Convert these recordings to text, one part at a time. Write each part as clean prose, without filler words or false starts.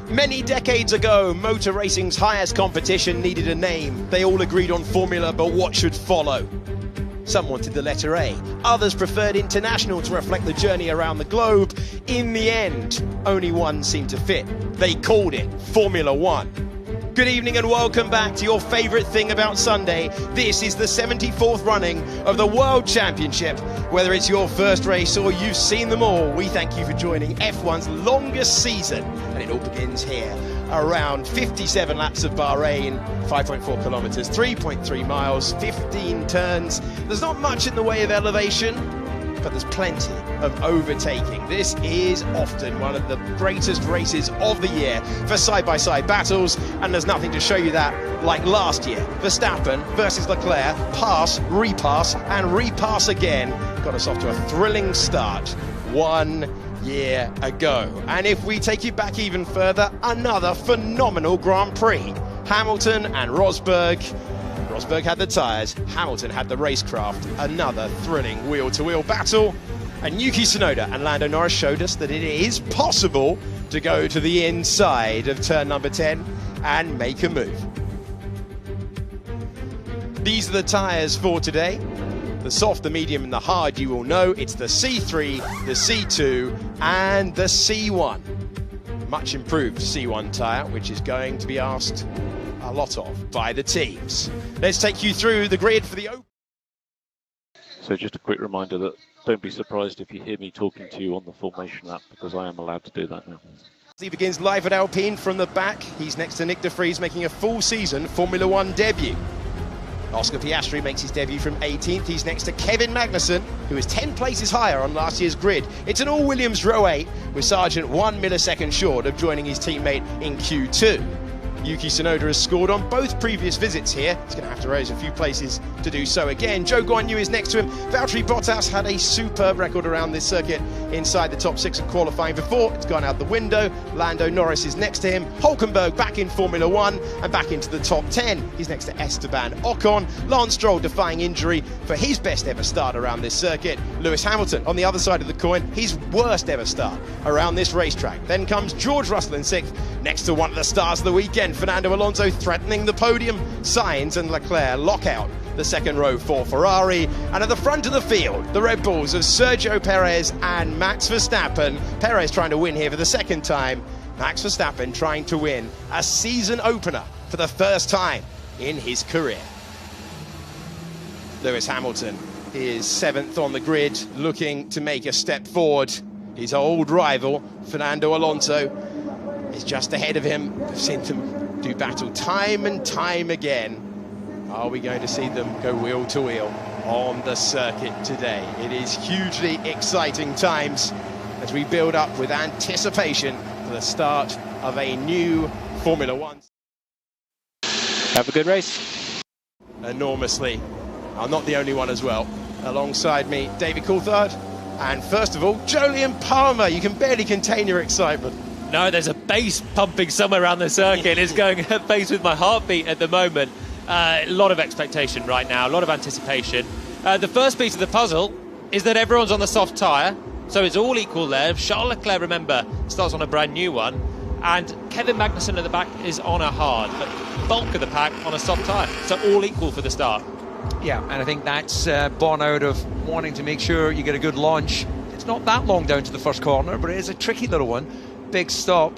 Many decades ago, motor racing's highest competition needed a name. They all agreed on formula, but what should follow? Some wanted the letter A. Others preferred international to reflect the journey around the globe. In the end, only one seemed to fit. They called it Formula One. Good evening and welcome back to your favourite thing about Sunday. This is the 74th running of the World Championship. Whether it's your first race or you've seen them all, we thank you for joining F1's longest season. And it all begins here, around 57 laps of Bahrain, 5.4 kilometres, 3.3 miles, 15 turns. There's not much in the way of elevation, but there's plenty of overtaking. This is often one of the greatest races of the year for side-by-side battles, and there's nothing to show you that like last year. Verstappen versus Leclerc, pass, repass, and repass again. Got us off to a thrilling start 1 year ago. And if we take you back even further, another phenomenal Grand Prix. Hamilton and Rosberg. Rosberg had the tyres, Hamilton had the racecraft. Another thrilling wheel-to-wheel battle. And Yuki Tsunoda and Lando Norris showed us that it is possible to go to the inside of turn number 10 and make a move. These are the tyres for today. The soft, the medium and the hard, you will know. It's the C3, the C2 and the C1. Much improved C1 tyre, which is going to be asked a lot of by the teams. Let's take you through the grid for the open. So just a quick reminder that don't be surprised if you hear me talking to you on the formation lap, because I am allowed to do that now. He begins live at Alpine from the back. He's next to Nick de Vries, making a full season Formula One debut. Oscar Piastri makes his debut from 18th. He's next to Kevin Magnussen, who is 10 places higher on last year's grid. It's an all-Williams row 8, with Sargent 1 millisecond short of joining his teammate in Q2. Yuki Tsunoda has scored on both previous visits here. He's going to have to raise a few places to do so again. Zhou Guanyu is next to him. Valtteri Bottas had a superb record around this circuit inside the top 6 of qualifying before. It's gone out the window. Lando Norris is next to him. Hulkenberg back in Formula One and back into the top 10. He's next to Esteban Ocon. Lance Stroll defying injury for his best ever start around this circuit. Lewis Hamilton on the other side of the coin, his worst ever start around this racetrack. Then comes George Russell in 6th, next to one of the stars of the weekend, Fernando Alonso threatening the podium. Sainz and Leclerc lock out the second row for Ferrari. And at the front of the field, the Red Bulls of Sergio Perez and Max Verstappen. Perez trying to win here for the second time. Max Verstappen trying to win a season opener for the first time in his career. Lewis Hamilton is 7th on the grid, looking to make a step forward. His old rival, Fernando Alonso, is just ahead of him. We've seen them do battle time and time again. Are we going to see them go wheel to wheel on the circuit today? It is hugely exciting times as we build up with anticipation for the start of a new Formula One. Have a good race. Enormously. I'm not the only one as well. Alongside me, David Coulthard. And first of all, Jolyon Palmer. You can barely contain your excitement. No, there's a bass pumping somewhere around the circuit. It's going at pace with my heartbeat at the moment. A lot of expectation right now, a lot of anticipation. The first piece of the puzzle is that everyone's on the soft tyre, so it's all equal there. Charles Leclerc, remember, starts on a brand new one, and Kevin Magnussen at the back is on a hard, but bulk of the pack on a soft tyre, so all equal for the start. Yeah, and I think that's born out of wanting to make sure you get a good launch. It's not that long down to the first corner, but it is a tricky little one. Big stop,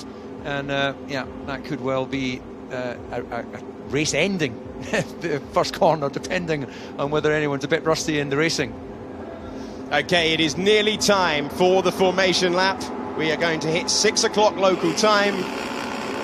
and yeah, that could well be a race-ending first corner, depending on whether anyone's a bit rusty in the racing. Okay, it is nearly time for the formation lap. We are going to hit 6 o'clock local time,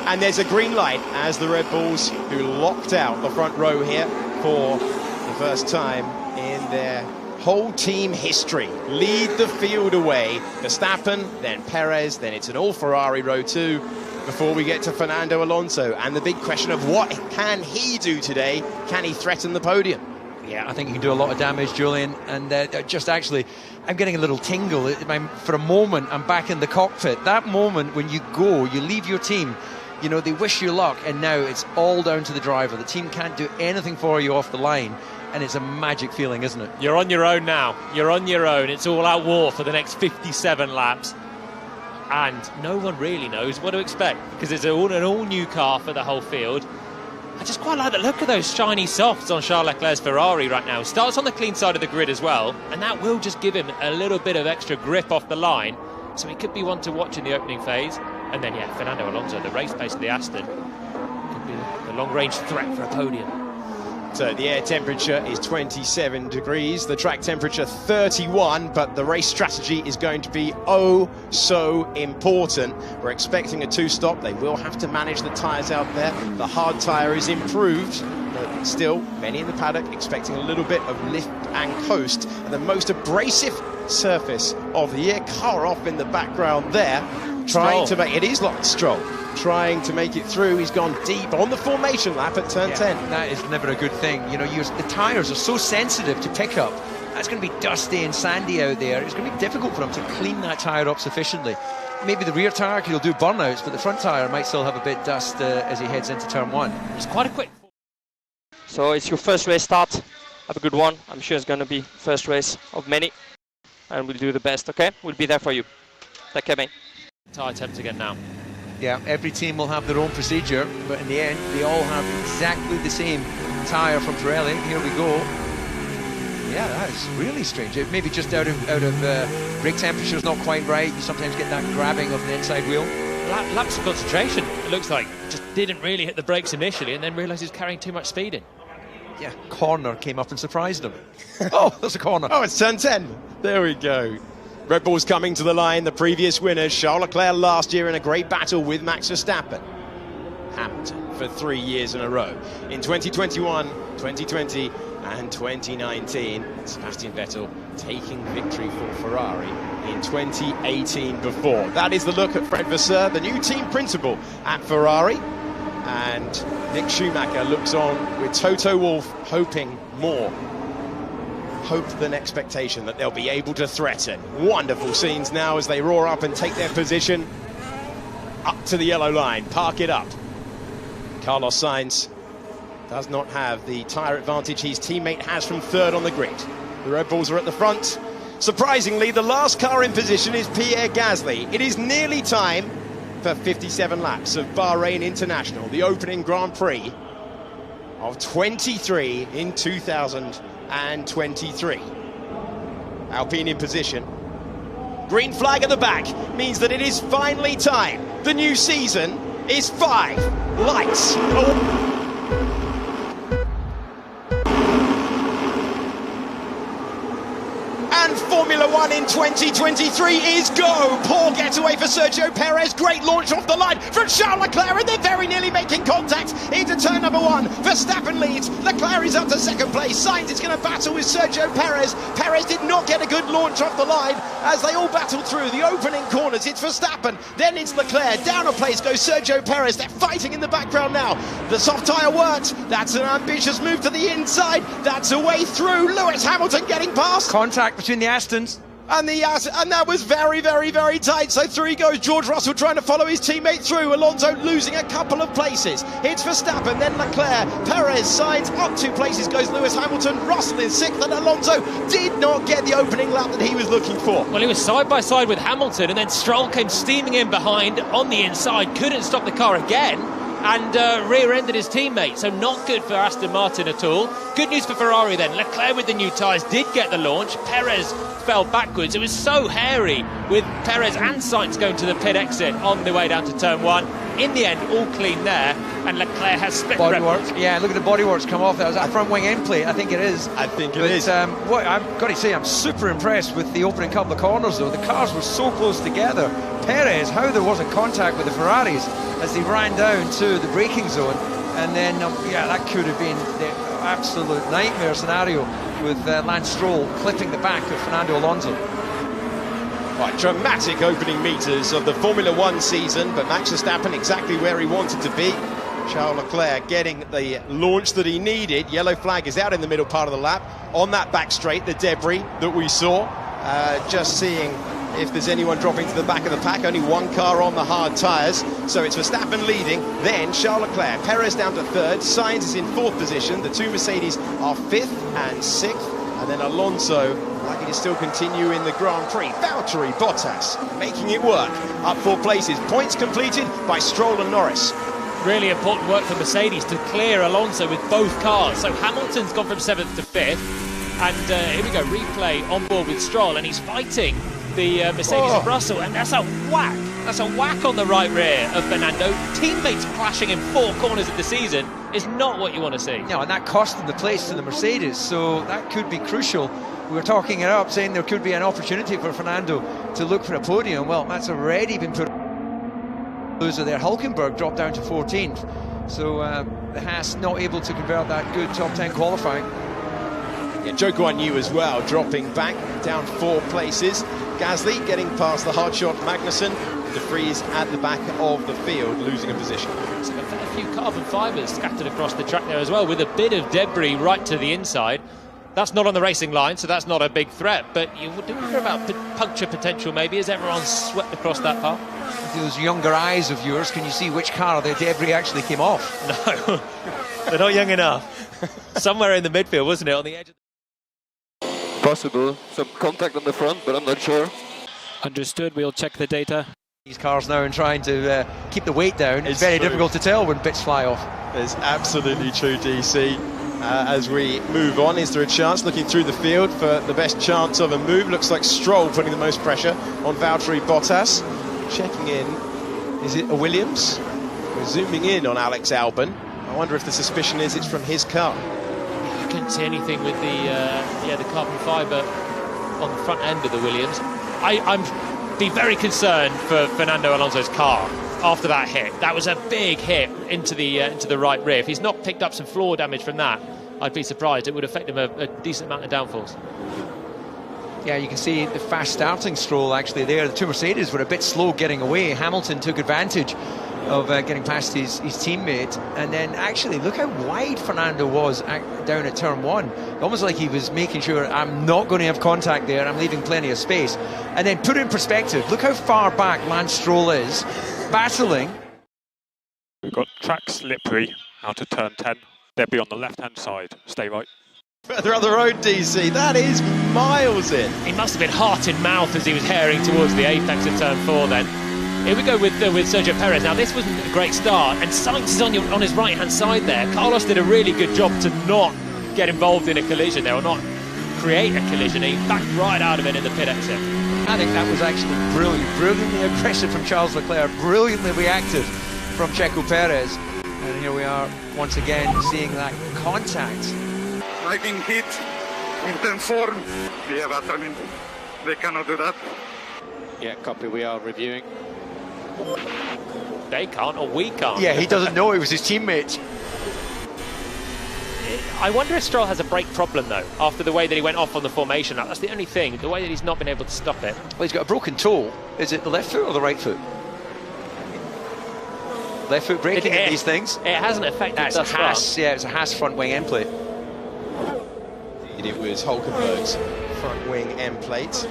and there's a green light as the Red Bulls, who locked out the front row here for the first time in their whole team history, lead the field away. Verstappen, then Perez, then it's an all Ferrari row 2 before we get to Fernando Alonso. And the big question of what can he do today? Can he threaten the podium? Yeah, I think he can do a lot of damage, Julian. And just actually, I'm getting a little tingle. For a moment, I'm back in the cockpit. That moment when you go, you leave your team, you know, they wish you luck. And now it's all down to the driver. The team can't do anything for you off the line. And it's a magic feeling, isn't it? You're on your own now. You're on your own. It's all-out war for the next 57 laps. and no one really knows what to expect because it's an all-new car for the whole field. I just quite like the look of those shiny softs on Charles Leclerc's Ferrari right now. Starts on the clean side of the grid as well, and that will just give him a little bit of extra grip off the line, so he could be one to watch in the opening phase. And then, yeah, Fernando Alonso, the race pace of the Aston, could be the long-range threat for a podium. So the air temperature is 27 degrees, the track temperature 31, but the race strategy is going to be oh so important. We're expecting a two-stop. They will have to manage the tyres out there. The hard tyre is improved, but still many in the paddock expecting a little bit of lift and coast. And the most abrasive surface of the year, car off in the background there, trying to make it is Lance Stroll. Trying to make it through. He's gone deep on the formation lap at turn 10. That is never a good thing. You know, the tyres are so sensitive to pickup. That's going to be dusty and sandy out there. It's going to be difficult for him to clean that tyre up sufficiently. Maybe the rear tyre he'll do burnouts, but the front tyre might still have a bit dust as he heads into turn 1. It's quite a quick. So it's your first race start. Have a good one. I'm sure it's going to be first race of many, and we'll do the best. Okay, we'll be there for you. Take care, mate. Tyre temps again now. Yeah, every team will have their own procedure, but in the end, they all have exactly the same tyre from Pirelli. Here we go. Yeah, that is really strange. It maybe just out of brake temperature is not quite right. You sometimes get that grabbing of the inside wheel. Lapse of concentration. It looks like just didn't really hit the brakes initially, and then realised he's carrying too much speed in. Yeah, corner came up and surprised him. Oh, that's a corner. Oh, it's turn 10. There we go. Red Bull's coming to the line, the previous winners, Charles Leclerc last year in a great battle with Max Verstappen. Hamilton for 3 years in a row. In 2021, 2020 and 2019, Sebastian Vettel taking victory for Ferrari in 2018 before. That is the look at Fred Vasseur, the new team principal at Ferrari. And Mick Schumacher looks on with Toto Wolff hoping more. Hope than expectation that they'll be able to threaten. Wonderful scenes now as they roar up and take their position up to the yellow line, park it up. Carlos Sainz does not have the tyre advantage his teammate has from third on the grid. The Red Bulls are at the front. Surprisingly, the last car in position is Pierre Gasly. It is nearly time for 57 laps of Bahrain International, the opening Grand Prix of 23 in 2023. Alpine in position. Green flag at the back means that it is finally time. The new season is 5 lights. And Formula One in 2023 is go. Poor getaway for Sergio Perez. Great launch off the line from Charles Leclerc, and they're very nearly making contact into turn number 1. Verstappen leads. Leclerc is up to second place. Sainz is going to battle with Sergio Perez. Perez did not get a good launch off the line as they all battled through the opening corners. It's Verstappen, then it's Leclerc. Down a place goes Sergio Perez. They're fighting in the background now. The soft tyre worked. That's an ambitious move to the inside. That's a way through. Lewis Hamilton getting past. Contact between the Astons. And that was very, very, very tight. So through he goes. George Russell trying to follow his teammate through. Alonso losing a couple of places. It's Verstappen, then Leclerc. Perez, Sainz, up 2 places goes Lewis Hamilton. Russell in 6th, and Alonso did not get the opening lap that he was looking for. Well, he was side by side with Hamilton, and then Stroll came steaming in behind on the inside. Couldn't stop the car again, and rear-ended his teammate, so not good for Aston Martin at all. Good news for Ferrari then. Leclerc with the new tyres did get the launch. Perez fell backwards. It was so hairy with Perez and Sainz going to the pit exit on the way down to turn 1. In the end, all clean there, and Leclerc has split bodywork. Yeah, look at the bodyworks come off. That was a front wing end plate, I think it is. I think it is. What I've got to say, I'm super impressed with the opening couple of corners though. The cars were so close together. Perez, how there wasn't contact with the Ferraris as they ran down to the braking zone, and then yeah, that could have been the absolute nightmare scenario with Lance Stroll clipping the back of Fernando Alonso. Right, dramatic opening meters of the Formula One season, but Max Verstappen exactly where he wanted to be. Charles Leclerc getting the launch that he needed. Yellow flag is out in the middle part of the lap. On that back straight, the debris that we saw, just seeing if there's anyone dropping to the back of the pack. Only one car on the hard tyres, so it's Verstappen leading, then Charles Leclerc. Perez down to 3rd, Sainz is in 4th position. The 2 Mercedes are 5th and 6th, and then Alonso Likely to still continue in the Grand Prix. Valtteri Bottas making it work. Up 4 places. Points completed by Stroll and Norris. Really important work for Mercedes to clear Alonso with both cars. So Hamilton's gone from 7th to 5th. And here we go, replay on board with Stroll, and he's fighting the Mercedes of Russell, and that's a whack. That's a whack on the right rear of Fernando. Teammates clashing in 4 corners of the season is not what you want to see. No, and that cost them the place to the Mercedes, so that could be crucial. We were talking it up, saying there could be an opportunity for Fernando to look for a podium. Well, that's already been put. Loser there. Hulkenberg dropped down to 14th, so the Haas not able to convert that good top 10 qualifying. Yeah, Zhou Guanyu as well, dropping back down 4 places. Gasly getting past the hard shot Magnussen. De Vries at the back of the field, losing a position. So a few carbon fibres scattered across the track there as well, with a bit of debris right to the inside. That's not on the racing line, so that's not a big threat, but you do wonder about puncture potential maybe as everyone's swept across that path. With those younger eyes of yours, can you see which car the debris actually came off? No, they're not young enough. Somewhere in the midfield, wasn't it, on the edge of Possible, some contact on the front, but I'm not sure. Understood, we'll check the data. These cars now and trying to keep the weight down. It's very difficult to tell when bits fly off. It's absolutely true, DC. As we move on, is there a chance, looking through the field for the best chance of a move? Looks like Stroll putting the most pressure on Valtteri Bottas. Checking in, is it a Williams? We're zooming in on Alex Albon. I wonder if the suspicion is it's from his car. You couldn't see anything with the carbon fibre on the front end of the Williams. I'm be very concerned for Fernando Alonso's car after that hit. That was a big hit into the right rear. If he's not picked up some floor damage from that, I'd be surprised. It would affect him a decent amount of downforce. Yeah, you can see the fast starting Stroll actually there. The 2 Mercedes were a bit slow getting away. Hamilton took advantage of getting past his teammate, and then actually look how wide Fernando was down at turn 1. Almost like he was making sure, I'm not going to have contact there, I'm leaving plenty of space. And then put in perspective, look how far back Lance Stroll is, battling. We've got track slippery out of turn 10. They'll be on the left hand side, stay right. Further up the road, DC, that is miles in. He must have been heart in mouth as he was herring towards the apex of turn 4 then. Here we go with Sergio Perez. Now this wasn't a great start, and Sainz is on his right hand side there. Carlos did a really good job to not get involved in a collision there, or not create a collision. He backed right out of it in the pit exit. I think that was actually brilliant, brilliantly aggressive from Charles Leclerc, brilliantly reactive from Checo Perez. And here we are once again seeing that contact. I've been hit in turn 4. Yeah, but I mean, they cannot do that. Yeah, copy, we are reviewing. They can't, or we can't. Yeah, he doesn't know it was his teammate. I wonder if Stroll has a brake problem though, after the way that he went off on the formation. That's the only thing, the way that he's not been able to stop it. Well, he's got a broken toe. Is it the left foot or the right foot? Left foot braking in these things? It hasn't affected That's thus Haas, yeah, it's a Haas front wing end plate. It was Hulkenberg's front wing end plate.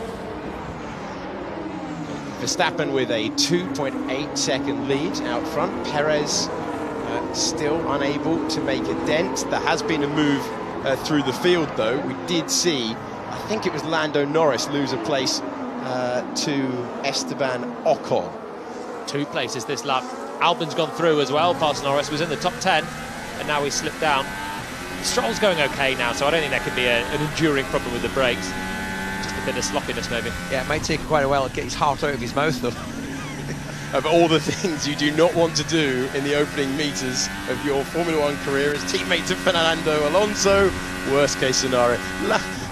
Verstappen with a 2.8 second lead out front. Perez still unable to make a dent. There has been a move through the field though. We did see, I think it was Lando Norris lose a place to Esteban Ocon. 2 places this lap. Albon's gone through as well past Norris, was in the top 10, and now he's slipped down. Stroll's going okay now, so I don't think there could be an enduring problem with the brakes. Just a bit of sloppiness maybe. Yeah, it might take quite a while to get his heart out of his mouth though. Of all the things you do not want to do in the opening meters of your Formula 1 career as teammate to Fernando Alonso, worst case scenario.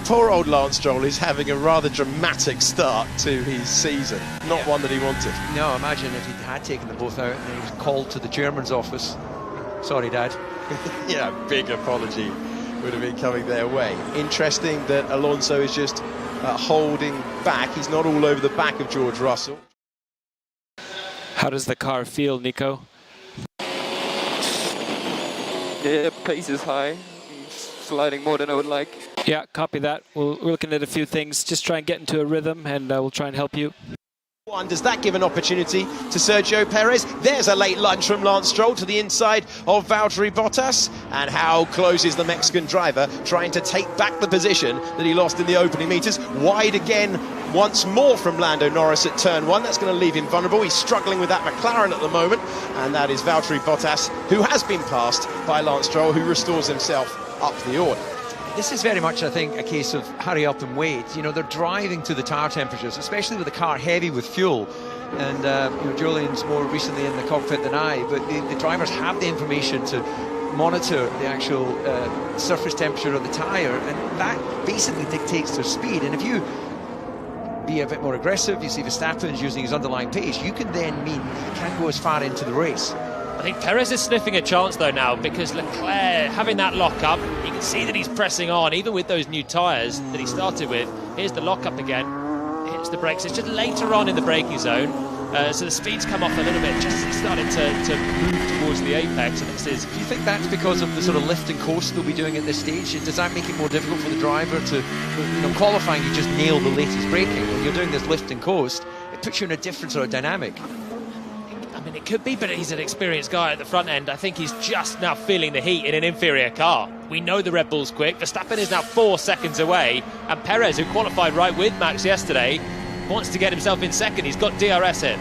Poor old Lance Stroll is having a rather dramatic start to his season, not one that he wanted. No, imagine if he had taken them both out and he was called to the chairman's office. Sorry, Dad. Yeah, big apology would have been coming their way. Interesting that Alonso is just holding back. He's not all over the back of George Russell. How does the car feel, Nico? Yeah, pace is high. Sliding more than I would like. Yeah, copy that. We're looking at a few things. Just try and get into a rhythm, and we'll try and help you. And does that give an opportunity to Sergio Perez? There's a late lunge from Lance Stroll to the inside of Valtteri Bottas. And how close is the Mexican driver trying to take back the position that he lost in the opening meters? Wide again once more from Lando Norris at turn 1. That's going to leave him vulnerable. He's struggling with that McLaren at the moment. And that is Valtteri Bottas, who has been passed by Lance Stroll, who restores himself up the order. This is very much, I think, a case of hurry up and wait. You know, they're driving to the tire temperatures, especially with the car heavy with fuel. And, you know, Julian's more recently in the cockpit than I, but the drivers have the information to monitor the actual surface temperature of the tyre, and that basically dictates their speed. And if you be a bit more aggressive, you see Verstappen's using his underlying pace, you can then mean he can't go as far into the race. I think Perez is sniffing a chance though now, because Leclerc having that lock-up, you can see that he's pressing on, even with those new tyres that he started with. Here's the lock-up again, hits the brakes. It's just later on in the braking zone, so the speeds come off a little bit, just started to move towards the apex. And this is... Do you think that's because of the sort of lift and coast they'll be doing at this stage? Does that make it more difficult for the driver to, you know, qualifying, you just nail the latest braking. When you're doing this lift and coast, it puts you in a different sort of dynamic. I mean, it could be, but he's an experienced guy at the front end. I think he's just now feeling the heat in an inferior car. We know the Red Bull's quick. Verstappen is now 4 seconds away, and Perez, who qualified right with Max yesterday, wants to get himself in second. He's got DRS in.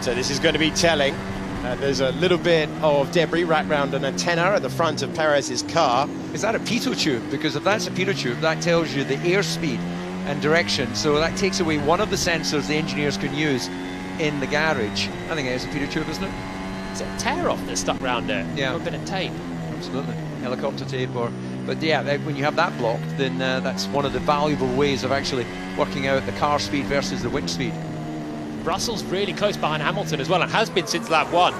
So this is going to be telling. There's a little bit of debris wrapped around an antenna at the front of Perez's car. Is that a pitot tube? Because if that's a pitot tube, that tells you the airspeed and direction. So that takes away one of the sensors the engineers can use in the garage. I think it is a pitot tube, isn't it? It's a tear-off that's stuck around there. Yeah. Or a bit of tape. Absolutely. Helicopter tape or... But yeah, when you have that blocked, then that's one of the valuable ways of actually working out the car speed versus the wind speed. Russell's really close behind Hamilton as well, and has been since lap 1.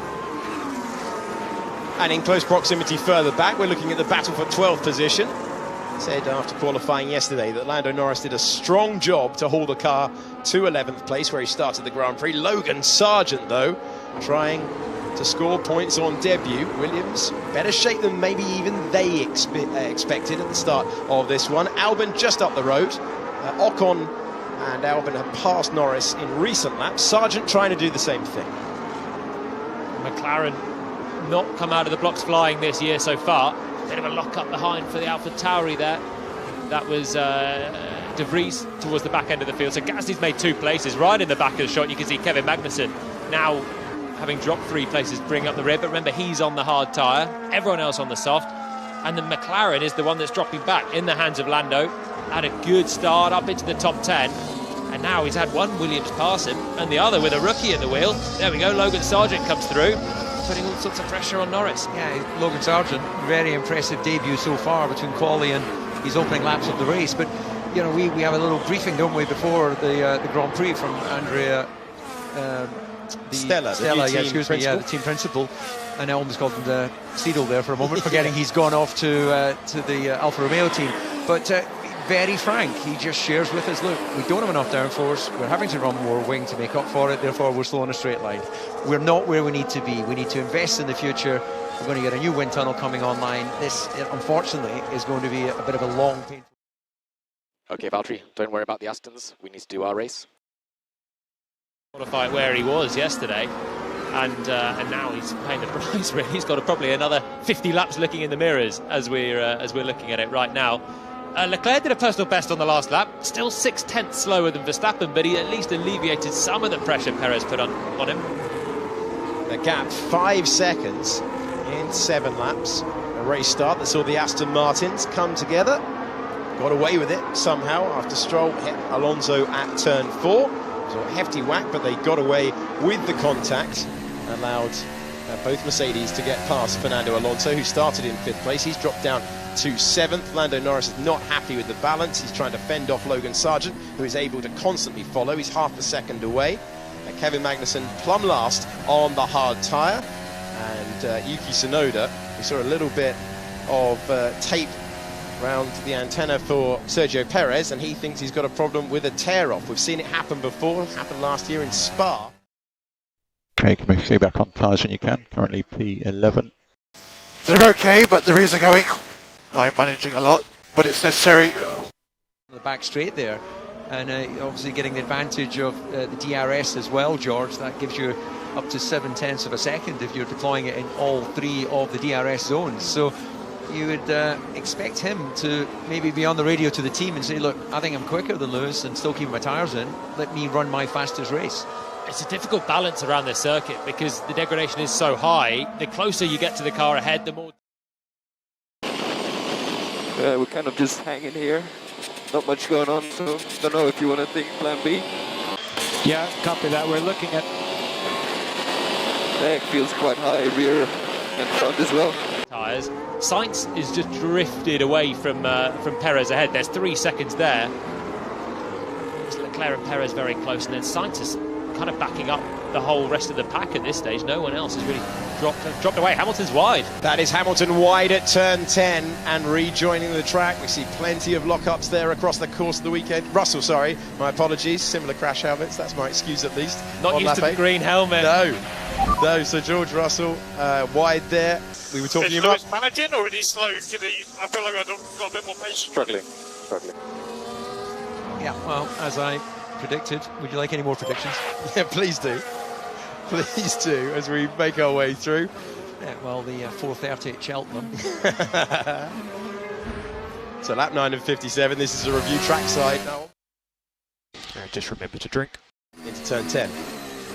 And in close proximity further back, we're looking at the battle for 12th position. Said after qualifying yesterday that Lando Norris did a strong job to haul the car to 11th place where he started the Grand Prix. Logan Sargeant, though, trying to score points on debut. Williams, better shape than maybe even they expected at the start of this one. Albon just up the road. Ocon and Albon have passed Norris in recent laps. Sargeant trying to do the same thing. McLaren not come out of the blocks flying this year so far. Bit of a lock-up behind for the Alpha Tauri there. That was De Vries towards the back end of the field. So Gasly's made 2 places. Right in the back of the shot, you can see Kevin Magnussen now having dropped 3 places, bring up the rear. But remember, he's on the hard tyre, everyone else on the soft. And the McLaren is the one that's dropping back in the hands of Lando. Had a good start up into the top 10. And now he's had one Williams pass him, and the other with a rookie at the wheel. There we go, Logan Sargeant comes through, putting all sorts of pressure on Norris. Yeah, Logan Sargeant, very impressive debut so far between quali and his opening laps of the race. But, you know, we have a little briefing, don't we, before the Grand Prix from Andrea... Stella, yeah, excuse me, yeah, the team principal. And I almost called him the Seedle there for a moment, forgetting he's gone off to the Alfa Romeo team. But very frank, he just shares with us, look, we don't have enough downforce, we're having to run more wing to make up for it, therefore we're slow on a straight line. We're not where we need to be. We need to invest in the future. We're going to get a new wind tunnel coming online. This, unfortunately, is going to be a bit of a long, painful... Okay, Valtteri, don't worry about the Astons. We need to do our race. Qualify where he was yesterday, and now he's paying the price. Really, he's got probably another 50 laps looking in the mirrors as we're looking at it right now. Leclerc did a personal best on the last lap, still 6/10 slower than Verstappen, but he at least alleviated some of the pressure Perez put on him. The gap 5 seconds in 7 laps. A race start that saw the Aston Martins come together. Got away with it somehow after Stroll hit Alonso at turn 4. It was a hefty whack, but they got away with the contact. Allowed both Mercedes to get past Fernando Alonso, who started in 5th place. He's dropped down to 7th. Lando Norris is not happy with the balance. He's trying to fend off Logan Sargeant, who is able to constantly follow. He's half a second away. Kevin Magnussen plumb last on the hard tyre. And Yuki Tsunoda, we saw a little bit of tape around the antenna for Sergio Perez, and he thinks he's got a problem with a tear-off. We've seen it happen before. It happened last year in Spa. Okay, can we feedback on tyres when you can? Currently P11. They're okay, but the rears are going. I'm managing a lot, but it's necessary. The back straight there, And obviously getting the advantage of the DRS as well, George. That gives you up to 0.7 of a second if you're deploying it in all 3 of the DRS zones. So you would expect him to maybe be on the radio to the team and say, look, I think I'm quicker than Lewis and still keeping my tyres in. Let me run my fastest race. It's a difficult balance around this circuit because the degradation is so high. The closer you get to the car ahead, the more... We're kind of just hanging here. Not much going on, so don't know if you want to think plan B. Yeah, copy that. We're looking at... Back feels quite high, rear and front as well. Tyres. Sainz is just drifted away from Perez ahead. There's 3 seconds there. It's Leclerc and Perez very close, and then Sainz is kind of backing up the whole rest of the pack at this stage. No one else has really dropped away. Hamilton's wide. That is Hamilton wide at turn 10 and rejoining the track. We see plenty of lockups there across the course of the weekend. Russell, sorry, my apologies. Similar crash helmets, that's my excuse at least. Not used to the green helmet. No, so George Russell wide there. We were talking about... Is Lewis managing or is he slow? I feel like I've got a bit more patience. Struggling. Yeah, well, as I predicted, would you like any more predictions? Yeah, please do. Please do, as we make our way through. Yeah, well, the 4:30 at Cheltenham. So lap 9 and 57, this is a review trackside now. Just remember to drink. Into turn 10.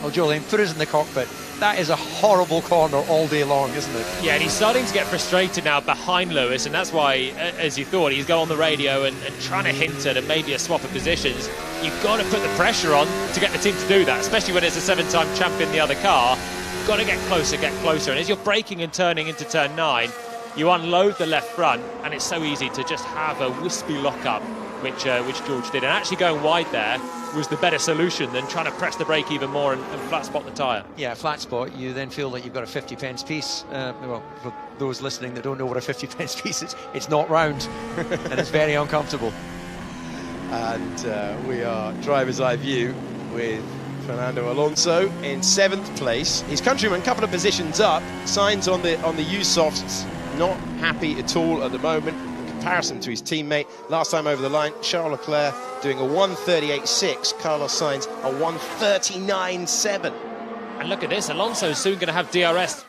Oh, Jolene, put us in the cockpit. That is a horrible corner all day long, isn't it? Yeah, and he's starting to get frustrated now behind Lewis, and that's why, as you thought, he's got on the radio and trying to hint at maybe a swap of positions. You've got to put the pressure on to get the team to do that, especially when it's a 7-time champion, the other car. You've got to get closer. And as you're braking and turning into turn 9, you unload the left front, and it's so easy to just have a wispy lockup, which George did. And actually going wide there was the better solution than trying to press the brake even more and flat spot the tyre. Yeah, flat spot, you then feel like you've got a 50 pence piece. Well, for those listening that don't know what a 50 pence piece is, it's not round and it's very uncomfortable. And we are driver's eye view with Fernando Alonso in 7th place. His countryman, couple of positions up. Sainz on the used softs, not happy at all at the moment. Comparison to his teammate last time over the line, Charles Leclerc doing a 1:38.6, Carlos Sainz a 1:39.7. And look at this, Alonso's soon going to have DRS.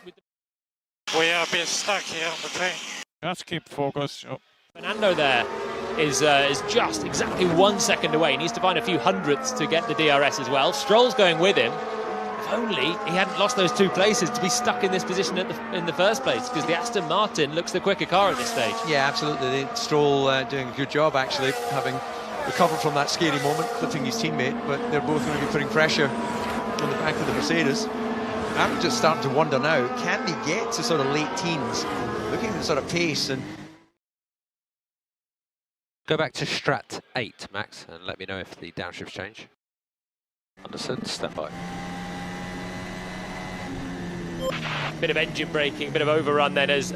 We are a bit stuck here on the train. Let's keep focus. Fernando there is just exactly 1 second away. He needs to find a few hundredths to get the DRS as well. Stroll's going with him. If only he hadn't lost those 2 places to be stuck in this position in the first place, because the Aston Martin looks the quicker car at this stage. Yeah, absolutely. Stroll doing a good job, actually, having recovered from that scary moment, clipping his teammate, but they're both going to be putting pressure on the back of the Mercedes. I'm just starting to wonder now, can they get to sort of late teens, looking at the sort of pace and... Go back to Strat 8, Max, and let me know if the downshifts change. Understood, stand by. Bit of engine braking, bit of overrun then as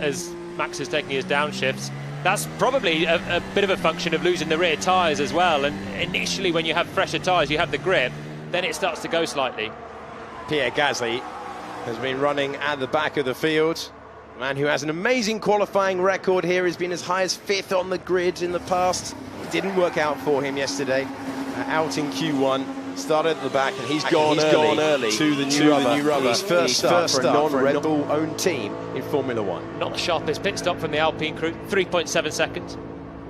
Max is taking his downshifts. That's probably a bit of a function of losing the rear tyres as well, and initially when you have fresher tyres you have the grip, then it starts to go slightly. Pierre Gasly has been running at the back of the field. A man who has an amazing qualifying record here, has been as high as 5th on the grid in the past. It didn't work out for him yesterday. Out in Q1. Started at the back and he's gone early to the new rubber. His first start for a non-Red Bull-owned team in Formula 1. Not the sharpest pit stop from the Alpine crew, 3.7 seconds.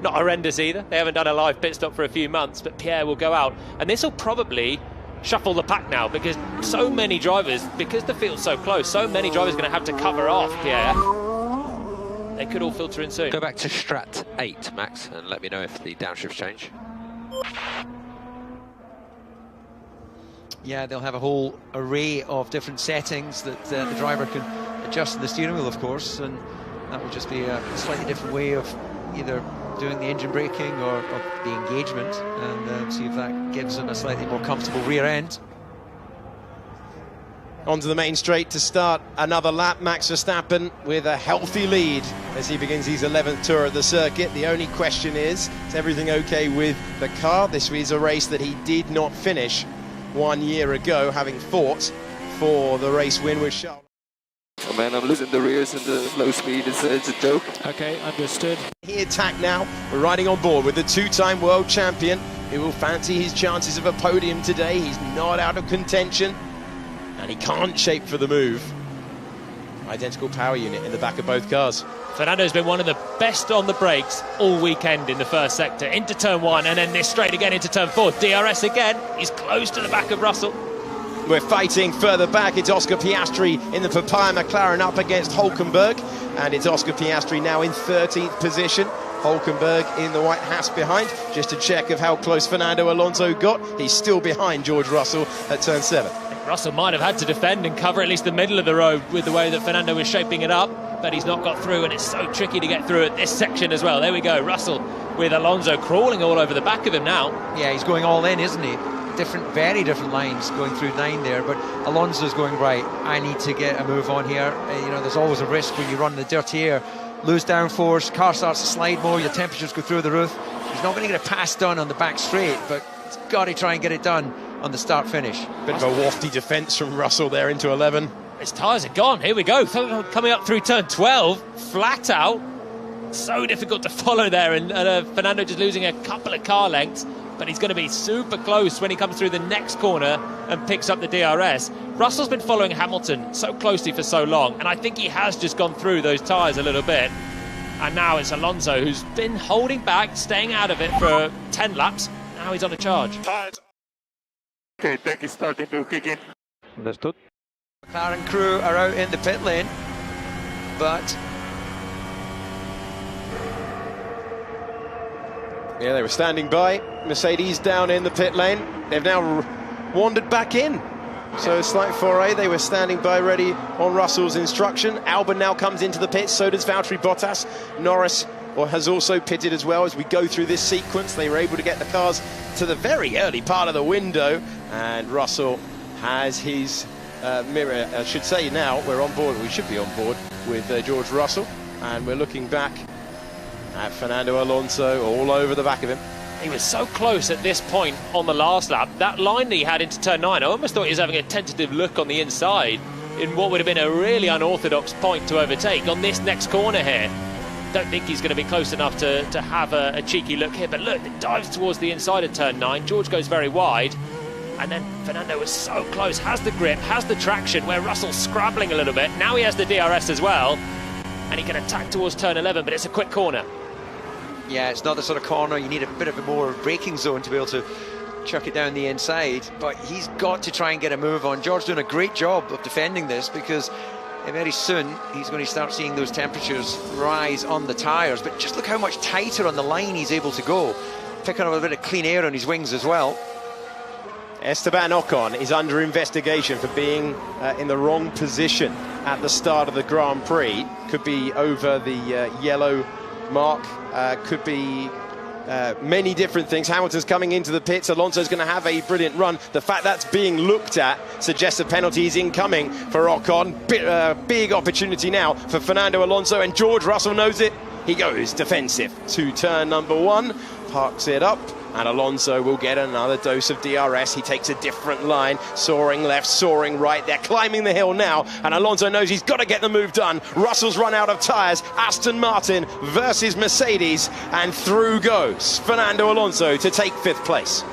Not horrendous either. They haven't done a live pit stop for a few months, but Pierre will go out. And this will probably shuffle the pack now, because so many drivers, because the field's so close, so many drivers are going to have to cover off Pierre. They could all filter in soon. Go back to Strat 8, Max, and let me know if the downshifts change. Yeah, they'll have a whole array of different settings that the driver can adjust in the steering wheel, of course, and that will just be a slightly different way of either doing the engine braking or the engagement, and see if that gives them a slightly more comfortable rear end. Onto the main straight to start another lap. Max Verstappen with a healthy lead as he begins his 11th tour of the circuit. The only question is everything okay with the car? This was a race that he did not finish 1 year ago, having fought for the race win with Charles. Oh man, I'm losing the rears and the low speed. It's a joke. Okay, understood. He attacked now. We're riding on board with the 2-time world champion who will fancy his chances of a podium today. He's not out of contention, and he can't shape for the move. Identical power unit in the back of both cars. Fernando's been one of the best on the brakes all weekend in the first sector. Into turn 1 and then this straight again into turn 4. DRS again. He's close to the back of Russell. We're fighting further back. It's Oscar Piastri in the Papaya McLaren up against Hulkenberg. And it's Oscar Piastri now in 13th position. Hulkenberg in the white Haas behind. Just a check of how close Fernando Alonso got. He's still behind George Russell at turn 7. Russell might have had to defend and cover at least the middle of the road with the way that Fernando was shaping it up, but he's not got through, and it's so tricky to get through at this section as well. There we go, Russell with Alonso crawling all over the back of him now. Yeah, he's going all in, isn't he? Very different lines going through 9 there, but Alonso's going, right, I need to get a move on here. You know, there's always a risk when you run the dirty air. Lose downforce, car starts to slide more, your temperatures go through the roof. He's not going to get a pass done on the back straight, but he's got to try and get it done on the start-finish. Bit of a wafty defence from Russell there into 11. His tyres are gone. Here we go. Coming up through turn 12, flat out. So difficult to follow there, and Fernando just losing a couple of car lengths, but he's going to be super close when he comes through the next corner and picks up the DRS. Russell's been following Hamilton so closely for so long, and I think he has just gone through those tyres a little bit. And now it's Alonso who's been holding back, staying out of it for 10 laps. Now he's on a charge. Okay, tech is starting to kick in. Understood. McLaren crew are out in the pit lane, but yeah, they were standing by. Mercedes down in the pit lane. They've now wandered back in. So a slight foray. They were standing by ready on Russell's instruction. Albon now comes into the pits. So does Valtteri Bottas. Norris has also pitted as well as we go through this sequence. They were able to get the cars to the very early part of the window. And Russell has his mirror. I should say now we're on board. We should be on board with George Russell. And we're looking back at Fernando Alonso all over the back of him. He was so close at this point on the last lap. That line that he had into turn 9, I almost thought he was having a tentative look on the inside in what would have been a really unorthodox point to overtake on this next corner here. Don't think he's going to be close enough to have a cheeky look here, but look, it dives towards the inside of turn 9. George goes very wide, and then Fernando was so close, has the grip, has the traction, where Russell's scrabbling a little bit. Now he has the DRS as well, and he can attack towards turn 11, but it's a quick corner. yeah, it's not the sort of corner you need a bit of a more braking zone to be able to chuck it down the inside, but he's got to try and get a move on. George's doing a great job of defending this, because very soon he's going to start seeing those temperatures rise on the tyres. But just look how much tighter on the line he's able to go, picking up a bit of clean air on his wings as well. Esteban Ocon is under investigation for being in the wrong position at the start of the Grand Prix. Could be over the yellow mark, could be many different things. Hamilton's coming into the pits. Alonso's going to have a brilliant run. The fact that's being looked at suggests a penalty is incoming for Ocon. Big opportunity now for Fernando Alonso, and George Russell knows it. He goes defensive to turn number 1, parks it up, and Alonso will get another dose of DRS. He takes a different line, soaring left, soaring right. They're climbing the hill now, and Alonso knows he's got to get the move done. Russell's run out of tyres. Aston Martin versus Mercedes, and through goes Fernando Alonso to take 5th place.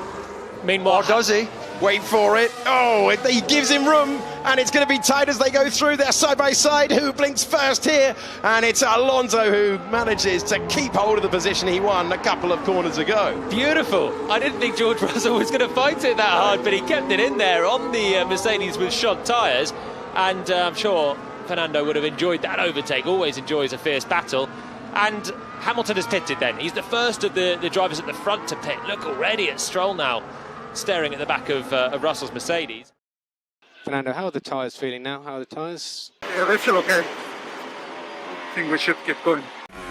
Meanwhile, does he? Wait for it. Oh, he gives him room, and it's going to be tight as they go through. They're side by side. Who blinks first here? And it's Alonso who manages to keep hold of the position he won a couple of corners ago. Beautiful. I didn't think George Russell was going to fight it that hard, but he kept it in there on the Mercedes with shod tyres, and I'm sure Fernando would have enjoyed that overtake. Always enjoys a fierce battle. And Hamilton has pitted then. He's the first of the drivers at the front to pit. Look already at Stroll now, staring at the back of Russell's Mercedes. Fernando, how are the tyres feeling now? How are the tyres? Yeah, they feel okay. I think we should keep going.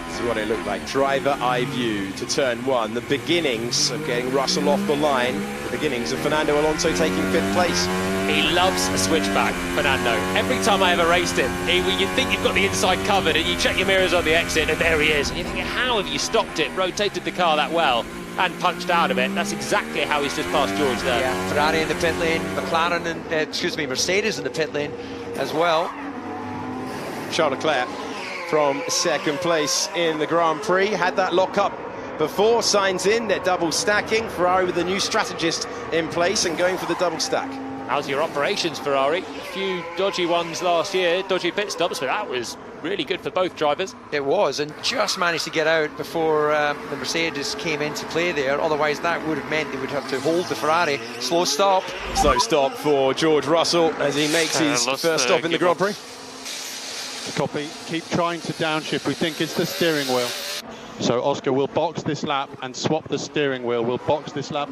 This is what it looked like. Driver eye view to turn 1. The beginnings of getting Russell off the line. The beginnings of Fernando Alonso taking 5th place. He loves a switchback, Fernando. Every time I ever raced him, you think you've got the inside covered, and you check your mirrors on the exit, and there he is. And you think, how have you stopped it, rotated the car that well, and punched out of it? That's exactly how he's just passed George there. Yeah, Ferrari in the pit lane, McLaren and Mercedes in the pit lane as well. Charles Leclerc from 2nd place in the Grand Prix had that lock up before. Signs in, they're double stacking. Ferrari with the new strategist in place and going for the double stack. How's your operations, Ferrari? A few dodgy ones last year, dodgy pit stops, but that was really good for both drivers. It was, and just managed to get out before the Mercedes came into play there. Otherwise, that would have meant they would have to hold the Ferrari. Slow stop. Slow stop for George Russell as he makes his first stop in the Grand Prix. Copy. Keep trying to downshift. We think it's the steering wheel. So Oscar will box this lap and swap the steering wheel. We'll box this lap.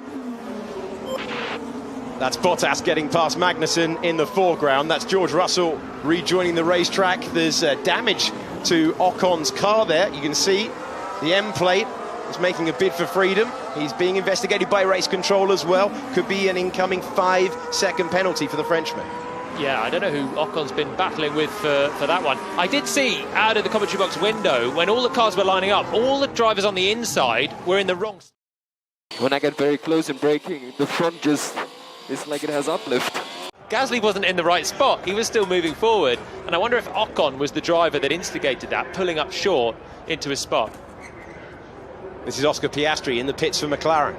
That's Bottas getting past Magnussen in the foreground. That's George Russell rejoining the racetrack. There's damage to Ocon's car there. You can see the M plate is making a bid for freedom. He's being investigated by race control as well. Could be an incoming 5-second penalty for the Frenchman. Yeah, I don't know who Ocon's been battling with for that one. I did see out of the commentary box window, when all the cars were lining up, all the drivers on the inside were in the wrong... When I get very close in braking, the front just... it's like it has uplift. Gasly wasn't in the right spot. He was still moving forward. And I wonder if Ocon was the driver that instigated that, pulling up short into his spot. This is Oscar Piastri in the pits for McLaren.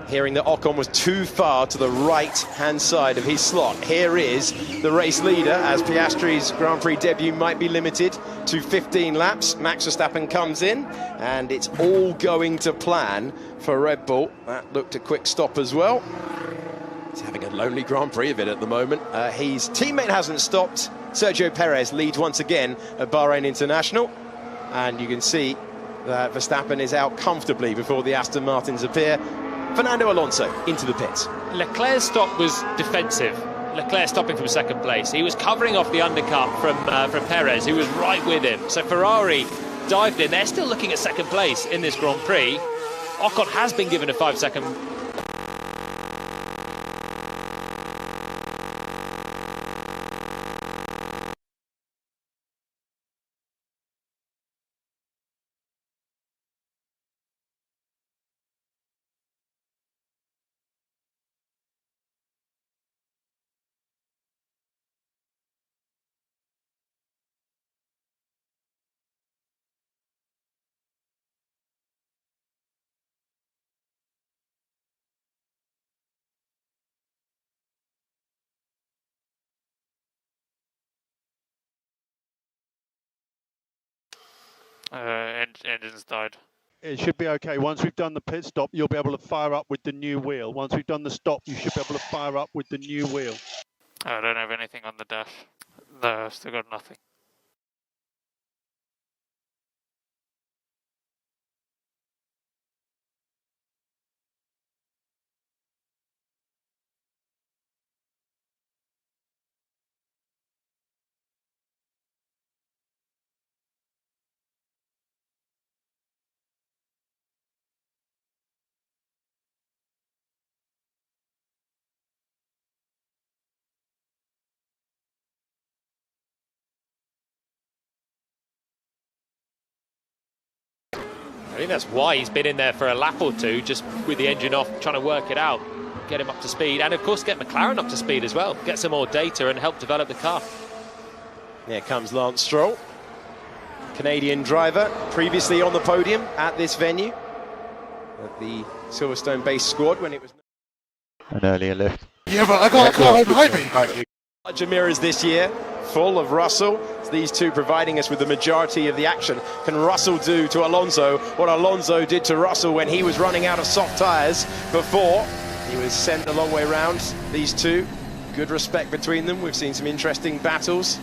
Hearing that Ocon was too far to the right-hand side of his slot. Here is the race leader, as Piastri's Grand Prix debut might be limited to 15 laps. Max Verstappen comes in, and it's all going to plan for Red Bull. That looked a quick stop as well. He's having a lonely Grand Prix of it at the moment. His teammate hasn't stopped. Sergio Perez leads once again at Bahrain International. And you can see that Verstappen is out comfortably before the Aston Martins appear. Fernando Alonso into the pits. Leclerc's stop was defensive. Leclerc stopping from second place. He was covering off the undercut from Perez, who was right with him. So Ferrari dived in. They're still looking at second place in this Grand Prix. Ocon has been given a 5-second... Engines died. It should be okay. Once we've done the pit stop, you'll be able to fire up with the new wheel. Once we've done the stop, you should be able to fire up with the new wheel. I don't have anything on the dash. No, I've still got nothing. I think that's why he's been in there for a lap or two, just with the engine off, trying to work it out, get him up to speed, and of course get McLaren up to speed as well, get some more data and help develop the car. Here comes Lance Stroll, Canadian driver, previously on the podium at this venue, at the Silverstone-based squad when it was... An earlier lift. Yeah, but I got a car behind me. Larger mirrors this year, full of Russell. These two providing us with the majority of the action. Can Russell do to Alonso what Alonso did to Russell when he was running out of soft tyres before? He was sent a long way round. These two, good respect between them. We've seen some interesting battles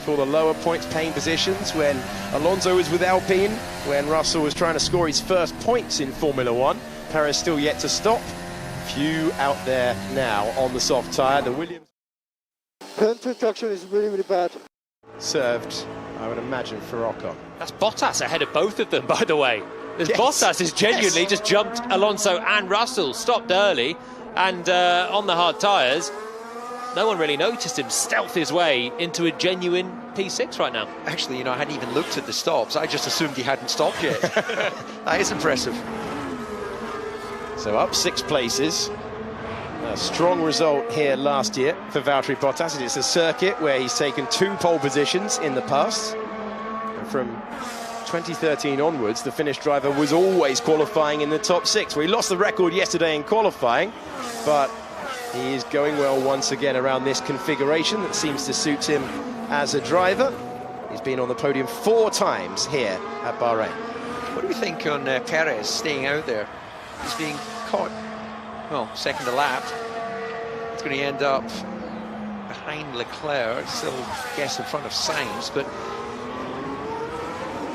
for the lower points paying positions when Alonso was with Alpine, when Russell was trying to score his first points in Formula One. Perez still yet to stop. Few out there now on the soft tyre. The Williams... Turn to traction is really, really bad. Served, I would imagine, for Ocon. That's Bottas ahead of both of them, by the way. There's Yes. Bottas has genuinely just jumped Alonso and Russell, stopped early, and on the hard tyres, no one really noticed him stealth his way into a genuine P6 right now. Actually, you know, I hadn't even looked at the stops. I just assumed he hadn't stopped yet. That is impressive. So up 6 places. A strong result here last year for Valtteri Bottas. It's a circuit where he's taken 2 pole positions in the past. And from 2013 onwards, the Finnish driver was always qualifying in the top 6. Well, he lost the record yesterday in qualifying, but he is going well once again around this configuration that seems to suit him as a driver. He's been on the podium 4 times here at Bahrain. What do we think on Perez staying out there? He's being caught, well, second to lap. It's going to end up behind Leclerc, still, I guess, in front of Sainz, but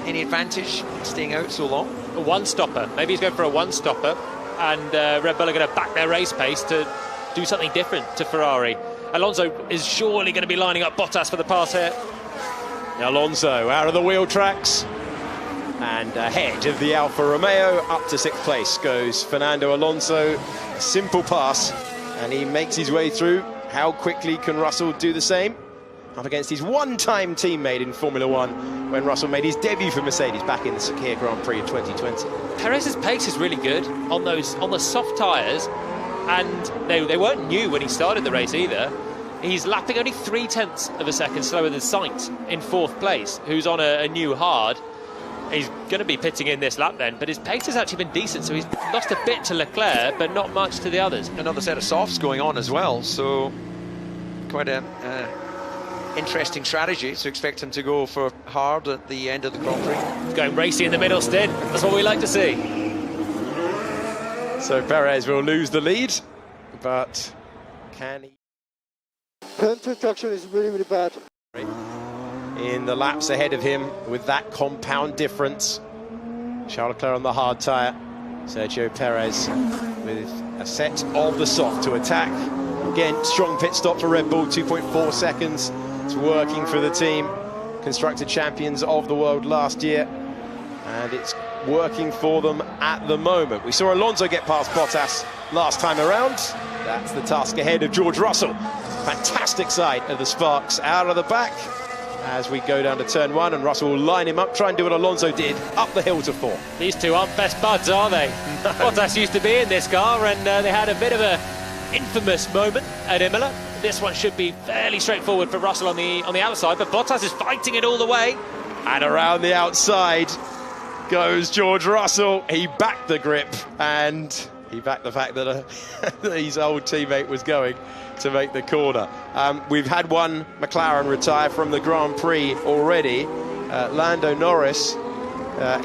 any advantage in staying out so long? A one-stopper. Maybe he's going for a one-stopper, and Red Bull are going to back their race pace to do something different to Ferrari. Alonso is surely going to be lining up Bottas for the pass here. Alonso out of the wheel tracks, and ahead of the Alfa Romeo. Up to 6th place goes Fernando Alonso. A simple pass, and he makes his way through. How quickly can Russell do the same? Up against his one-time teammate in Formula 1 when Russell made his debut for Mercedes back in the Sakhir Grand Prix in 2020. Perez's pace is really good on the soft tyres, and they weren't new when he started the race either. He's lapping only 0.3 of a second slower than Sainz in 4th place, who's on a new hard. He's going to be pitting in this lap then, but his pace has actually been decent, so he's lost a bit to Leclerc, but not much to the others. Another set of softs going on as well, so quite an interesting strategy to expect him to go for hard at the end of the Grand Prix. He's going racy in the middle stint. That's what we like to see. So Perez will lose the lead, but can he? Turn traction is really, really bad. In the laps ahead of him with that compound difference. Charles Leclerc on the hard tyre. Sergio Perez with a set of the soft to attack. Again, strong pit stop for Red Bull, 2.4 seconds. It's working for the team. Constructor champions of the world last year. And it's working for them at the moment. We saw Alonso get past Bottas last time around. That's the task ahead of George Russell. Fantastic sight of the sparks out of the back as we go down to turn 1, and Russell will line him up, try and do what Alonso did, up the hill to 4. These two aren't best buds, are they? No. Bottas used to be in this car, and they had a bit of a infamous moment at Imola. This one should be fairly straightforward for Russell on the outside, but Bottas is fighting it all the way. And around the outside goes George Russell. He backed the grip, and he backed the fact that his old teammate was going to make the corner. We've had one McLaren retire from the Grand Prix already. Lando Norris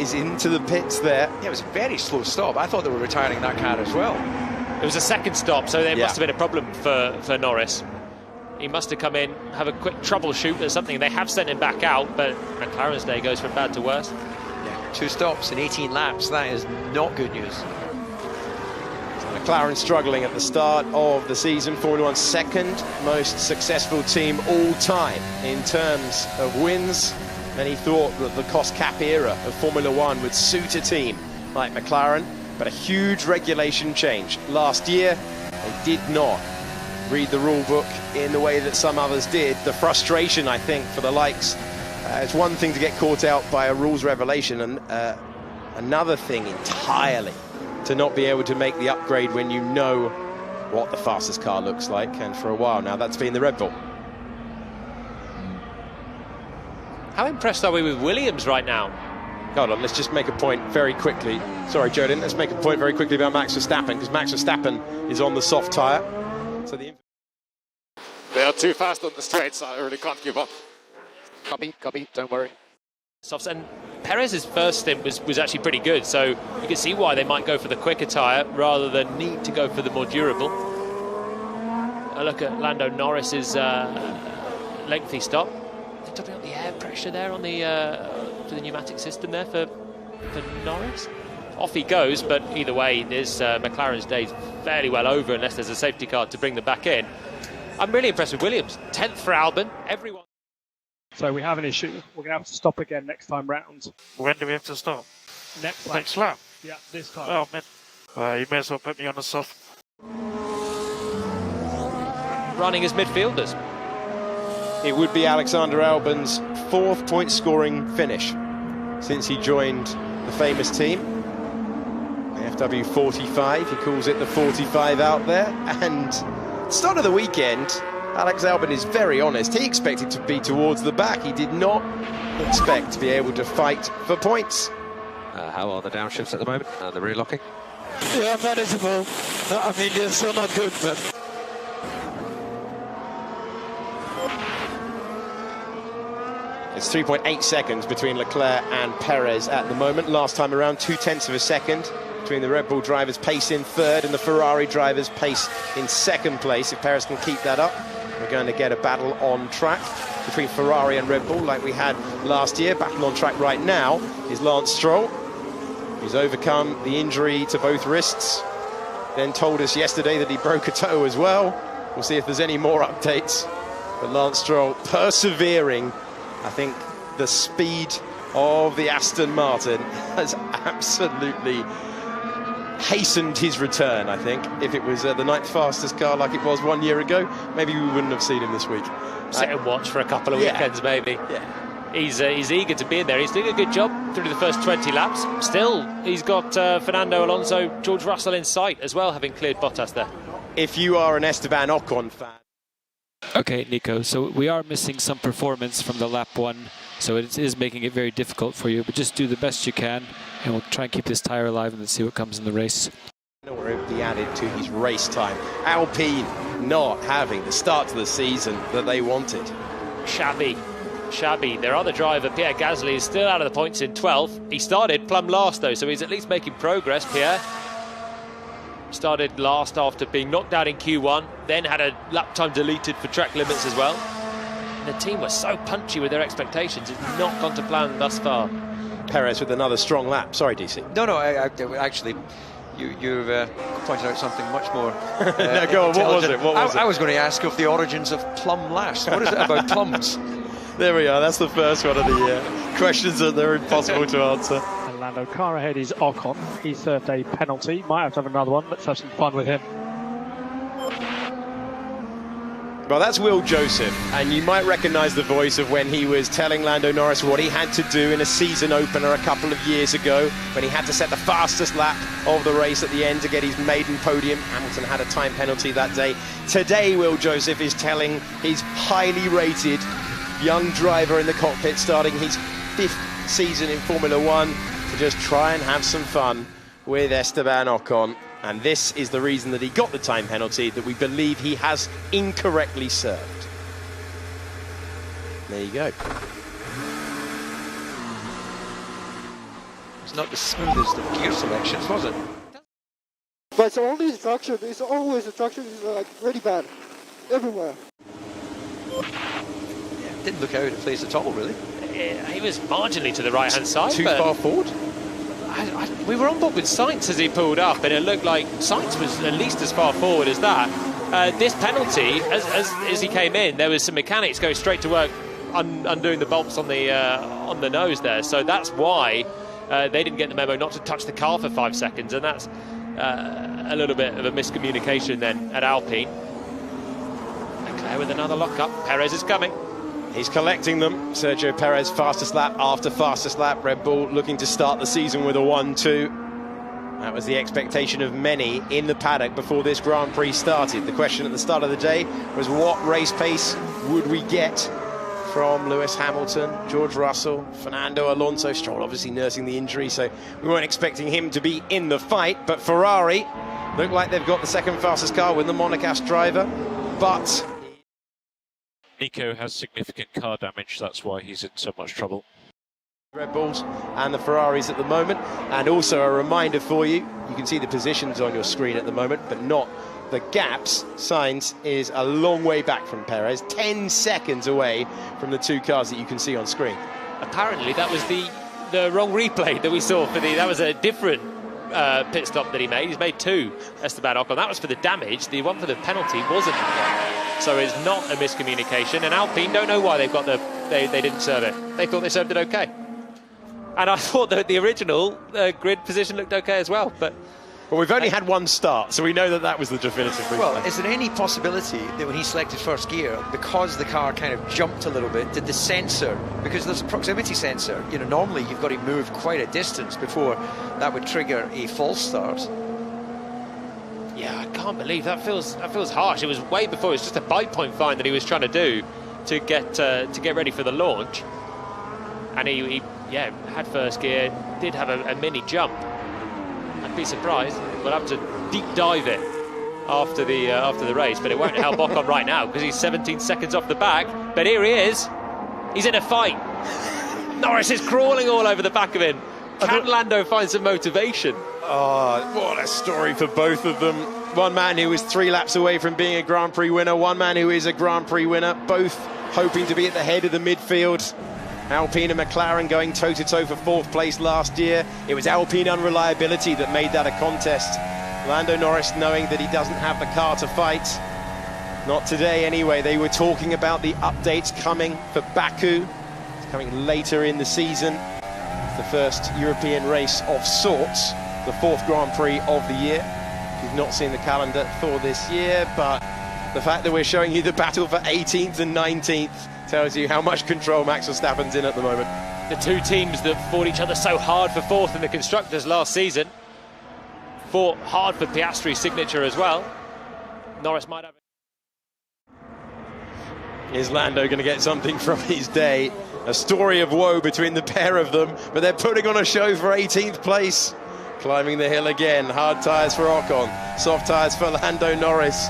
is into the pits there. Yeah, it was a very slow stop. I thought they were retiring that car as well. It was a second stop, so there must have been a problem for Norris. He must have come in, have a quick troubleshoot or something. They have sent him back out, but McLaren's day goes from bad to worse. Yeah, 2 stops in 18 laps. That is not good news. McLaren struggling at the start of the season. Formula 1's second most successful team all time in terms of wins. Many thought that the cost cap era of Formula 1 would suit a team like McLaren, but a huge regulation change. Last year, they did not read the rule book in the way that some others did. The frustration, I think, for the likes, it's one thing to get caught out by a rules revelation, and another thing entirely to not be able to make the upgrade when you know what the fastest car looks like, and for a while now that's been the Red Bull. How impressed are we with Williams right now? Hold on, let's just make a point very quickly. Sorry, Jordan, let's make a point very quickly about Max Verstappen, because Max Verstappen is on the soft tyre. So they are too fast on the straights, I really can't give up. Copy, don't worry. Softs, and Perez's first stint was actually pretty good, so you can see why they might go for the quicker tyre rather than need to go for the more durable. A look at Lando Norris's lengthy stop. Topping up the air pressure there on for the pneumatic system there for Norris. Off he goes, but either way, McLaren's day's fairly well over unless there's a safety car to bring them back in. I'm really impressed with Williams. 10th for Albon. Everyone. So we have an issue. We're going to have to stop again next time round. When do we have to stop? Next lap. Next lap? Yeah, this time. Oh, man. You may as well put me on the soft. Running as midfielders. It would be Alexander Albon's 4th point-scoring finish since he joined the famous team. FW 45, he calls it the 45 out there. And start of the weekend, Alex Albon is very honest. He expected to be towards the back. He did not expect to be able to fight for points. How are the downshifts at the moment? The rear locking? Yeah, manageable. No, I mean, they're still not good, but... It's 3.8 seconds between Leclerc and Perez at the moment. Last time around, 0.2 of a second between the Red Bull drivers' pace in third and the Ferrari drivers' pace in second place. If Perez can keep that up, we're going to get a battle on track between Ferrari and Red Bull like we had last year. Battle on track right now is Lance Stroll, who's overcome the injury to both wrists, then told us yesterday that he broke a toe as well. We'll see if there's any more updates. But Lance Stroll persevering. I think the speed of the Aston Martin has absolutely hastened his return, I think. If it was the ninth fastest car like it was 1 year ago, maybe we wouldn't have seen him this week. Sit and watch for a couple of weekends, maybe. Yeah. He's eager to be in there. He's doing a good job through the first 20 laps. Still, he's got Fernando Alonso, George Russell in sight as well, having cleared Bottas there. If you are an Esteban Ocon fan... Okay, Nico, so we are missing some performance from the lap 1, so it is making it very difficult for you, but just do the best you can, and we'll try and keep this tyre alive and then see what comes in the race. Or be added to his race time. Alpine not having the start to the season that they wanted. Shabby. Their other driver, Pierre Gasly, is still out of the points in 12th. He started plumb last, though, so he's at least making progress, Pierre. Started last after being knocked out in Q1, then had a lap time deleted for track limits as well. And the team was so punchy with their expectations. It's not gone to plan thus far. Perez with another strong lap. Sorry, DC. No, actually, you've pointed out something much more no, go on, what was it? I was going to ask of the origins of plum last. What is it about plums? There we are, that's the first one of the questions that they're impossible to answer. Lando, car ahead is Ocon. He served a penalty. Might have to have another one. Let's have some fun with him. Well, that's Will Joseph, and you might recognise the voice of when he was telling Lando Norris what he had to do in a season opener a couple of years ago, when he had to set the fastest lap of the race at the end to get his maiden podium. Hamilton had a time penalty that day. Today, Will Joseph is telling his highly rated young driver in the cockpit, starting his 5th season in Formula One, to just try and have some fun with Esteban Ocon. And this is the reason that he got the time penalty that we believe he has incorrectly served. There you go. It's not the smoothest of gear selections, was it? But it's only instruction. It's always instruction is like really bad everywhere. Yeah, didn't look out of place at all, really. He was marginally to the right-hand side. Too far forward? We were on board with Sainz as he pulled up, and it looked like Sainz was at least as far forward as that. This penalty, as he came in, there was some mechanics going straight to work undoing the bolts on the nose there. So that's why they didn't get the memo not to touch the car for 5 seconds, and that's a little bit of a miscommunication then at Alpine. Leclerc with another lock-up. Perez is coming. He's collecting them. Sergio Perez, fastest lap after fastest lap. Red Bull looking to start the season with a 1-2. That was the expectation of many in the paddock before this Grand Prix started. The question at the start of the day was, what race pace would we get from Lewis Hamilton, George Russell, Fernando Alonso? Stroll obviously nursing the injury, so we weren't expecting him to be in the fight. But Ferrari look like they've got the second fastest car with the Monegasque driver, but Nico has significant car damage, that's why he's in so much trouble. Red Bulls and the Ferraris at the moment. And also a reminder for you, you can see the positions on your screen at the moment, but not the gaps. Sainz is a long way back from Perez, 10 seconds away from the two cars that you can see on screen. Apparently that was the wrong replay that we saw for that was a different pit stop that he made. He's made 2, Esteban Ocon. That was for the damage. The one for the penalty wasn't. So it's not a miscommunication. And Alpine don't know why they didn't serve it. They thought they served it okay. And I thought that the original grid position looked okay as well. But well, we've only had one start, so we know that was the definitive replay. Well, is there any possibility that when he selected first gear, because the car kind of jumped a little bit, did the sensor, because there's a proximity sensor, normally you've got to move quite a distance before that would trigger a false start? Yeah, can't believe that feels harsh. It was way before. It was just a bite point fine that he was trying to do to get ready for the launch. And he had first gear, did have a mini jump. I'd be surprised. We'll have to deep dive it after the race, but it won't help Ocon right now because he's 17 seconds off the back. But here he is. He's in a fight. Norris is crawling all over the back of him. Can Lando find some motivation? Oh, what a story for both of them. One man who was 3 laps away from being a Grand Prix winner, one man who is a Grand Prix winner, both hoping to be at the head of the midfield. Alpine and McLaren going toe-to-toe for 4th place last year. It was Alpine unreliability that made that a contest. Lando Norris knowing that he doesn't have the car to fight. Not today anyway. They were talking about the updates coming for Baku. It's coming later in the season. It's the first European race of sorts, the 4th Grand Prix of the year. You've not seen the calendar for this year, but the fact that we're showing you the battle for 18th and 19th tells you how much control Max Verstappen's in at the moment. The two teams that fought each other so hard for 4th in the Constructors last season fought hard for Piastri's signature as well. Norris might have it. Is Lando going to get something from his day? A story of woe between the pair of them, but they're putting on a show for 18th place. Climbing the hill again. Hard tyres for Ocon, soft tyres for Lando Norris.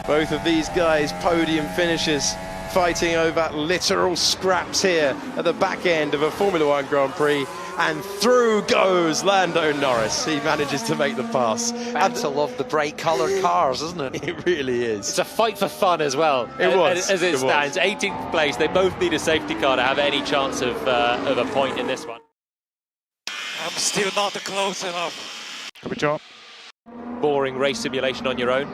Both of these guys, podium finishers, fighting over literal scraps here at the back end of a Formula One Grand Prix. And through goes Lando Norris. He manages to make the pass. Battle of the bright coloured cars, isn't it? It really is. It's a fight for fun as well. It was. As it stands, 18th place. They both need a safety car to have any chance of a point in this one. I'm still not close enough. Good job. Boring race simulation on your own.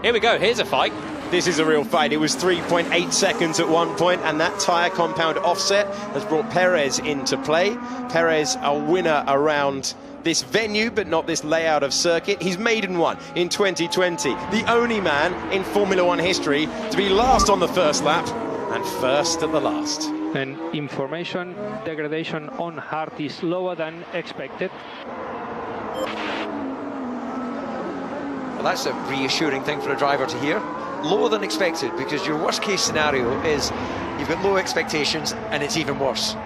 Here we go. Here's a fight. This is a real fight. It was 3.8 seconds at one point, and that tyre compound offset has brought Perez into play. Perez, a winner around this venue, but not this layout of circuit. He's maiden one in 2020. The only man in Formula One history to be last on the first lap and first at the last. And information degradation on hard is lower than expected. Well, that's a reassuring thing for a driver to hear. Lower than expected, because your worst case scenario is you've got low expectations and it's even worse.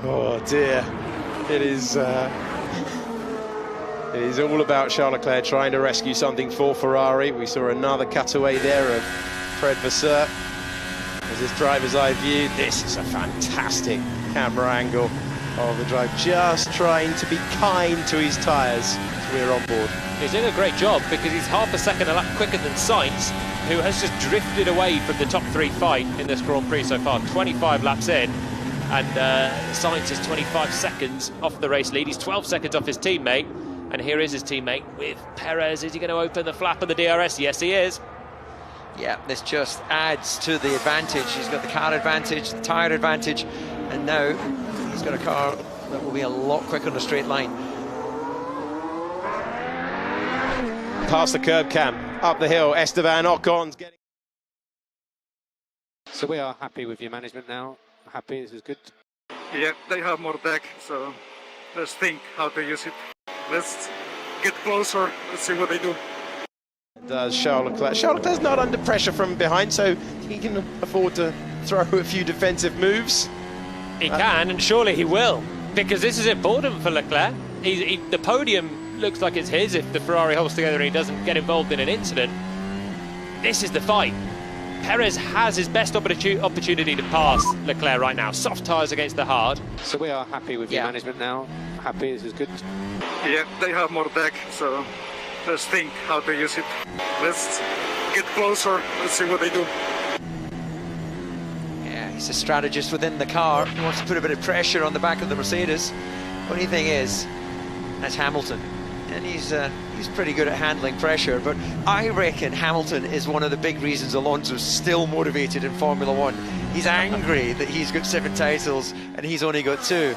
Oh dear, it is all about Charles Leclerc trying to rescue something for Ferrari. We saw another cutaway there of Fred Vasseur. As his driver's eye view, this is a fantastic camera angle of the drive, just trying to be kind to his tyres as we're on board. He's doing a great job because he's half a second a lap quicker than Sainz, who has just drifted away from the top 3 fight in this Grand Prix so far. 25 laps in, and Sainz is 25 seconds off the race lead. He's 12 seconds off his teammate, and here is his teammate with Perez. Is he going to open the flap of the DRS? Yes, he is. Yeah, this just adds to the advantage. He's got the car advantage, the tyre advantage, and now he's got a car that will be a lot quicker on a straight line. Past the curb cam, up the hill, Esteban Ocon's getting... So we are happy with your management now. Happy, this is good. Yeah, they have more deck, so let's think how to use it. Let's get closer, let's see what they do. Does Charles Leclerc. Charles Leclerc's not under pressure from behind, so he can afford to throw a few defensive moves. He can, and surely he will, because this is important for Leclerc. The podium looks like it's his if the Ferrari holds together and he doesn't get involved in an incident. This is the fight. Perez has his best opportunity to pass Leclerc right now. Soft tyres against the hard. So we are happy with your management now. Happy, this is good. Yeah, they have more deck, so let's think how to use it. Let's get closer, let's see what they do. Yeah, he's a strategist within the car. He wants to put a bit of pressure on the back of the Mercedes. Only thing is, that's Hamilton. And he's pretty good at handling pressure, but I reckon Hamilton is one of the big reasons Alonso's still motivated in Formula One. He's angry that he's got 7 titles and he's only got 2.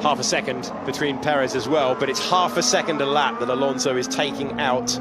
Half a second between Perez as well, but it's half a second a lap that Alonso is taking out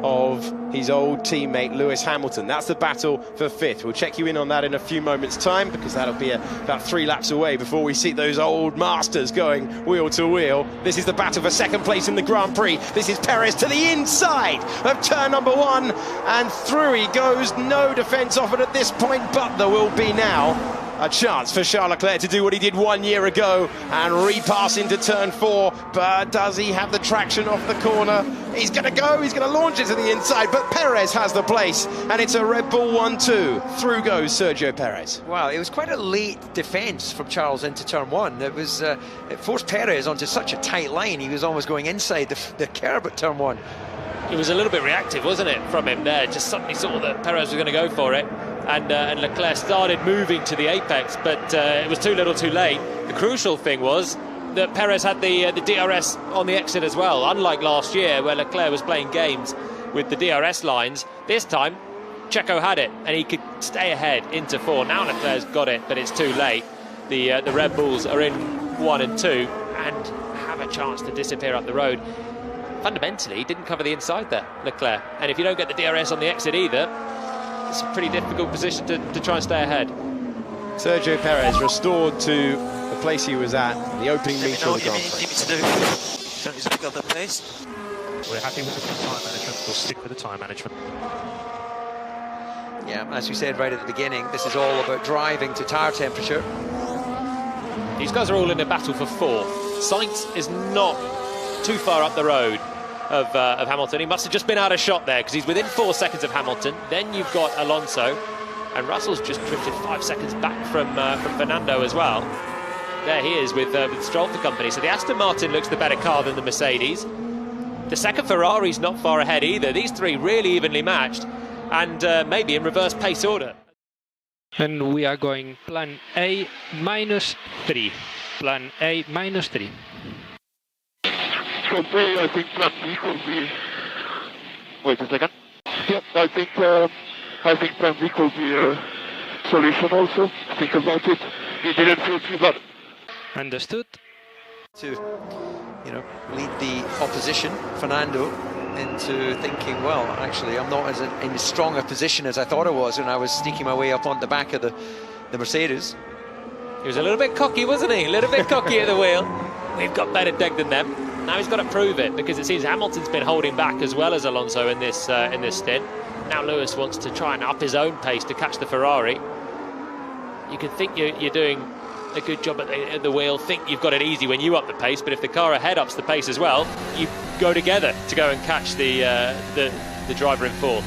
of his old teammate Lewis Hamilton. That's the battle for 5th. We'll check you in on that in a few moments' time, because that'll be about 3 laps away before we see those old masters going wheel to wheel. This is the battle for 2nd place in the Grand Prix. This is Perez to the inside of turn number 1, and through he goes. No defence offered at this point, but there will be now a chance for Charles Leclerc to do what he did 1 year ago and repass into turn 4. But does he have the traction off the corner? He's going to go, he's going to launch it to the inside, but Perez has the place, and it's a Red Bull 1-2. Through goes Sergio Perez. Wow, it was quite a late defence from Charles into turn 1. It was it forced Perez onto such a tight line. He was almost going inside the curb at turn 1. It was a little bit reactive, wasn't it, from him there? Just suddenly saw that Perez was going to go for it, and Leclerc started moving to the apex, but it was too little too late. The crucial thing was that Perez had the DRS on the exit as well. Unlike last year, where Leclerc was playing games with the DRS lines, this time Checo had it, and he could stay ahead into 4. Now Leclerc's got it, but it's too late. The Red Bulls are in 1 and 2 and have a chance to disappear up the road. Fundamentally, didn't cover the inside there, Leclerc. And if you don't get the DRS on the exit either, it's a pretty difficult position to try and stay ahead. Sergio Perez restored to the place he was at, the opening meet of the Grand Prix. Don't need to pick up the pace. We're happy with the time management. We'll stick with the time management. Yeah, as we said right at the beginning, this is all about driving to tyre temperature. These guys are all in a battle for 4. Sainz is not too far up the road of Hamilton. He must have just been out of shot there, because he's within 4 seconds of Hamilton. Then you've got Alonso, and Russell's just drifted 5 seconds back from Fernando as well. There he is with Stroll for company. So the Aston Martin looks the better car than the Mercedes. The second Ferrari's not far ahead either. These 3 really evenly matched, and maybe in reverse pace order. And we are going plan A -3. Plan A -3. Could be, I think plan B could be. Wait a second. Yeah, I think plan B could be a solution also. Think about it. It didn't feel too bad. Understood. To, you know, lead the opposition, Fernando, into thinking, well, actually, I'm not in as strong a position as I thought I was when I was sneaking my way up on the back of the Mercedes. He was a little bit cocky, wasn't he? A little bit cocky at the wheel. We've got better deck than them. Now he's got to prove it, because it seems Hamilton's been holding back as well as Alonso in this stint. Now Lewis wants to try and up his own pace to catch the Ferrari. You can think you're doing a good job at the wheel, think you've got it easy when you up the pace, but if the car ahead ups the pace as well, you go together to go and catch the driver in 4th.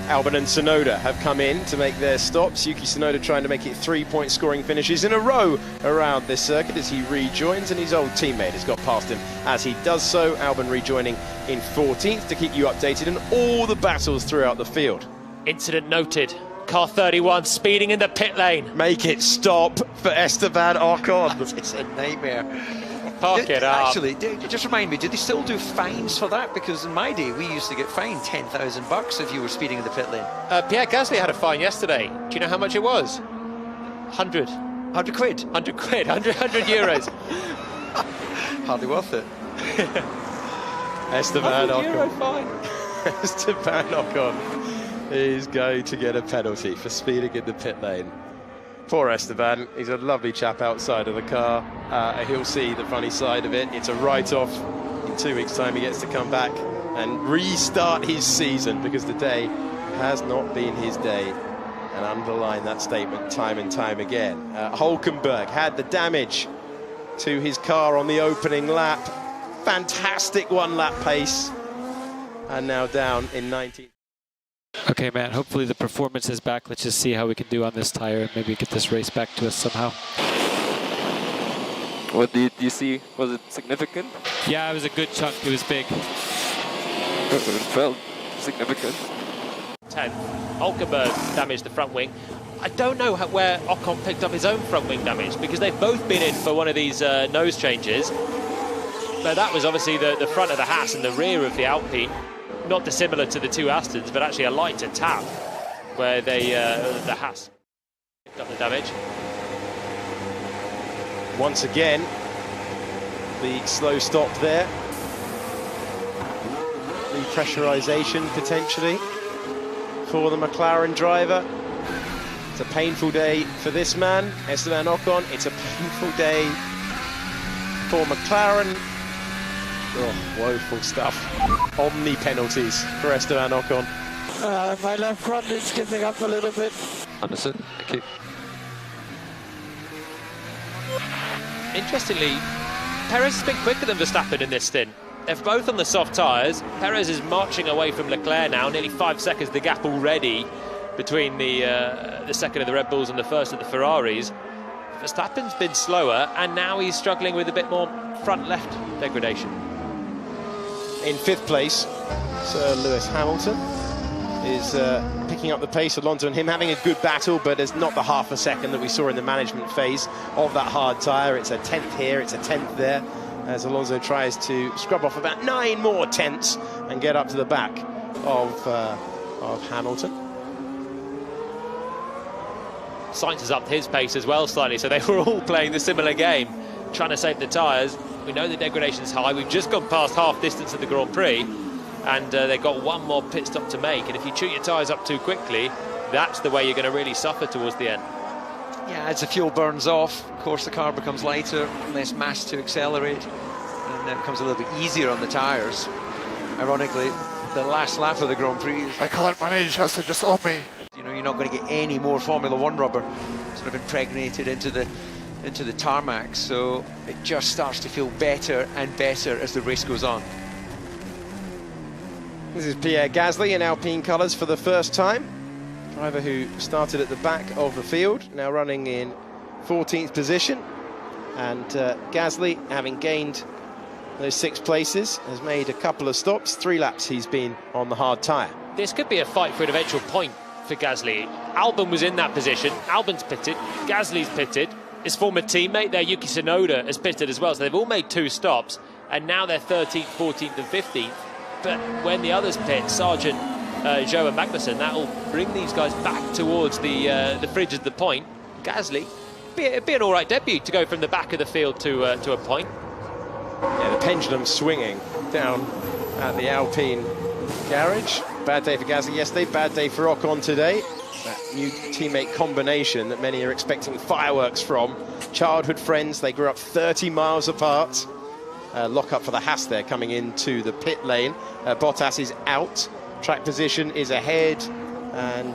Albon and Tsunoda have come in to make their stops. Yuki Tsunoda trying to make it 3-point scoring finishes in a row around this circuit as he rejoins, and his old teammate has got past him as he does so. Albon rejoining in 14th to keep you updated on all the battles throughout the field. Incident noted. Car 31 speeding in the pit lane. Make it stop for Esteban Ocon. It's a nightmare. Park it up. Actually, just remind me, did they still do fines for that? Because in my day, we used to get fined $10,000 if you were speeding in the pit lane. Pierre Gasly had a fine yesterday. Do you know how much it was? 100 quid. 100 quid. 100 euros. Hardly worth it. Esteban Ocon. Fine. Esteban Ocon is going to get a penalty for speeding in the pit lane. Poor Esteban, he's a lovely chap outside of the car. He'll see the funny side of it. It's a write-off. In 2 weeks' time he gets to come back and restart his season, because the day has not been his day. And underline that statement time and time again. Hulkenberg had the damage to his car on the opening lap. Fantastic one-lap pace. And now down in 19th. Okay, man, hopefully the performance is back. Let's just see how we can do on this tire and maybe get this race back to us somehow. What did you see? Was it significant? Yeah, it was a good chunk. It was big. It felt significant. 10. Hulkenberg damaged the front wing. I don't know where Ocon picked up his own front wing damage, because they've both been in for one of these nose changes. But that was obviously the front of the Haas and the rear of the Alpine. Not dissimilar to the 2 Astons, but actually a lighter tap where the Haas picked up the damage. Once again, the slow stop there. The pressurisation potentially for the McLaren driver. It's a painful day for this man, Esteban Ocon. It's a painful day for McLaren. Oh, woeful stuff. Omni penalties for Esteban Ocon. My left front is giving up a little bit. Understood. Thank you. Interestingly, Perez has been quicker than Verstappen in this stint. They're both on the soft tyres. Perez is marching away from Leclerc now, nearly 5 seconds the gap already between the second of the Red Bulls and the first of the Ferraris. Verstappen's been slower, and now he's struggling with a bit more front left degradation. In 5th place, Sir Lewis Hamilton is picking up the pace. Alonso and him having a good battle, but it's not the half a second that we saw in the management phase of that hard tyre. It's a 10th here, it's a 10th there, as Alonso tries to scrub off about 9 more tenths and get up to the back of Hamilton. Sainz has upped his pace as well slightly, so they were all playing the similar game, trying to save the tyres. We know the degradation's high. We've just gone past half distance of the Grand Prix, and they've got one more pit stop to make. And if you chew your tyres up too quickly, that's the way you're going to really suffer towards the end. Yeah, as the fuel burns off, of course the car becomes lighter, less mass to accelerate, and it becomes a little bit easier on the tyres. Ironically, the last lap of the Grand Prix, I can't manage, has to just on me. You know, you're not going to get any more Formula One rubber sort of impregnated into the tarmac, so it just starts to feel better and better as the race goes on. This is Pierre Gasly in Alpine colours for the first time. Driver who started at the back of the field, now running in 14th position. And Gasly, having gained those 6 places, has made a couple of stops. 3 laps he's been on the hard tyre. This could be a fight for an eventual point for Gasly. Albon was in that position. Albon's pitted. Gasly's pitted. His former teammate there, Yuki Tsunoda, has pitted as well. So they've all made 2 stops. And now they're 13th, 14th and 15th. But when the others pit, Sargent, Zhou and Magnussen, that will bring these guys back towards the fridge of the point. Gasly, be an all right debut to go from the back of the field to a point. Yeah, the pendulum swinging down at the Alpine garage. Bad day for Gasly yesterday, bad day for Ocon today. That new teammate combination that many are expecting fireworks from. Childhood friends, they grew up 30 miles apart. Lock up for the Haas there coming into the pit lane. Bottas is out, track position is ahead, and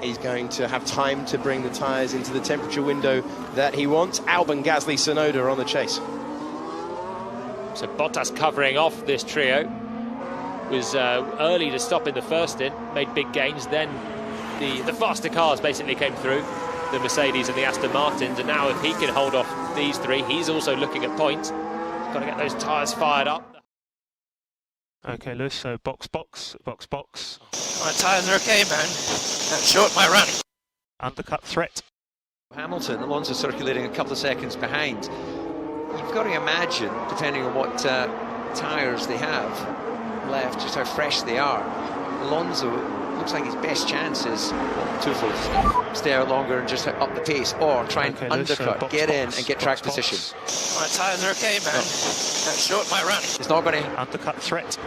he's going to have time to bring the tyres into the temperature window that he wants. Albon, Gasly, Tsunoda on the chase. So Bottas covering off this trio. Was early to stop in the first stint, made big gains, then the faster cars basically came through, the Mercedes and the Aston Martins, and now if he can hold off these 3, he's also looking at points. Got to get those tyres fired up. Okay, Lewis, so box. My tyres are okay, man. Short my run. Undercut threat. Hamilton, Alonso circulating a couple of seconds behind. You've got to imagine, depending on what tyres they have left, just how fresh they are. Alonso looks like his best chance is twofold: stay out longer and just up the pace, or try and undercut, get in and get track position. My tyres are okay, man. Short my run. It's not going to undercut threat.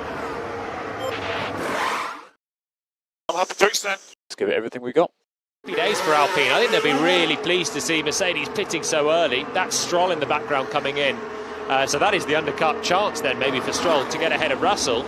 I'm happy to extend. Let's give it everything we got. Happy days for Alpine. I think they'll be really pleased to see Mercedes pitting so early. That's Stroll in the background coming in. So that is the undercut chance then maybe for Stroll to get ahead of Russell.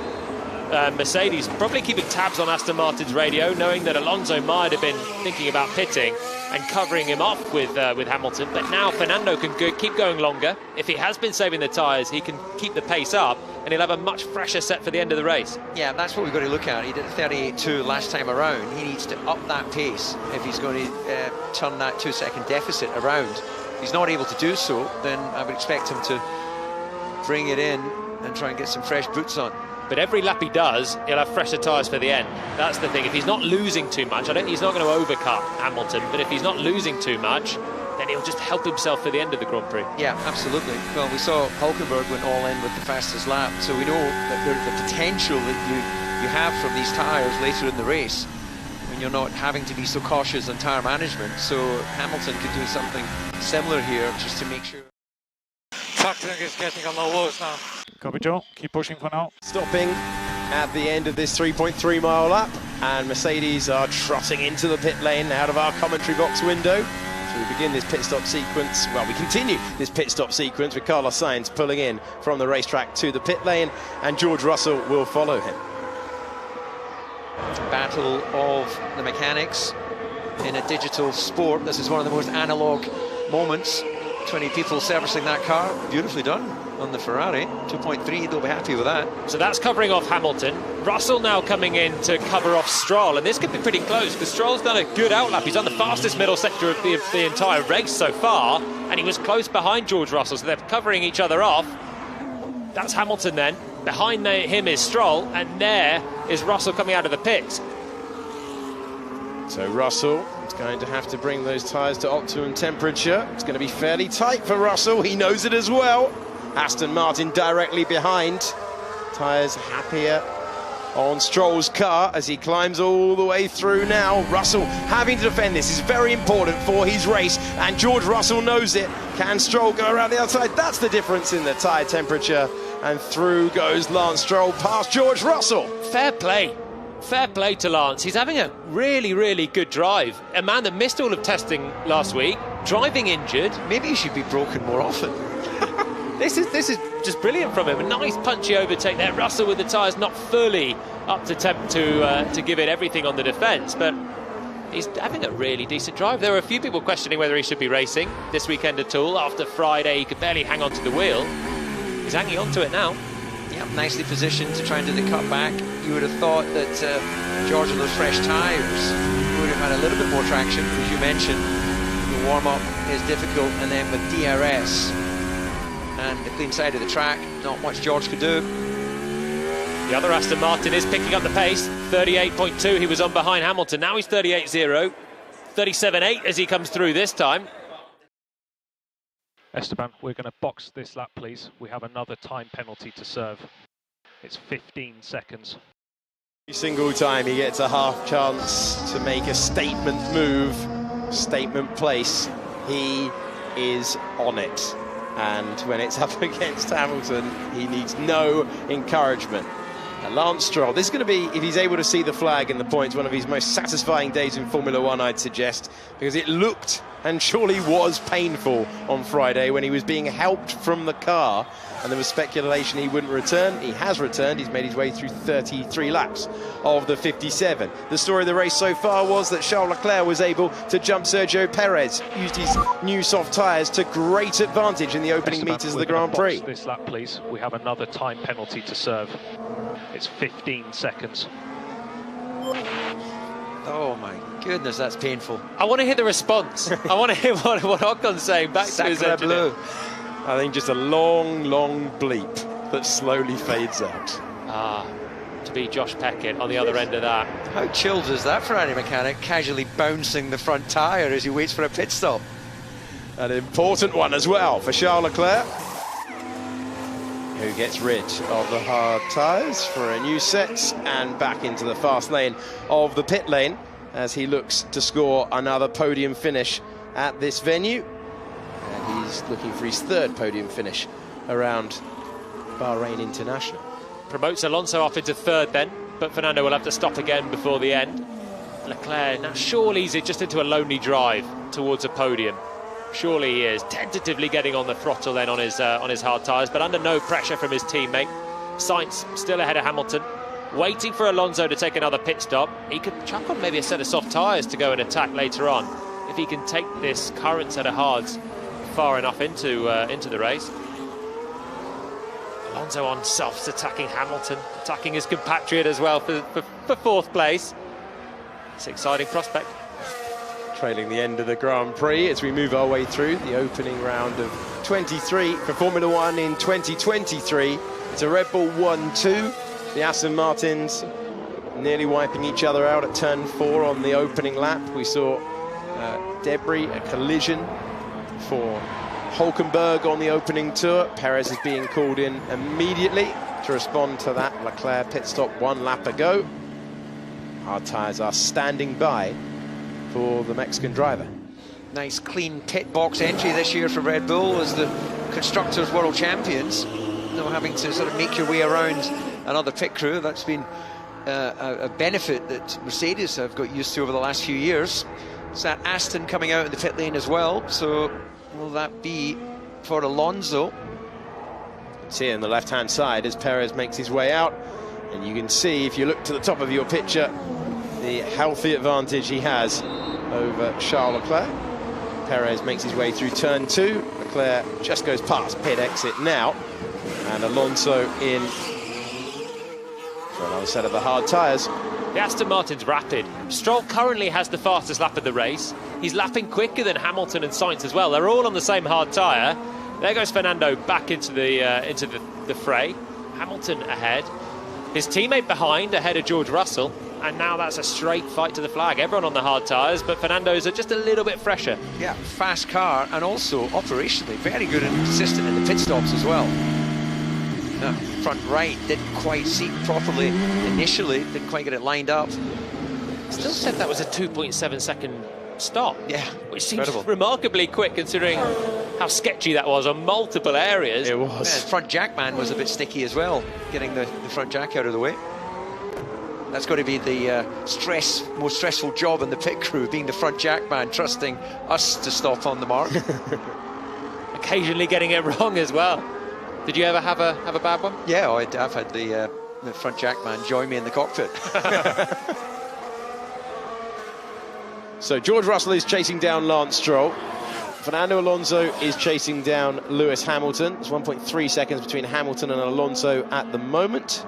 Mercedes probably keeping tabs on Aston Martin's radio, knowing that Alonso might have been thinking about pitting and covering him off with Hamilton. But now Fernando can keep going longer. If he has been saving the tyres, he can keep the pace up, and he'll have a much fresher set for the end of the race. Yeah, that's what we've got to look at. He did 38.2 last time around. He needs to up that pace if he's going to turn that 2-second deficit around. If he's not able to do so, then I would expect him to bring it in and try and get some fresh boots on. But every lap he does, he'll have fresher tyres for the end. That's the thing. If he's not losing too much, I don't think he's not going to overcut Hamilton, but if he's not losing too much, then he'll just help himself for the end of the Grand Prix. Yeah, absolutely. Well, we saw Hulkenberg went all in with the fastest lap, so we know that the potential that you have from these tyres later in the race when you're not having to be so cautious on tyre management. So Hamilton could do something similar here just to make sure. Tackling is getting on the walls now. Copy, Joe. Keep pushing for now. Stopping at the end of this 3.3 mile lap, and Mercedes are trotting into the pit lane out of our commentary box window. So we begin this pit stop sequence, well, we continue this pit stop sequence with Carlos Sainz pulling in from the racetrack to the pit lane, and George Russell will follow him. Battle of the mechanics in a digital sport. This is one of the most analog moments. 20 people servicing that car, beautifully done on the Ferrari. 2.3, they'll be happy with that. So that's covering off Hamilton. Russell now coming in to cover off Stroll, and this could be pretty close because Stroll's done a good outlap. He's done the fastest middle sector of the entire race so far, and he was close behind George Russell, so they're covering each other off. That's Hamilton then. Behind him is Stroll, and there is Russell coming out of the pits. So Russell is going to have to bring those tyres to optimum temperature. It's going to be fairly tight for Russell. He knows it as well. Aston Martin directly behind. Tyres happier on Stroll's car as he climbs all the way through now. Russell having to defend this is very important for his race, and George Russell knows it. Can Stroll go around the outside? That's the difference in the tyre temperature. And through goes Lance Stroll past George Russell. Fair play. Fair play to Lance. He's having a really, really good drive. A man that missed all of testing last week, driving injured. Maybe he should be broken more often. This is just brilliant from him. A nice punchy overtake there. Russell with the tyres not fully up to temp to give it everything on the defence, but he's having a really decent drive. There were a few people questioning whether he should be racing this weekend at all. After Friday, he could barely hang on to the wheel. He's hanging on to it now. Yep, nicely positioned to try and do the cutback. You would have thought that George with those fresh tyres would have had a little bit more traction, as you mentioned. The warm-up is difficult, and then with DRS and the clean side of the track, not much George could do. The other Aston Martin is picking up the pace. 38.2, he was on behind Hamilton. Now he's 38.0. 37.8 as he comes through this time. Esteban, we're going to box this lap, please. We have another time penalty to serve. It's 15 seconds. Every single time he gets a half chance to make a statement move, statement place, he is on it. And when it's up against Hamilton, he needs no encouragement. Lance Stroll, this is going to be, if he's able to see the flag and the points, one of his most satisfying days in Formula One, I'd suggest, because it looked and surely was painful on Friday when he was being helped from the car and there was speculation he wouldn't return. He has returned. He's made his way through 33 laps of the 57. The story of the race so far was that Charles Leclerc was able to jump Sergio Perez, used his new soft tyres to great advantage in the opening meters of the Grand Prix. Box this lap, please. We have another time penalty to serve. It's 15 seconds. Oh my goodness, that's painful. I want to hear the response. I want to hear what Ocon's saying back to his engineer. I think just a long, long bleep that slowly fades out. To be Josh Peckett on the other end of that. How chilled is that Ferrari mechanic, casually bouncing the front tyre as he waits for a pit stop? An important one as well for Charles Leclerc, who gets rid of the hard tyres for a new set and back into the fast lane of the pit lane as he looks to score another podium finish at this venue. And he's looking for his third podium finish around Bahrain International. Promotes Alonso up into third then, but Fernando will have to stop again before the end. Leclerc now surely he's just into a lonely drive towards a podium. Surely he is tentatively getting on the throttle then on his hard tyres, but under no pressure from his teammate. Sainz still ahead of Hamilton, waiting for Alonso to take another pit stop. He could chuck on maybe a set of soft tyres to go and attack later on if he can take this current set of hards far enough into the race. Alonso on softs, attacking Hamilton, attacking his compatriot as well for fourth place. It's an exciting prospect. Trailing the end of the Grand Prix as we move our way through the opening round of 23 for Formula One in 2023. It's a Red Bull 1-2. The Aston Martins nearly wiping each other out at turn 4 on the opening lap. We saw debris, a collision for Hulkenberg on the opening tour. Perez is being called in immediately to respond to that Leclerc pit stop 1 lap ago. Hard tyres are standing by for the Mexican driver. Nice clean pit box entry this year for Red Bull as the Constructors World Champions. Now having to sort of make your way around another pit crew. That's been a benefit that Mercedes have got used to over the last few years. It's that Aston coming out in the pit lane as well. So will that be for Alonso? It's here on the left-hand side as Perez makes his way out. And you can see, if you look to the top of your picture, the healthy advantage he has over Charles Leclerc. Perez makes his way through turn 2. Leclerc just goes past pit exit now. And Alonso in for another set of the hard tyres. The Aston Martin's rapid. Stroll currently has the fastest lap of the race. He's lapping quicker than Hamilton and Sainz as well. They're all on the same hard tyre. There goes Fernando back into the fray. Hamilton ahead. His teammate behind, ahead of George Russell. And now that's a straight fight to the flag. Everyone on the hard tyres, but Fernando's are just a little bit fresher. Yeah, fast car, and also operationally very good and consistent in the pit stops as well. Front right didn't quite seat properly initially, didn't quite get it lined up. Still said that was a 2.7 second stop. Yeah, which seems remarkably quick considering how sketchy that was on multiple areas. It was. Yeah, front jack man was a bit sticky as well, getting the front jack out of the way. That's got to be the most stressful job in the pit crew, being the front jack man, trusting us to stop on the mark. Occasionally getting it wrong as well. Did you ever have a bad one? Yeah, I've had the front jack man join me in the cockpit. So George Russell is chasing down Lance Stroll. Fernando Alonso is chasing down Lewis Hamilton. It's 1.3 seconds between Hamilton and Alonso at the moment.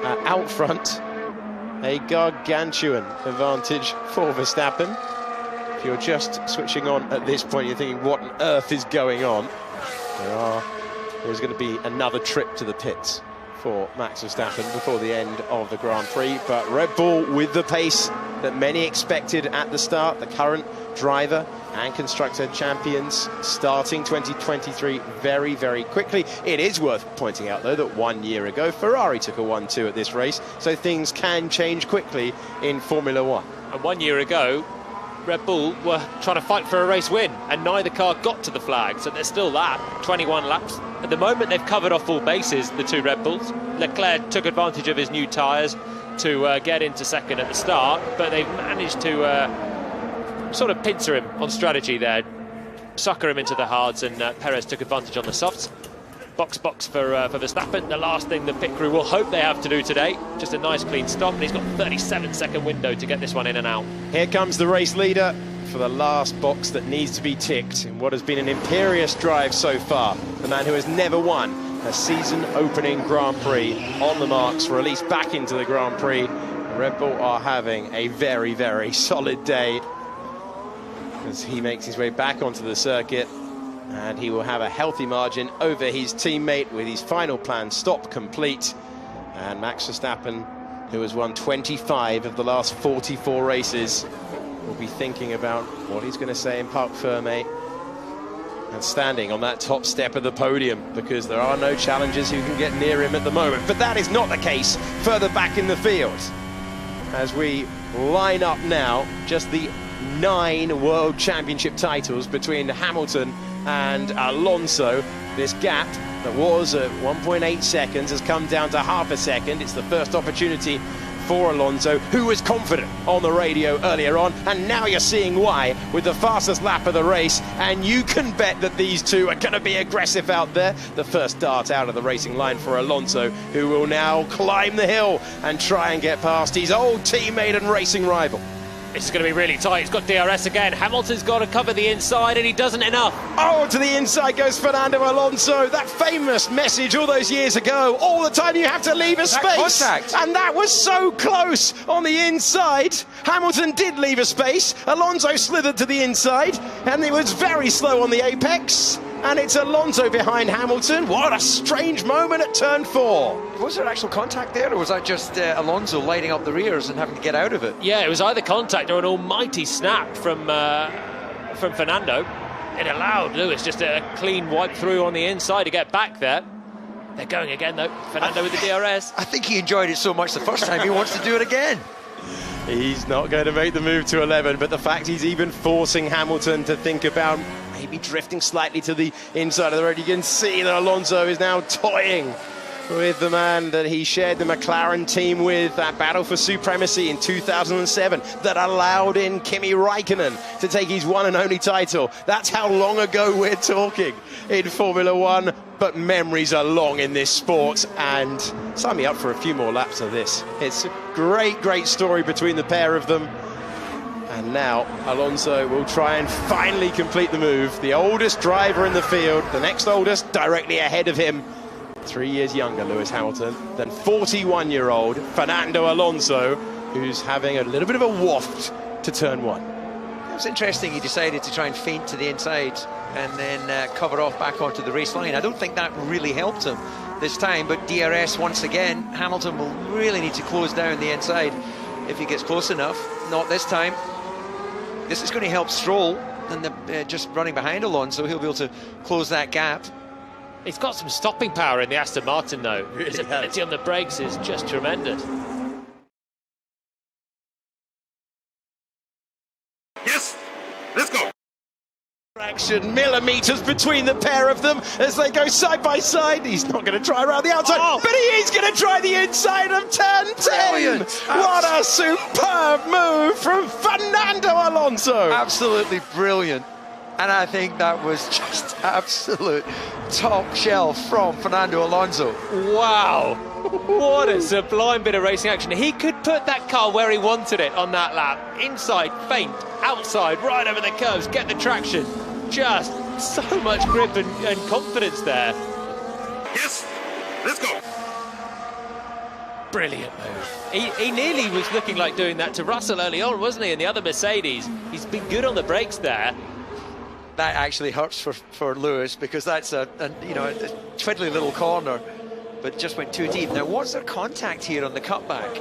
Out front, a gargantuan advantage for Verstappen. If you're just switching on at this point, you're thinking, what on earth is going on? There's going to be another trip to the pits for Max Verstappen before the end of the Grand Prix. But Red Bull with the pace that many expected at the start, the current driver and constructor champions starting 2023 very, very quickly. It is worth pointing out, though, that 1 year ago, Ferrari took a 1-2 at this race, so things can change quickly in Formula One. And 1 year ago, Red Bull were trying to fight for a race win, and neither car got to the flag, so there's still that. 21 laps. At the moment, they've covered off all bases, the two Red Bulls. Leclerc took advantage of his new tyres to get into second at the start, but they've managed to sort of pincer him on strategy there, sucker him into the hards, and Perez took advantage on the softs. Box for Verstappen. The last thing the pit crew will hope they have to do today, just a nice clean stop, and he's got a 37-second window to get this one in and out. Here comes the race leader for the last box that needs to be ticked in what has been an imperious drive so far. The man who has never won a season-opening Grand Prix on the marks, released back into the Grand Prix. Red Bull are having a very, very solid day as he makes his way back onto the circuit, and he will have a healthy margin over his teammate with his final planned stop complete. And Max Verstappen, who has won 25 of the last 44 races, will be thinking about what he's going to say in Parc Fermé and standing on that top step of the podium, because there are no challengers who can get near him at the moment. But that is not the case further back in the field. As we line up now, just the 9 World Championship titles between Hamilton and Alonso. This gap that was at 1.8 seconds has come down to half a second. It's the first opportunity for Alonso, who was confident on the radio earlier on, and now you're seeing why with the fastest lap of the race, and you can bet that these two are going to be aggressive out there. The first dart out of the racing line for Alonso, who will now climb the hill and try and get past his old teammate and racing rival. It's going to be really tight. He's got DRS again. Hamilton's got to cover the inside, and he doesn't enough. Oh, to the inside goes Fernando Alonso. That famous message all those years ago. All the time you have to leave a space. Contact. And that was so close on the inside. Hamilton did leave a space. Alonso slithered to the inside, and it was very slow on the apex. And it's Alonso behind Hamilton. What a strange moment at turn 4. Was there actual contact there, or was that just Alonso lighting up the rears and having to get out of it? Yeah, it was either contact or an almighty snap from Fernando. It allowed Lewis just a clean wipe through on the inside to get back there. They're going again, though. Fernando with the DRS. I think he enjoyed it so much the first time, he wants to do it again. He's not going to make the move to 11, but the fact he's even forcing Hamilton to think about maybe drifting slightly to the inside of the road. You can see that Alonso is now toying with the man that he shared the McLaren team with, that battle for supremacy in 2007 that allowed in Kimi Raikkonen to take his one and only title. That's how long ago we're talking in Formula One, but memories are long in this sport, and sign me up for a few more laps of this. It's a great story between the pair of them. And now Alonso will try and finally complete the move. The oldest driver in the field, the next oldest directly ahead of him. 3 years younger, Lewis Hamilton, than 41-year-old Fernando Alonso, who's having a little bit of a waft to turn one. It was interesting he decided to try and feint to the inside and then cover off back onto the race line. I don't think that really helped him this time, but DRS once again. Hamilton will really need to close down the inside if he gets close enough. Not this time. This is going to help Stroll, and just running behind Alonso, he'll be able to close that gap. He's got some stopping power in the Aston Martin, though. His ability on the brakes is just tremendous. Yes, let's go. Action, millimetres between the pair of them as they go side by side. He's not going to try around the outside, but he is going to try the inside of turn 10. Brilliant. What a superb move from Fernando Alonso. Absolutely brilliant. And I think that was just absolute top shelf from Fernando Alonso. Wow, what a sublime bit of racing action. He could put that car where he wanted it on that lap. Inside, feint, outside, right over the curves, get the traction. Just so much grip and confidence there. Yes, let's go. Brilliant move. He nearly was looking like doing that to Russell early on, wasn't he, in the other Mercedes? He's been good on the brakes there. That actually hurts for Lewis, because that's a twiddly little corner, but just went too deep. Now, what's their contact here on the cutback?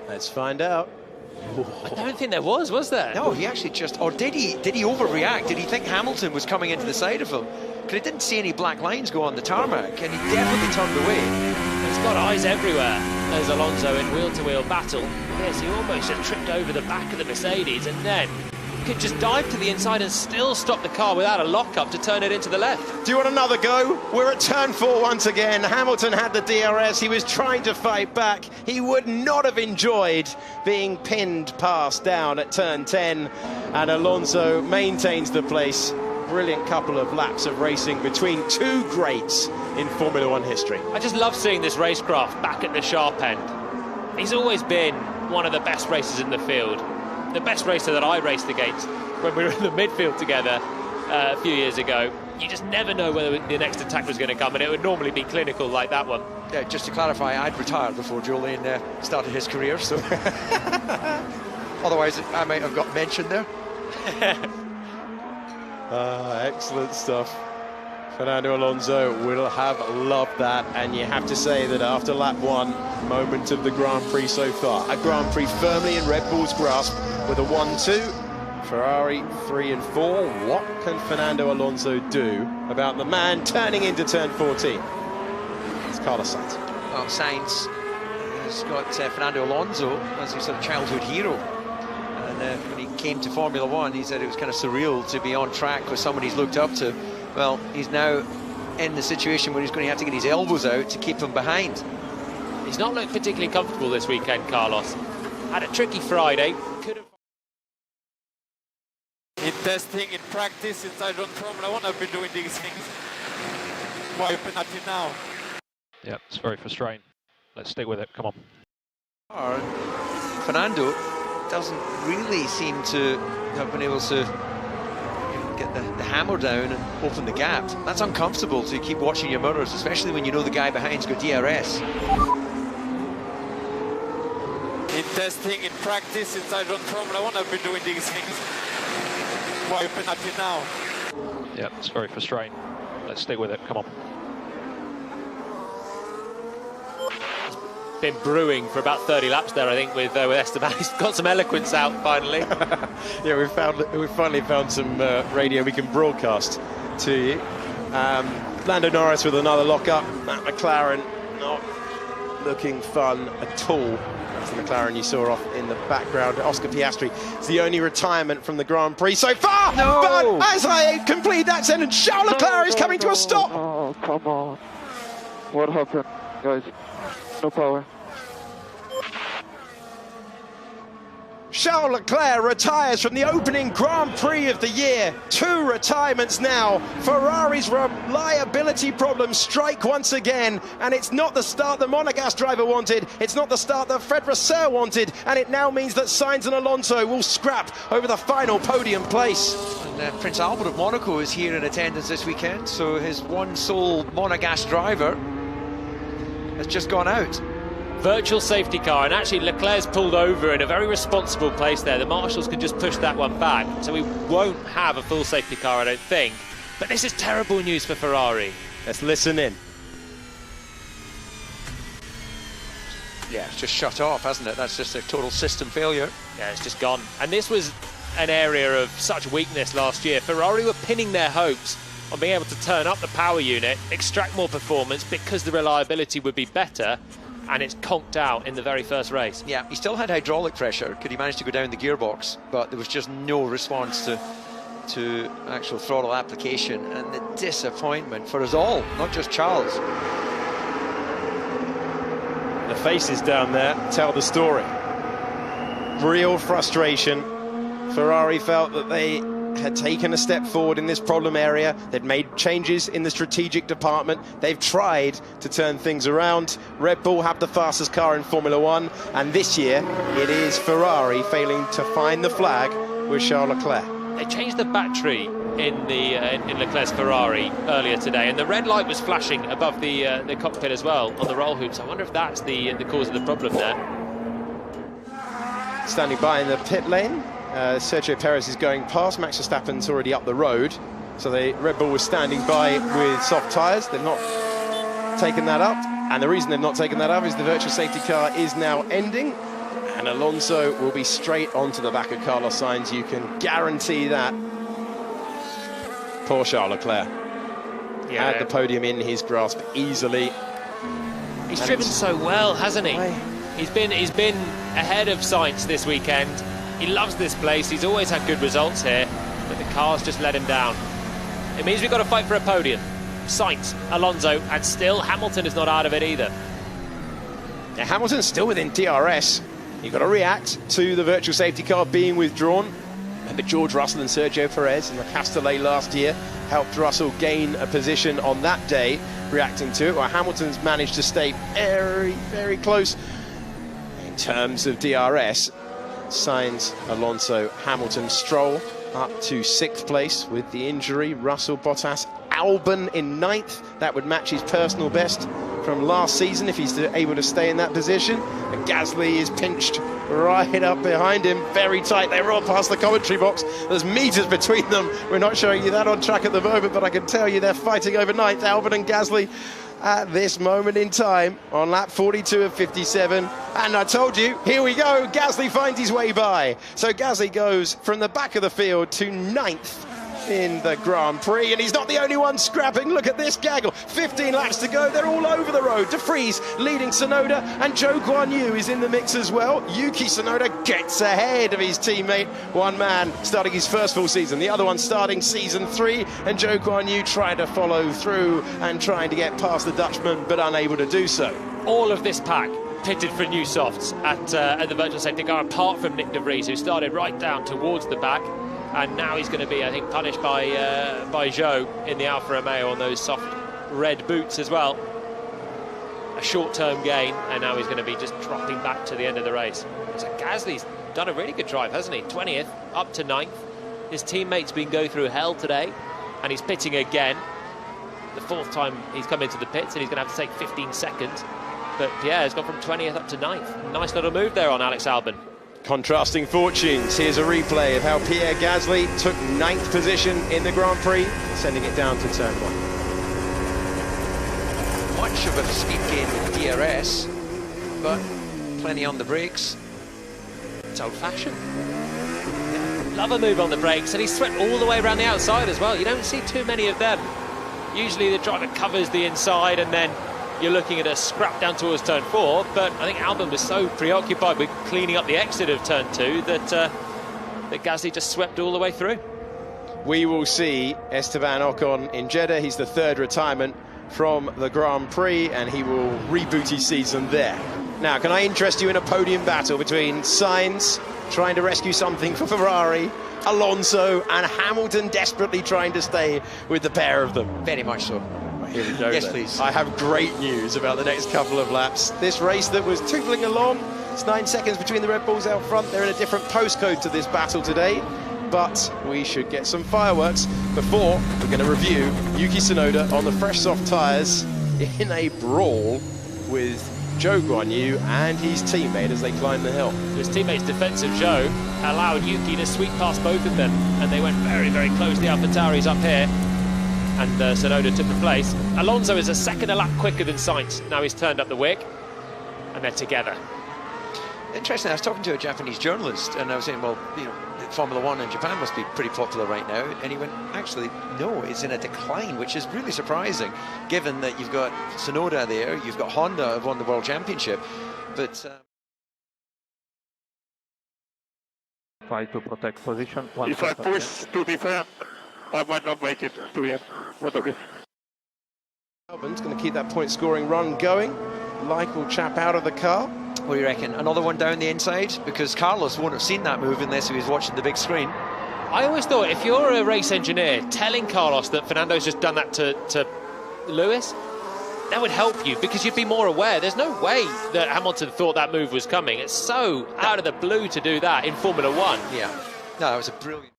Let's find out. I don't think there was there? No, he actually just, or did he overreact? Did he think Hamilton was coming into the side of him? Because he didn't see any black lines go on the tarmac, and he definitely turned away. He's got eyes everywhere as Alonso in wheel-to-wheel battle. Yes, he almost just tripped over the back of the Mercedes, and then could just dive to the inside and still stop the car without a lock-up to turn it into the left. Do you want another go? We're at turn 4 once again. Hamilton had the DRS. He was trying to fight back. He would not have enjoyed being pinned past down at turn 10. And Alonso maintains the place. Brilliant couple of laps of racing between two greats in Formula One history. I just love seeing this racecraft back at the sharp end. He's always been one of the best racers in the field. The best racer that I raced against when we were in the midfield together a few years ago. You just never know whether the next attack was going to come, and it would normally be clinical like that one. Yeah, just to clarify, I'd retired before Julian started his career, so otherwise I might have got mentioned there. Excellent stuff. Fernando Alonso will have loved that, and you have to say that after lap 1, moment of the Grand Prix so far. A Grand Prix firmly in Red Bull's grasp with a 1-2. Ferrari 3 and 4. What can Fernando Alonso do about the man turning into turn 14? It's Carlos Sainz. Well, Sainz has got Fernando Alonso as his sort of childhood hero. And when he came to Formula One, he said it was kind of surreal to be on track with someone he's looked up to. Well, he's now in the situation where he's going to have to get his elbows out to keep them behind. He's not looked particularly comfortable this weekend, Carlos. Had a tricky Friday. Could have. In testing, in practice, since I don't Formula One, I've been doing these things. Why penalty now? Yeah, it's very frustrating. Let's stick with it. Come on. Fernando doesn't really seem to have been able to get the hammer down and open the gap. That's uncomfortable to keep watching your mirrors, especially when you know the guy behind's got DRS. In testing, in practice, since I don't Formula One, I've been doing these things. Why penalty now? Yeah, it's very frustrating. Let's stick with it. Come on. Been brewing for about 30 laps there, I think, with Esteban. He's got some eloquence out finally. Yeah, we finally found some radio we can broadcast to you. Lando Norris with another lock-up. Matt McLaren not looking fun at all. That's the McLaren you saw off in the background. Oscar Piastri is the only retirement from the Grand Prix so far. No! But as I complete that sentence, Charles Leclerc is coming to a stop. Oh, come on. What happened, guys? No power. Charles Leclerc retires from the opening Grand Prix of the year. 2 retirements now. Ferrari's reliability problems strike once again, and it's not the start the Monegasque driver wanted, it's not the start that Fred Vasseur wanted, and it now means that Sainz and Alonso will scrap over the final podium place. And Prince Albert of Monaco is here in attendance this weekend, so his one sole Monegasque driver has just gone out. Virtual safety car, and actually Leclerc's pulled over in a very responsible place there. The marshals can just push that one back, so we won't have a full safety car, I don't think. But this is terrible news for Ferrari. Let's listen in. Yeah, it's just shut off, hasn't it? That's just a total system failure. Yeah, it's just gone. And this was an area of such weakness last year. Ferrari were pinning their hopes on being able to turn up the power unit, extract more performance because the reliability would be better, and it's conked out in the very first race. Yeah, he still had hydraulic pressure. Could he manage to go down the gearbox? But there was just no response to actual throttle application, and the disappointment for us all, not just Charles. The faces down there tell the story. Real frustration. Ferrari felt that they had taken a step forward in this problem area. They'd made changes in the strategic department. They've tried to turn things around. Red Bull have the fastest car in Formula One, and this year it is Ferrari failing to find the flag with Charles Leclerc. They changed the battery in Leclerc's Ferrari earlier today, and the red light was flashing above the cockpit as well on the roll hoops. I wonder if that's the cause of the problem there. Standing by in the pit lane, Sergio Perez is going past. Max Verstappen's already up the road, so the Red Bull was standing by with soft tyres. They've not taken that up, and the reason they've not taken that up is the virtual safety car is now ending, and Alonso will be straight onto the back of Carlos Sainz. You can guarantee that. Poor Charles Leclerc. Yeah. Had the podium in his grasp easily. He's driven so well, hasn't he? He's been ahead of Sainz this weekend. He loves this place. He's always had good results here, but the car's just let him down. It means we've got to fight for a podium. Sainz, Alonso, and still Hamilton is not out of it either. Now, Hamilton's still within DRS. You've got to react to the virtual safety car being withdrawn. Remember George Russell and Sergio Perez in the Castellet last year helped Russell gain a position on that day, reacting to it, while Hamilton's managed to stay very, very close in terms of DRS. Sainz, Alonso, Hamilton, Stroll up to 6th place with the injury. Russell, Bottas, Albon in 9th. That would match his personal best from last season if he's able to stay in that position. And Gasly is pinched right up behind him, very tight. They're all past the commentary box. There's meters between them. We're not showing you that on track at the moment, but I can tell you they're fighting over 9th. Albon and Gasly at this moment in time on lap 42 of 57, and I told you, here we go, Gasly finds his way by. So Gasly goes from the back of the field to 9th in the Grand Prix, and he's not the only one scrapping. Look at this gaggle, 15 laps to go, they're all over the road. De Vries leading Tsunoda, and Zhou Guanyu is in the mix as well. Yuki Tsunoda gets ahead of his teammate, one man starting his first full season, the other one starting season 3, and Zhou Guanyu trying to follow through and trying to get past the Dutchman, but unable to do so. All of this pack pitted for new softs at the virtual safety car, apart from Nick De Vries, who started right down towards the back. And now he's going to be, I think, punished by Zhou in the Alfa Romeo on those soft red boots as well. A short-term gain, and now he's going to be just dropping back to the end of the race. So Gasly's done a really good drive, hasn't he? 20th, up to 9th. His teammate's been going through hell today, and he's pitting again. The 4th time he's come into the pits, and he's going to have to take 15 seconds. But yeah, he's gone from 20th up to 9th. Nice little move there on Alex Albon. Contrasting fortunes. Here's a replay of how Pierre Gasly took 9th position in the Grand Prix, sending it down to turn 1. Much of a speed gain with DRS, but plenty on the brakes. It's old-fashioned. Yeah. Love a move on the brakes, and he's swept all the way around the outside as well. You don't see too many of them. Usually the driver covers the inside, and then you're looking at a scrap down towards turn 4, but I think Albon was so preoccupied with cleaning up the exit of turn 2 that Gasly just swept all the way through. We will see Esteban Ocon in Jeddah. He's the 3rd retirement from the Grand Prix, and he will reboot his season there. Now, can I interest you in a podium battle between Sainz trying to rescue something for Ferrari, Alonso and Hamilton desperately trying to stay with the pair of them? Very much so. Here we go. Yes, then. please. I have great news about the next couple of laps. This race that was tootling along, it's 9 seconds between the Red Bulls out front. They're in a different postcode to this battle today, but we should get some fireworks before we're going to review Yuki Tsunoda on the fresh soft tyres in a brawl with Zhou Guanyu and his teammate as they climb the hill. His teammate's defensive Zhou allowed Yuki to sweep past both of them, and they went very, very close. The AlphaTauris up here, and Tsunoda took the place. Alonso is a second a lap quicker than Sainz. Now he's turned up the wick, and they're together. Interesting, I was talking to a Japanese journalist, and I was saying, well, you know, Formula One in Japan must be pretty popular right now, and he went, actually, no, it's in a decline, which is really surprising, given that you've got Tsunoda there, you've got Honda have won the World Championship, but... Try to protect position. If I push to defend, I might not make it to the end, but okay. Albon's going to keep that point scoring run going. Like will chap out of the car. What do you reckon? Another one down the inside? Because Carlos won't have seen that move unless he was watching the big screen. I always thought if you're a race engineer telling Carlos that Fernando's just done that to Lewis, that would help you because you'd be more aware. There's no way that Hamilton thought that move was coming. It's so out of the blue to do that in Formula One. Yeah. No, that was a brilliant...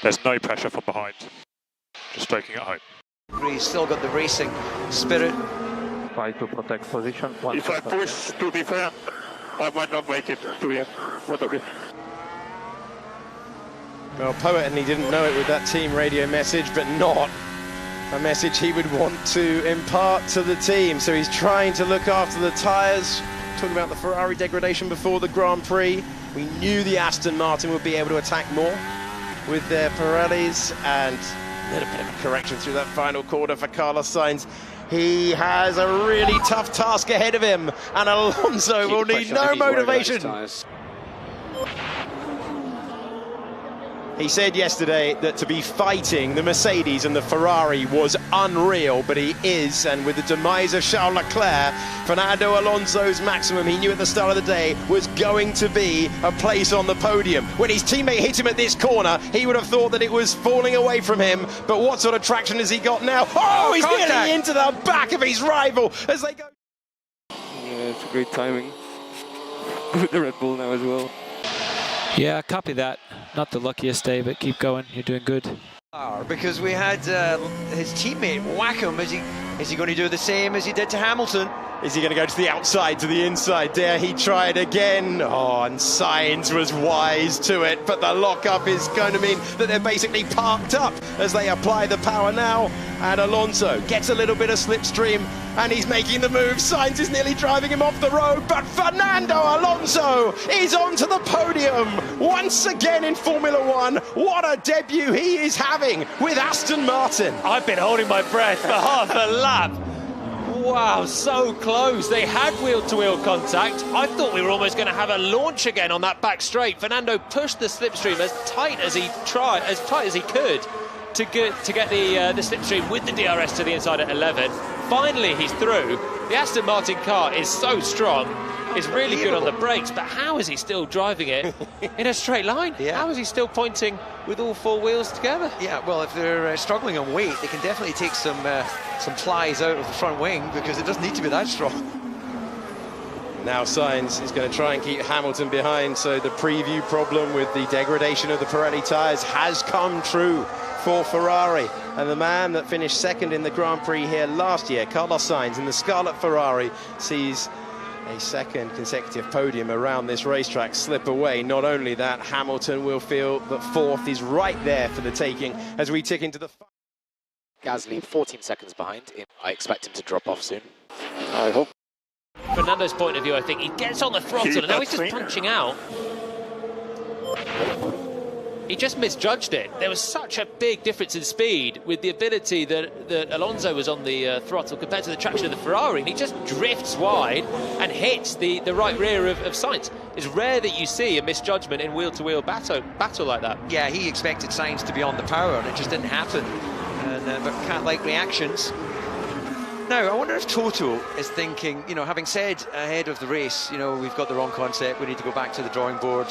There's no pressure from behind. Just taking it home. He's still got the racing spirit. Try to protect position. If I push to defend, I might not make it to the end, but okay. Well, Poet, and he didn't know it with that team radio message, but not a message he would want to impart to the team. So he's trying to look after the tyres. Talking about the Ferrari degradation before the Grand Prix. We knew the Aston Martin would be able to attack more with their Pirellis, and a little bit of a correction through that final corner for Carlos Sainz. He has a really tough task ahead of him, and Alonso will need no motivation. He said yesterday that to be fighting the Mercedes and the Ferrari was unreal, but he is, and with the demise of Charles Leclerc, Fernando Alonso's maximum, he knew at the start of the day, was going to be a place on the podium. When his teammate hit him at this corner, he would have thought that it was falling away from him, but what sort of traction has he got now? Oh, he's nearly into the back of his rival as they go. Yeah, it's a great timing with the Red Bull now as well. Yeah, copy that. Not the luckiest day, but keep going. You're doing good. Because we had his teammate whack him. Is he going to do the same as he did to Hamilton? Is he going to go to the outside, to the inside? Dare he try it again? Oh, and Sainz was wise to it, but the lockup is going to mean that they're basically parked up as they apply the power now. And Alonso gets a little bit of slipstream, and he's making the move. Sainz is nearly driving him off the road, but Fernando Alonso is onto the podium once again in Formula One. What a debut he is having with Aston Martin. I've been holding my breath for half a lap. Wow, so close. They had wheel-to-wheel contact. I thought we were almost going to have a launch again on that back straight. Fernando pushed the slipstream as tight as he could to get the slipstream with the DRS to the inside at 11. Finally, he's through. The Aston Martin car is so strong. It's really good on the brakes, but how is he still driving it in a straight line? Yeah. How is he still pointing with all four wheels together? Yeah, well, if they're struggling on weight, they can definitely take some plies out of the front wing because it doesn't need to be that strong. Now Sainz is going to try and keep Hamilton behind, so the preview problem with the degradation of the Pirelli tyres has come true for Ferrari. And the man that finished second in the Grand Prix here last year, Carlos Sainz, in the Scarlet Ferrari, sees a second consecutive podium around this racetrack slip away. Not only that, Hamilton will feel that fourth is right there for the taking as we tick into the... Gasly 14 seconds behind. I expect him to drop off soon. I hope. Fernando's point of view, I think he gets on the throttle and now he's just punching out. He just misjudged it. There was such a big difference in speed with the ability that Alonso was on the throttle compared to the traction of the Ferrari, and he just drifts wide and hits the right rear of Sainz. It's rare that you see a misjudgment in wheel-to-wheel battle like that. Yeah, he expected Sainz to be on the power and it just didn't happen. And, but cat-like reactions. Now, I wonder if Toto is thinking, you know, having said ahead of the race, you know, we've got the wrong concept, we need to go back to the drawing board.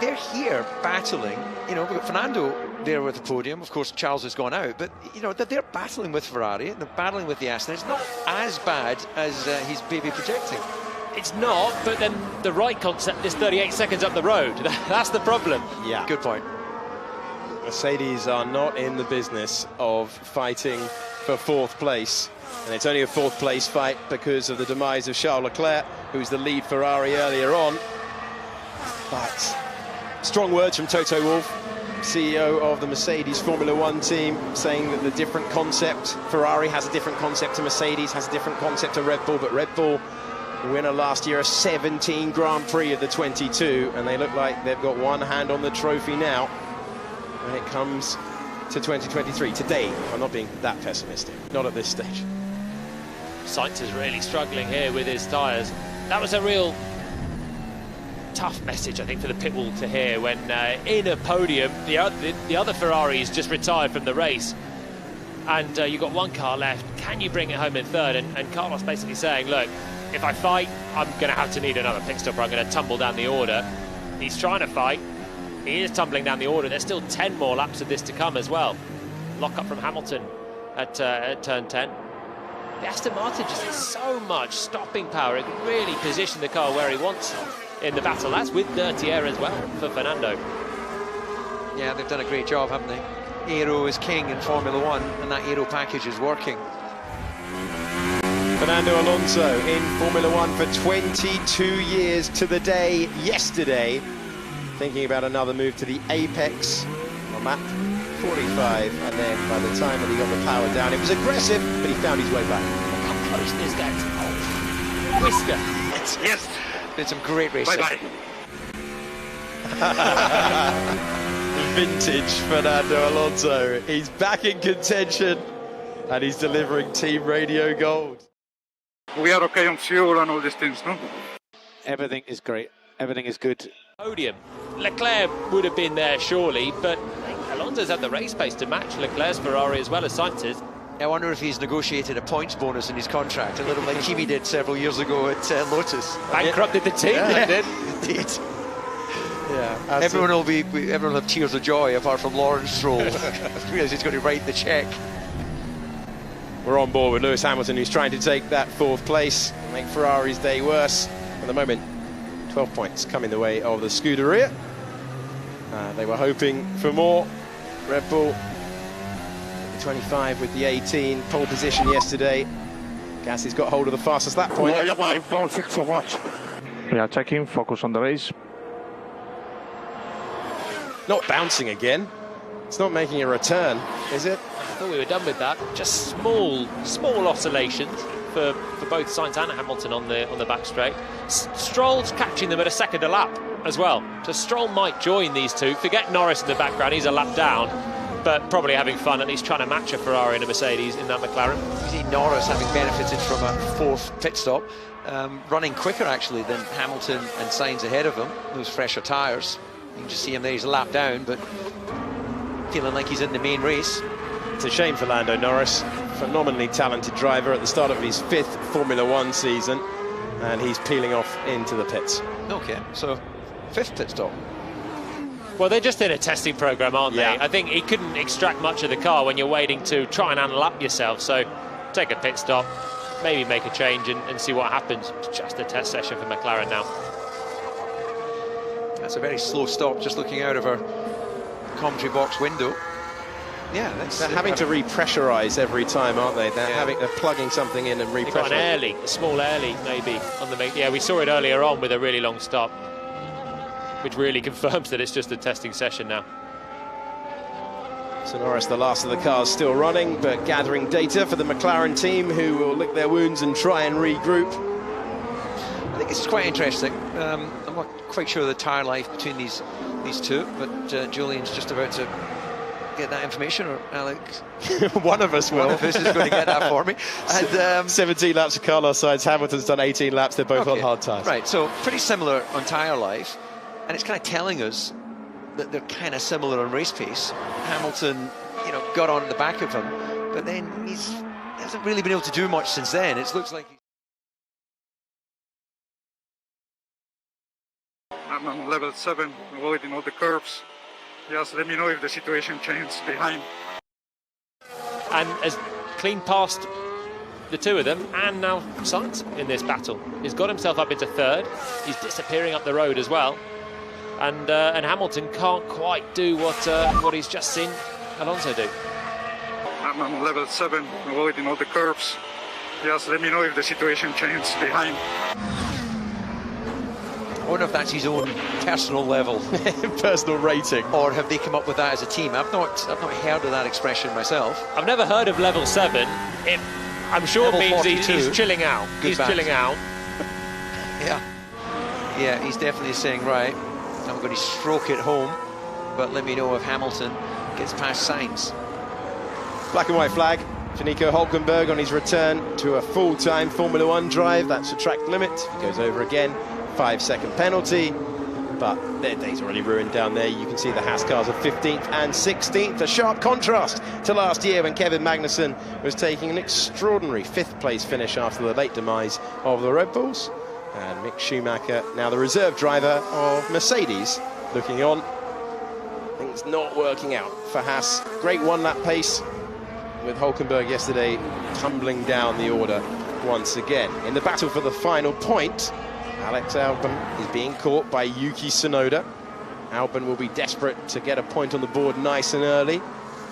They're here battling, you know, we've got Fernando there with the podium. Of course, Charles has gone out, but, you know, they're battling with Ferrari, they're battling with the Aston. It's not as bad as he's maybe projecting. It's not, but then the right concept is 38 seconds up the road. That's the problem. Yeah. Good point. Mercedes are not in the business of fighting for fourth place. And it's only a fourth place fight because of the demise of Charles Leclerc, who's the lead Ferrari earlier on. But strong words from Toto Wolff, CEO of the Mercedes Formula One team, saying that the different concept, Ferrari has a different concept to Mercedes, has a different concept to Red Bull, but Red Bull, winner last year, a 17 Grand Prix of the 22, and they look like they've got one hand on the trophy now when it comes to 2023. Today, I'm not being that pessimistic, not at this stage. Sainz is really struggling here with his tyres. That was a real tough message, I think, for the pit wall to hear when in a podium, the other Ferraris just retired from the race. And you've got one car left. Can you bring it home in third? And Carlos basically saying, look, if I fight, I'm going to have to need another pit stop or I'm going to tumble down the order. He's trying to fight. He is tumbling down the order. There's still 10 more laps of this to come as well. Lock up from Hamilton at turn 10. The Aston Martin just has so much stopping power. It can really position the car where he wants in the battle. That's with dirty air as well for Fernando. Yeah, they've done a great job, haven't they? Aero is king in Formula One, and that aero package is working. Fernando Alonso in Formula One for 22 years to the day yesterday, thinking about another move to the apex on lap 45, and then by the time that he got the power down, it was aggressive, but he found his way back. How close is that? Oh, whisker. Yes. Been some great racing. Bye-bye. Vintage Fernando Alonso. He's back in contention, and he's delivering Team Radio Gold. We are okay on fuel and all these things, no? Everything is great. Everything is good. Podium. Leclerc would have been there surely, but Alonso's had the race pace to match Leclerc's Ferrari as well as Sainz's. I wonder if he's negotiated a points bonus in his contract, a little like Kimi did several years ago at Lotus. Bankrupted the team, yeah, did. Indeed. Yeah, everyone will have tears of joy apart from Lawrence Stroll because he's going to write the cheque. We're on board with Lewis Hamilton, who's trying to take that fourth place, make Ferrari's day worse. At the moment, 12 points coming the way of the Scuderia. They were hoping for more. Red Bull 25 with the 18, pole position yesterday. Gasly's got hold of the fastest lap point. Don't think so much. Yeah, checking, focus on the race. Not bouncing again. It's not making a return, is it? I thought we were done with that. Just small oscillations for both Sainz and Hamilton on the back straight. Stroll's catching them at a second a lap as well. So Stroll might join these two. Forget Norris in the background, he's a lap down, but probably having fun, at least trying to match a Ferrari and a Mercedes in that McLaren. You see Norris having benefited from a fourth pit stop, running quicker actually than Hamilton and Sainz ahead of him, those fresher tyres. You can just see him there, he's a lap down, but feeling like he's in the main race. It's a shame for Lando Norris, phenomenally talented driver at the start of his 5th Formula One season, and he's peeling off into the pits. Okay, so 5th pit stop. Well, they're just in a testing program, aren't they? Yeah. I think he couldn't extract much of the car when you're waiting to try and unlap yourself, so take a pit stop, maybe make a change and see what happens. It's just a test session for McLaren now. That's a very slow stop, just looking out of our commentary box window. Yeah, they're having to repressurize every time, aren't they? They're plugging something in and repressurizing. Got an air leak, a small air leak maybe on the. Yeah, we saw it earlier on with a really long stop, which really confirms that it's just a testing session now. So Norris, the last of the cars, still running, but gathering data for the McLaren team, who will lick their wounds and try and regroup. I think it's quite interesting. I'm not quite sure the tyre life between these two, but Julian's just about to get that information, or Alex? One of us will. One of us is going to get that for me. And 17 laps of Carlos Sainz. Hamilton's done 18 laps. They're both on hard tyres. Right, so pretty similar on tyre life, and it's kind of telling us that they're kind of similar on race pace. Hamilton, got on the back of him, but then he's hasn't really been able to do much since then. It looks like I'm on level 7, avoiding all the curves. Just let me know if the situation changes behind. And has clean past the two of them, and now Sainz in this battle. He's got himself up into third. He's disappearing up the road as well. And Hamilton can't quite do what he's just seen Alonso do. I'm on level 7, avoiding all the curves. Just let me know if the situation changes behind. I wonder if that's his own personal level, personal rating, or have they come up with that as a team? I've not heard of that expression myself. I've never heard of level 7. I'm sure it means he's chilling out. He's chilling out. Yeah, he's definitely saying, right, I'm going to stroke it home, but let me know if Hamilton gets past Sainz. Black and white flag for Nico Hülkenberg on his return to a full-time Formula 1 drive. That's a track limit. He goes over again. 5-second penalty, but their day's already ruined down there. You can see the Haas cars are 15th and 16th, a sharp contrast to last year when Kevin Magnussen was taking an extraordinary 5th place finish after the late demise of the Red Bulls. And Mick Schumacher, now the reserve driver of Mercedes, looking on. Things not working out for Haas. Great one-lap pace with Hülkenberg yesterday tumbling down the order once again. In the battle for the final point, Alex Albon is being caught by Yuki Tsunoda. Albon will be desperate to get a point on the board nice and early.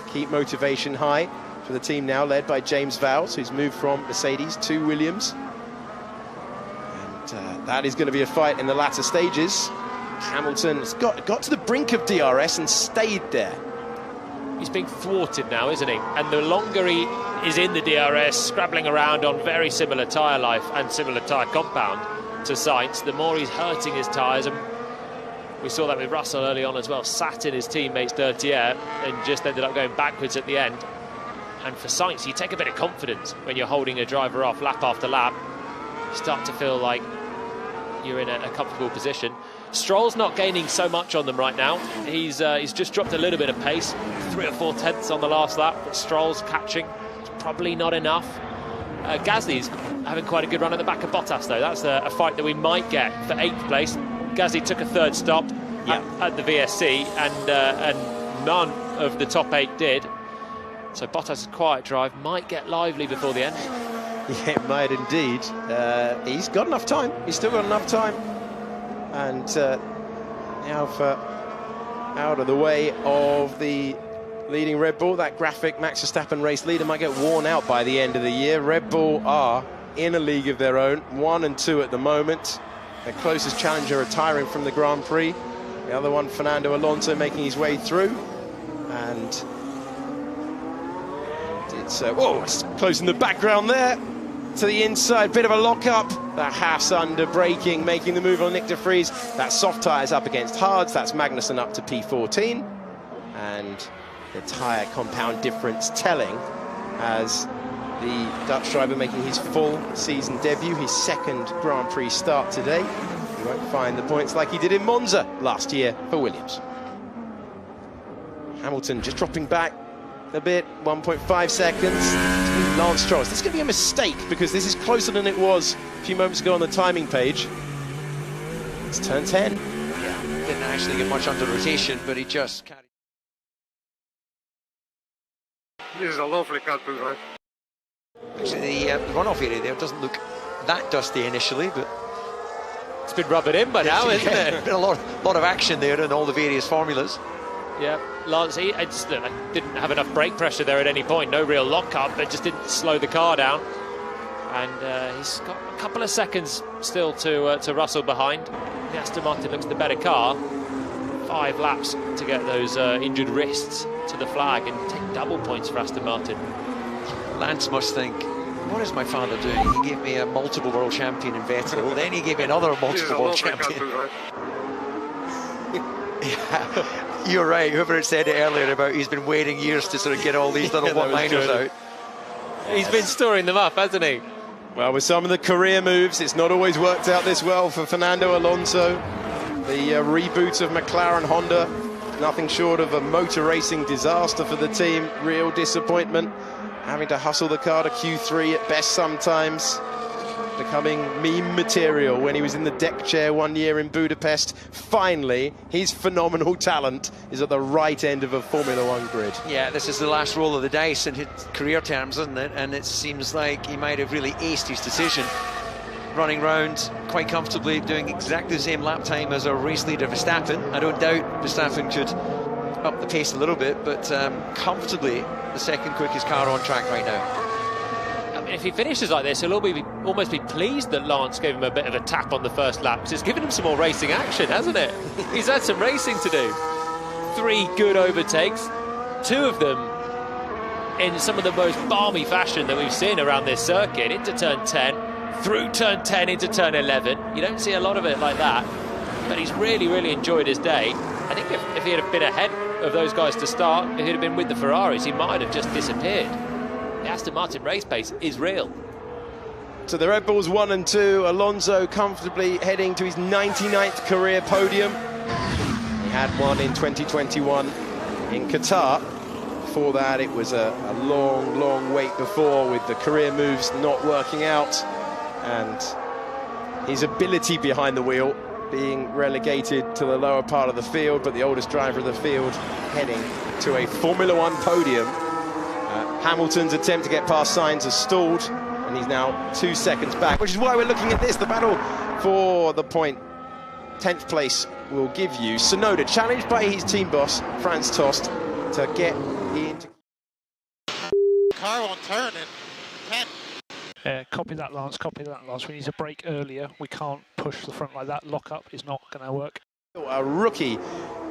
Keep motivation high for the team now, led by James Vowles, who's moved from Mercedes to Williams. And that is going to be a fight in the latter stages. Hamilton's got to the brink of DRS and stayed there. He's being thwarted now, isn't he? And the longer he is in the DRS, scrabbling around on very similar tyre life and similar tyre compound to Sainz, the more he's hurting his tyres. And we saw that with Russell early on as well, sat in his teammate's dirty air and just ended up going backwards at the end. And for Sainz, you take a bit of confidence when you're holding a driver off lap after lap. You start to feel like you're in a comfortable position. Stroll's not gaining so much on them right now. He's just dropped a little bit of pace, 3 or 4 tenths on the last lap, but Stroll's catching. It's probably not enough. Gasly's having quite a good run at the back of Bottas, though. That's a fight that we might get for 8th place. Gasly took a 3rd stop at the VSC, and none of the top 8 did. So Bottas' quiet drive might get lively before the end. Yeah, it might indeed. He's got enough time. He's still got enough time. And now for out of the way of the leading Red Bull. That graphic Max Verstappen race leader might get worn out by the end of the year. Red Bull are in a league of their own, 1 and 2 at the moment. Their closest challenger retiring from the Grand Prix. The other one, Fernando Alonso, making his way through. And it's close in the background there. To the inside, bit of a lock-up. That Haas under braking, making the move on Nick de Vries. That soft tyres up against hards. That's Magnussen up to P14. And the tyre compound difference telling as the Dutch driver making his full season debut, his 2nd Grand Prix start today. He won't find the points like he did in Monza last year for Williams. Hamilton just dropping back a bit, 1.5 seconds. Lance Stroll. This is going to be a mistake because this is closer than it was a few moments ago on the timing page. It's turn 10. Yeah, didn't actually get much under rotation, but he just carried. This is a lovely car to drive. Actually, the runoff area there doesn't look that dusty initially, but it's been rubbered in by now, isn't it? Been a lot of action there in all the various formulas. Yeah, Lance, I didn't have enough brake pressure there at any point. No real lock-up, but just didn't slow the car down. And he's got a couple of seconds still to Russell behind. The Aston Martin looks the better car. 5 laps to get those injured wrists to the flag and take double points for Aston Martin. Lance must think, what is my father doing? He gave me a multiple world champion in Vettel, then he gave me another multiple world champion. Yeah, you're right. Whoever had said it earlier about he's been waiting years to sort of get all these little one-liners out. He's been storing them up, hasn't he? Well, with some of the career moves, it's not always worked out this well for Fernando Alonso. The reboot of McLaren Honda, nothing short of a motor racing disaster for the team. Real disappointment. having to hustle the car to Q3 at best sometimes, becoming meme material when he was in the deck chair one year in Budapest. Finally, his phenomenal talent is at the right end of a Formula One grid. Yeah, this is the last roll of the dice in his career terms, isn't it? And it seems like he might have really aced his decision. Running round quite comfortably, doing exactly the same lap time as our race leader Verstappen. I don't doubt Verstappen could up the pace a little bit, but comfortably the second quickest car on track right now. I mean, if he finishes like this, he'll almost be pleased that Lance gave him a bit of a tap on the first lap, because it's given him some more racing action, hasn't it? He's had some racing to do. 3 good overtakes, 2 of them in some of the most balmy fashion that we've seen around this circuit, into turn 10, through turn 10 into turn 11. You don't see a lot of it like that, but he's really enjoyed his day. I think if he had been ahead of those guys to start, if he'd have been with the Ferraris, he might have just disappeared. The Aston Martin race pace is real. So the Red Bulls 1 and 2, Alonso comfortably heading to his 99th career podium. He had one in 2021 in Qatar. Before that, it was a long wait before, with the career moves not working out, and his ability behind the wheel being relegated to the lower part of the field, but the oldest driver of the field heading to a Formula One podium. Hamilton's attempt to get past Sainz has stalled, and he's now 2 seconds back, which is why we're looking at this. The battle for the point, 10th place, will give you Tsunoda, challenged by his team boss, Franz Tost, to get into... Car won't turn in 10. Copy that, Lance, copy that, Lance. We need to brake earlier. We can't push the front like that. Lock up is not going to work. A rookie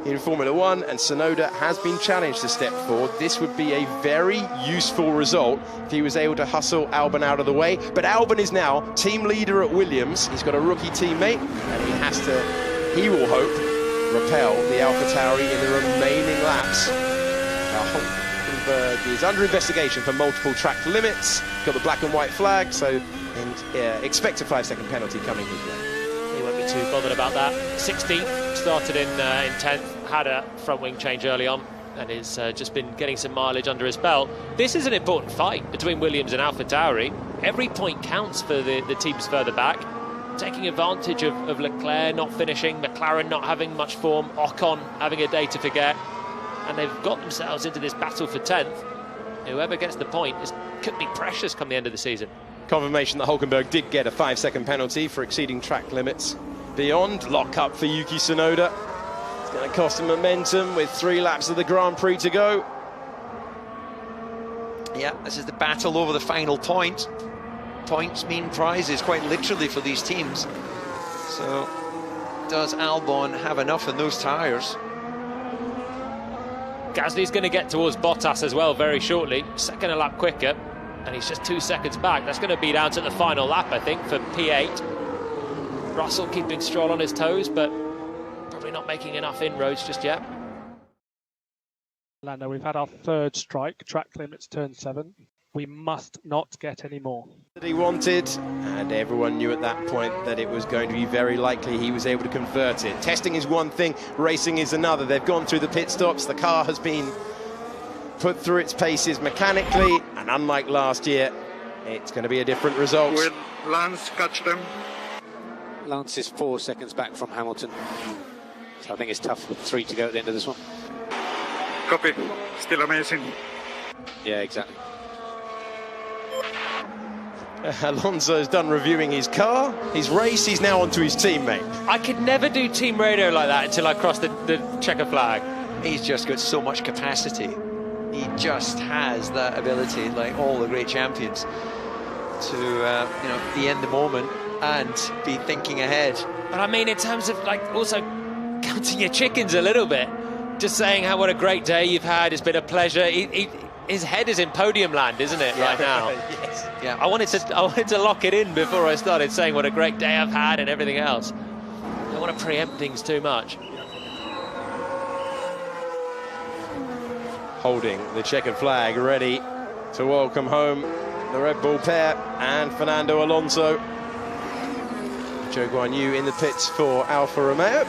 in Formula One, and Tsunoda has been challenged to step forward. This would be a very useful result if he was able to hustle Albon out of the way. But Albon is now team leader at Williams. He's got a rookie teammate, and he will hope, repel the AlphaTauri in the remaining laps. Hulkenberg is under investigation for multiple track limits. Got the black and white flag, so expect a 5-second penalty coming his way. He won't be too bothered about that. 16th, started in 10th, had a front wing change early on, and has just been getting some mileage under his belt. This is an important fight between Williams and AlphaTauri. Every point counts for the teams further back. Taking advantage of Leclerc not finishing, McLaren not having much form, Ocon having a day to forget, and they've got themselves into this battle for 10th. Whoever gets the point could be precious come the end of the season. Confirmation that Hulkenberg did get a 5-second penalty for exceeding track limits. Beyond, lock up for Yuki Tsunoda. It's going to cost him momentum with 3 laps of the Grand Prix to go. Yeah, this is the battle over the final point. Points mean prizes, quite literally, for these teams. So, does Albon have enough in those tyres? Gasly's going to get towards Bottas as well very shortly, second a lap quicker, and he's just 2 seconds back. That's going to be down to the final lap, I think, for P8. Russell keeping Stroll on his toes, but probably not making enough inroads just yet. Lando, we've had our 3rd strike, track limits turn 7. We must not get any more. That he wanted, and everyone knew at that point that it was going to be very likely he was able to convert it. Testing is one thing, racing is another. They've gone through the pit stops, the car has been put through its paces mechanically, and unlike last year, it's going to be a different result. Will Lance catch them? Lance is 4 seconds back from Hamilton, so I think it's tough with 3 to go at the end of this one. Copy, still amazing. Yeah, exactly. Alonso's done reviewing his car, his race, he's now onto his teammate. I could never do team radio like that until I crossed the checker flag. He's just got so much capacity. He just has that ability, like all the great champions, to be in the moment and be thinking ahead. But I mean, in terms of like also counting your chickens a little bit, just saying what a great day you've had, it's been a pleasure. His head is in podium land, isn't it, right now? Yes. Yeah. I wanted to lock it in before I started saying what a great day I've had and everything else. I don't want to preempt things too much. Holding the checkered flag, ready to welcome home the Red Bull pair and Fernando Alonso. Zhou Guanyu in the pits for Alfa Romeo.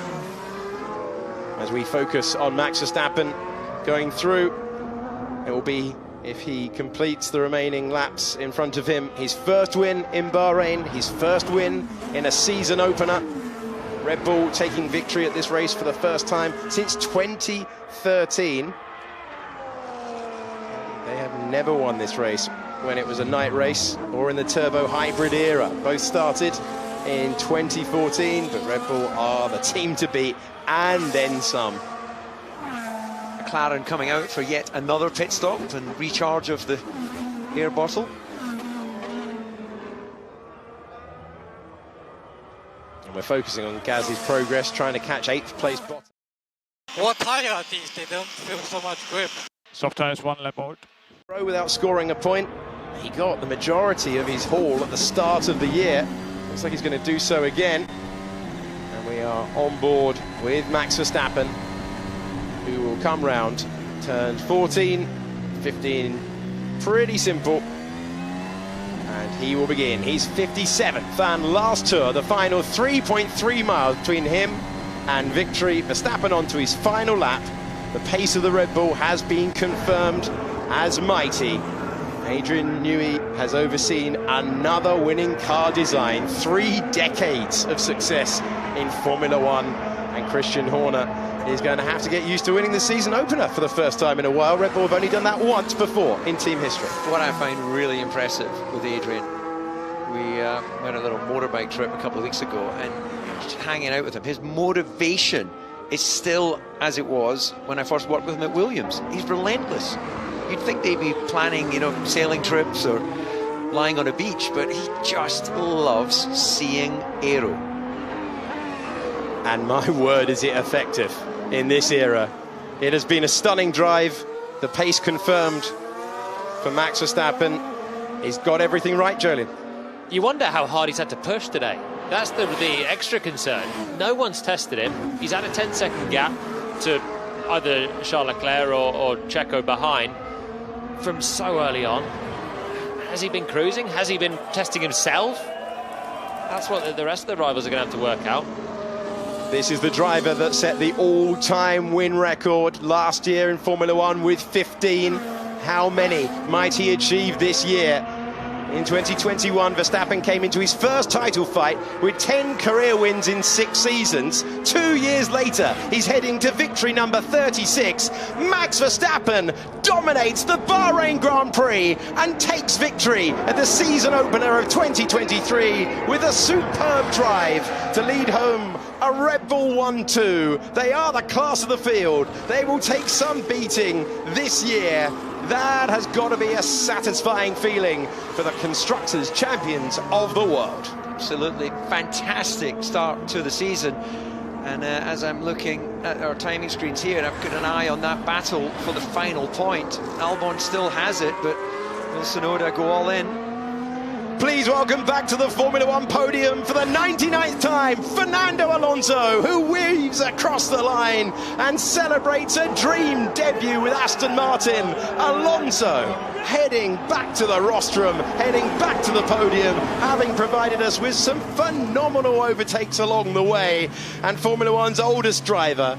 As we focus on Max Verstappen going through, it will be if he completes the remaining laps in front of him. His first win in Bahrain, his first win in a season opener. Red Bull taking victory at this race for the first time since 2013. They have never won this race when it was a night race or in the turbo hybrid era. Both started in 2014, but Red Bull are the team to beat, and then some. McLaren coming out for yet another pit stop and recharge of the air bottle. And we're focusing on Gasly's progress, trying to catch 8th place bottom. What tire are these? They don't feel so much grip. Soft tyres, 1 lap mode. Without scoring a point, he got the majority of his haul at the start of the year. Looks like he's going to do so again. And we are on board with Max Verstappen, who will come round, turn 14, 15, pretty simple. And he will begin his 57th and last tour, the final 3.3 miles between him and victory. Verstappen onto his final lap. The pace of the Red Bull has been confirmed as mighty. Adrian Newey has overseen another winning car design, 3 decades of success in Formula One, and Christian Horner is going to have to get used to winning the season opener for the first time in a while. Red Bull have only done that once before in team history. What I find really impressive with Adrian, we went on a little motorbike trip a couple of weeks ago, and just hanging out with him, his motivation is still as it was when I first worked with him at Williams. He's relentless. You'd think they'd be planning, you know, sailing trips or lying on a beach, but he just loves seeing aero. And my word, is it effective in this era. It has been a stunning drive. The pace confirmed for Max Verstappen. He's got everything right, Jolien. You wonder how hard he's had to push today. That's the extra concern. No one's tested him. He's had a 10-second gap to either Charles Leclerc or Checo behind from so early on. Has he been cruising? Has he been testing himself? That's what the rest of the rivals are going to have to work out. This is the driver that set the all-time win record last year in Formula One with 15. How many might he achieve this year? In 2021, Verstappen came into his first title fight with 10 career wins in 6 seasons. 2 years later, he's heading to victory number 36. Max Verstappen dominates the Bahrain Grand Prix and takes victory at the season opener of 2023 with a superb drive to lead home a Red Bull 1-2. They are the class of the field. They will take some beating this year. That has got to be a satisfying feeling for the Constructors' Champions of the world. Absolutely fantastic start to the season. And as I'm looking at our timing screens here, and I've got an eye on that battle for the final point. Albon still has it, but will Tsunoda go all in? Please welcome back to the Formula One podium for the 99th time, Fernando Alonso, who weaves across the line and celebrates a dream debut with Aston Martin. Alonso heading back to the rostrum, heading back to the podium, having provided us with some phenomenal overtakes along the way. And Formula One's oldest driver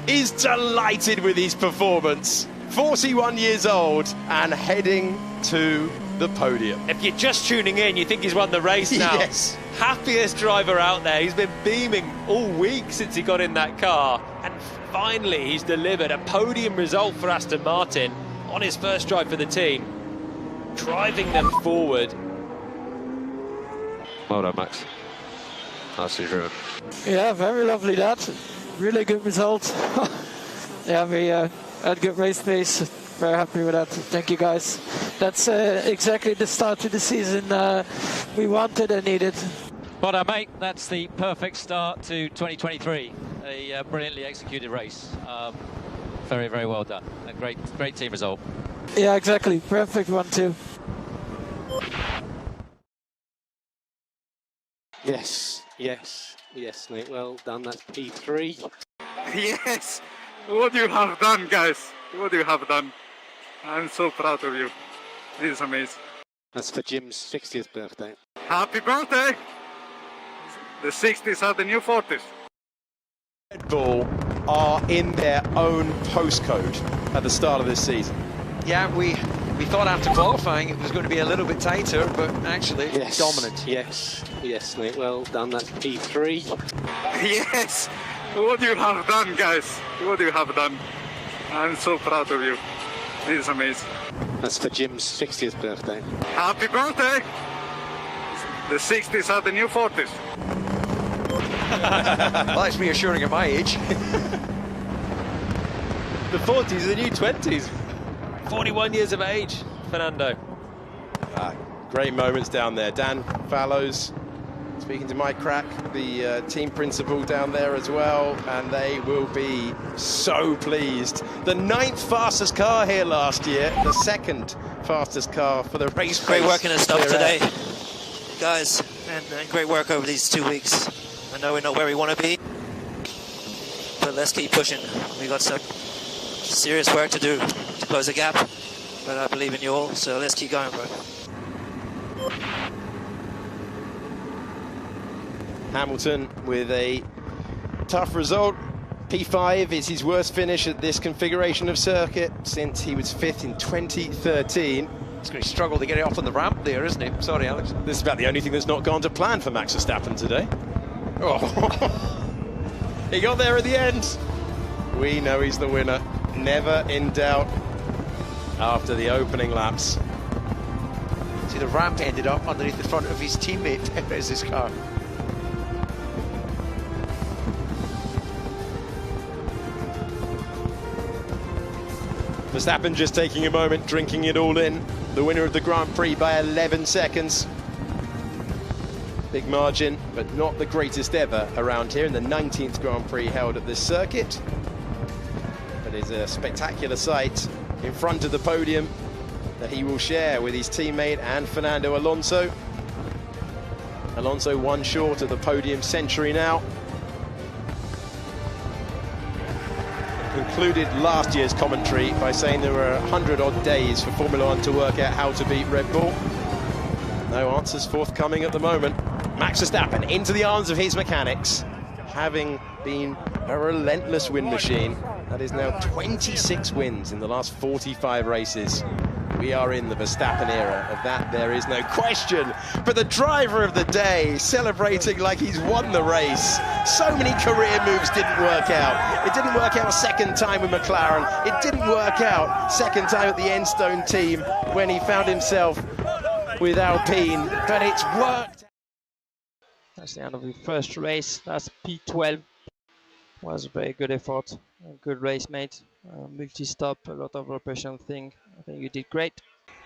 is delighted with his performance. 41 years old and heading to the podium. If you're just tuning in, you think he's won the race now. Yes. Happiest driver out there. He's been beaming all week since he got in that car. And finally, he's delivered a podium result for Aston Martin on his first drive for the team, driving them forward. Well done, Max. Nicely driven. Yeah, very lovely that. Really good result. Yeah, we had good race pace. Very happy with that. Thank you, guys. That's exactly the start to the season we wanted and needed. Well done, mate. That's the perfect start to 2023. A brilliantly executed race. Very, very well done. A great team result. Yeah, exactly. Perfect one, too. Yes, mate. Well done. That's P3. Yes! What you have done, guys. What you have done. I'm so proud of you. This is amazing. That's for Jim's 60th birthday. Happy birthday! The 60s are the new 40s. Red Bull are in their own postcode at the start of this season. Yeah, we We thought after qualifying it was going to be a little bit tighter, but actually Yes. dominant. Yes, mate. Well done. That's P3. Yes! What you have done, guys? What you have done? I'm so proud of you. This is amazing. That's for Jim's 60th birthday. Happy birthday! The 60s are the new 40s. Well, that's reassuring at my age. The 40s are the new 20s. 41 years of age, Fernando. Great moments down there. Dan Fallows speaking to Mike Crack, the team principal down there as well, and they will be so pleased. The 9th fastest car here last year, the 2nd fastest car for the race. Great work in the stop today, guys, and great work over these 2 weeks. I know we're not where we want to be, but let's keep pushing. We got some serious work to do to close the gap, but I believe in you all, so let's keep going, bro. Hamilton with a tough result. P5 is his worst finish at this configuration of circuit since he was 5th in 2013. He's going to struggle to get it off on the ramp there, isn't he? Sorry, Alex. This is about the only thing that's not gone to plan for Max Verstappen today. Oh. He got there at the end. We know he's the winner. Never in doubt after the opening laps. See, the ramp ended up underneath the front of his teammate. There's his car. Verstappen just taking a moment, drinking it all in. The winner of the Grand Prix by 11 seconds. Big margin, but not the greatest ever around here in the 19th Grand Prix held at this circuit. But it's a spectacular sight in front of the podium that he will share with his teammate and Fernando Alonso. Alonso one short of the podium century now. Concluded last year's commentary by saying there were 100-odd days for Formula One to work out how to beat Red Bull. No answers forthcoming at the moment. Max Verstappen into the arms of his mechanics, having been a relentless win machine. That is now 26 wins in the last 45 races. We are in the Verstappen era, of that there is no question. But the driver of the day, celebrating like he's won the race. So many career moves didn't work out. It didn't work out second time with McLaren. It didn't work out second time at the Enstone team when he found himself with Alpine. But it's worked. That's the end of the first race. That's P12. Was a very good effort. A good race, mate. Multi-stop, a lot of operation thing. I think you did great.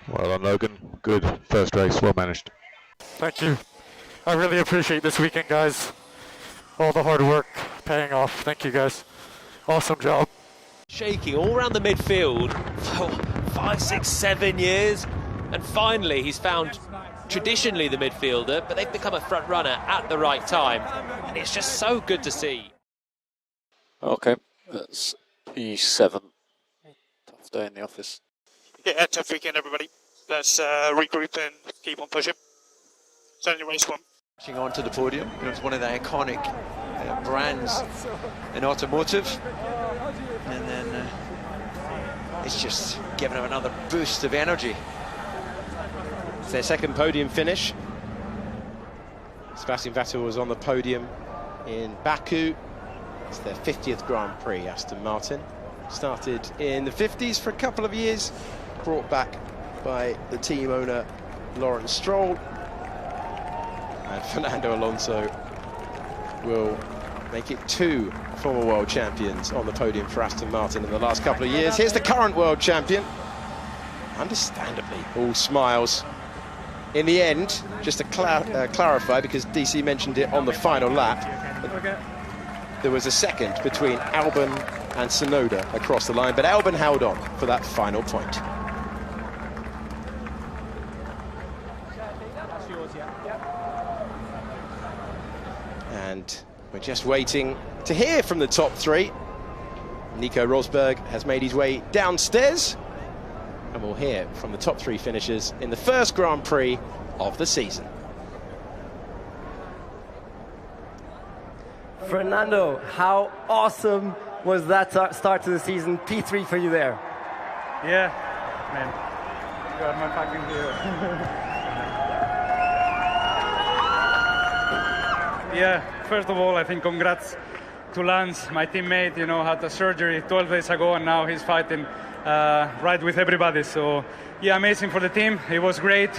Well done, Logan. Good first race, well managed. Thank you. I really appreciate this weekend, guys. All the hard work paying off. Thank you, guys. Awesome job. Shaking all around the midfield for 5, 6, 7 years, and finally he's found traditionally the midfielder, but they've become a front runner at the right time, and it's just so good to see. Okay, that's P7. Tough day in the office. Yeah, tough weekend, everybody. Let's regroup and keep on pushing. It's only race one. Pushing on to the podium. You know, it's one of the iconic brands in automotive. And then it's just giving him another boost of energy. It's their second podium finish. Sebastian Vettel was on the podium in Baku. It's their 50th Grand Prix, Aston Martin. Started in the 50s for a couple of years, brought back by the team owner Lawrence Stroll. And Fernando Alonso will make it 2 former world champions on the podium for Aston Martin in the last couple of years. Here's the current world champion. Understandably, all smiles. In the end, just to clarify, because DC mentioned it on the final lap, there was a second between Albon and Tsunoda across the line, but Albon held on for that final point. And we're just waiting to hear from the top 3. Nico Rosberg has made his way downstairs, and we'll hear from the top 3 finishers in the first Grand Prix of the season. Fernando, how awesome was that start to the season? P3 for you there. Yeah, man. You are my fucking hero. Yeah, first of all, I think congrats to Lance, my teammate. You know, had a surgery 12 days ago, and now he's fighting right with everybody. So, yeah, amazing for the team. It was great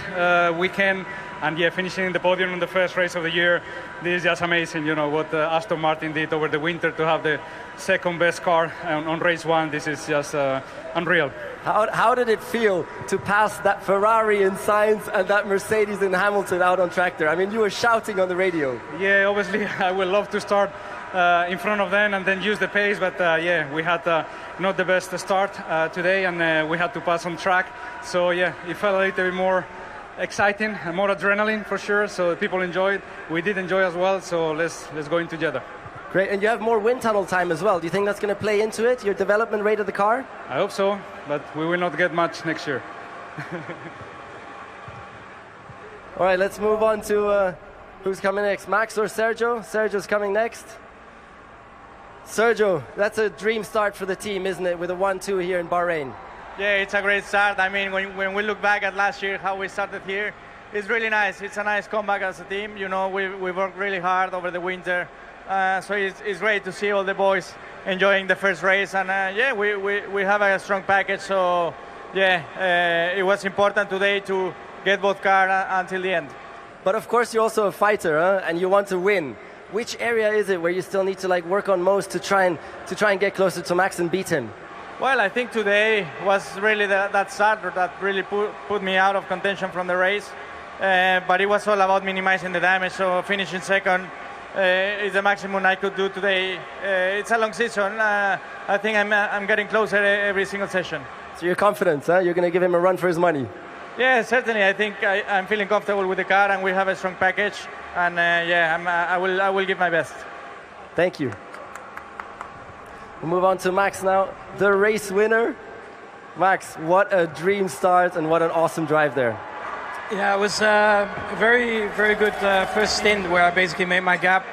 weekend, and yeah, finishing in the podium on the first race of the year. This is just amazing. You know what Aston Martin did over the winter to have the second best car on race one. This is just unreal. How did it feel to pass that Ferrari in Sainz and that Mercedes in Hamilton out on track there? I mean, you were shouting on the radio. Yeah, obviously, I would love to start in front of them and then use the pace, but yeah, we had not the best start today, and we had to pass on track. So yeah, it felt a little bit more exciting and more adrenaline for sure. So people enjoyed. We did enjoy as well. So let's go into Jeddah. Great, and you have more wind tunnel time as well. Do you think that's going to play into it, your development rate of the car? I hope so, but we will not get much next year. All right, let's move on to who's coming next, Max or Sergio? Sergio's coming next. Sergio, that's a dream start for the team, isn't it, with a 1-2 here in Bahrain? Yeah, it's a great start. I mean, when we look back at last year, how we started here, it's really nice. It's a nice comeback as a team. You know, we worked really hard over the winter. So it's great to see all the boys enjoying the first race. And yeah, we have a strong package. So yeah, it was important today to get both cars until the end. But of course, you're also a fighter, huh? And you want to win. Which area is it where you still need to work on most to try and get closer to Max and beat him? Well, I think today was really that start that really put me out of contention from the race. But it was all about minimizing the damage. So finishing second is the maximum I could do today. It's a long season. I think I'm getting closer every single session. So you're confident, huh? You're going to give him a run for his money? Yeah, certainly. I think I'm feeling comfortable with the car, and we have a strong package. And yeah, I will give my best. Thank you. We'll move on to Max now, the race winner. Max, what a dream start and what an awesome drive there. Yeah, it was a very, very good first stint where I basically made my gap.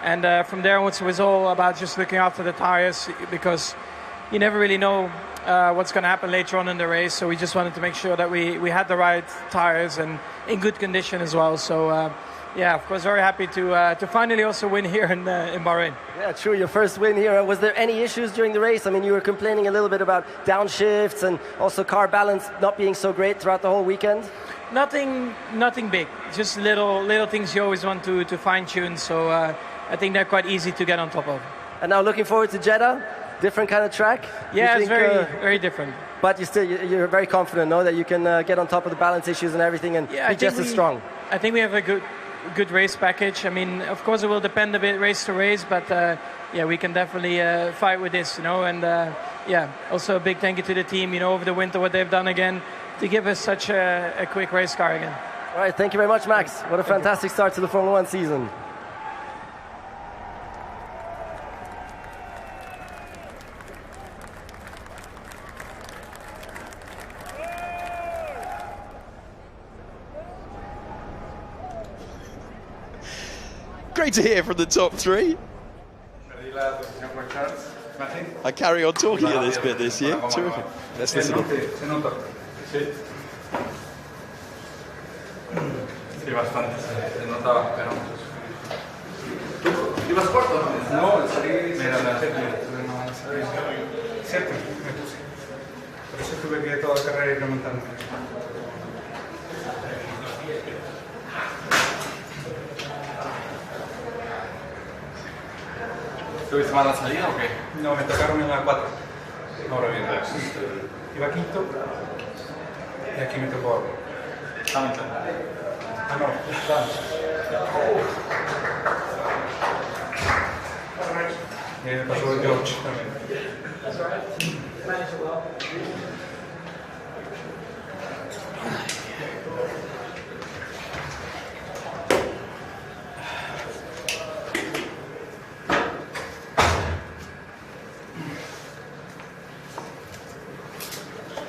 And from there onwards, it was all about just looking after the tires, because you never really know what's going to happen later on in the race. So we just wanted to make sure that we had the right tires and in good condition as well. So yeah, of course, very happy to finally also win here in Bahrain. Yeah, true, your first win here. Was there any issues during the race? I mean, you were complaining a little bit about downshifts and also car balance not being so great throughout the whole weekend. Nothing big. Just little things you always want to fine tune. So I think they're quite easy to get on top of. And now looking forward to Jeddah, different kind of track. Yeah, it's very different. But you're very confident, no, that you can get on top of the balance issues and everything and be just as strong. I think we have a good race package. I mean, of course, it will depend a bit race to race, but yeah, we can definitely fight with this, you know. And yeah, also a big thank you to the team, you know, over the winter, what they've done again to give us such a quick race car again. All right, thank you very much, Max. What a fantastic start to the Formula 1 season. Great to hear from the top three. I carry on talking a this bit this year. Terrific. Let's listen. Sí, bastante. Se notaba, pero... ¿Ibas cuarto o no? No, salí... Mira, siete me puse. Por eso tuve que toda la carrera ir remontando. ¿Estuviste mal la salida o qué? No, me tocaron en la 4. Ahora bien, iba quinto y aquí me tocó Hamilton. Ah, no, y ahí me pasó el George también.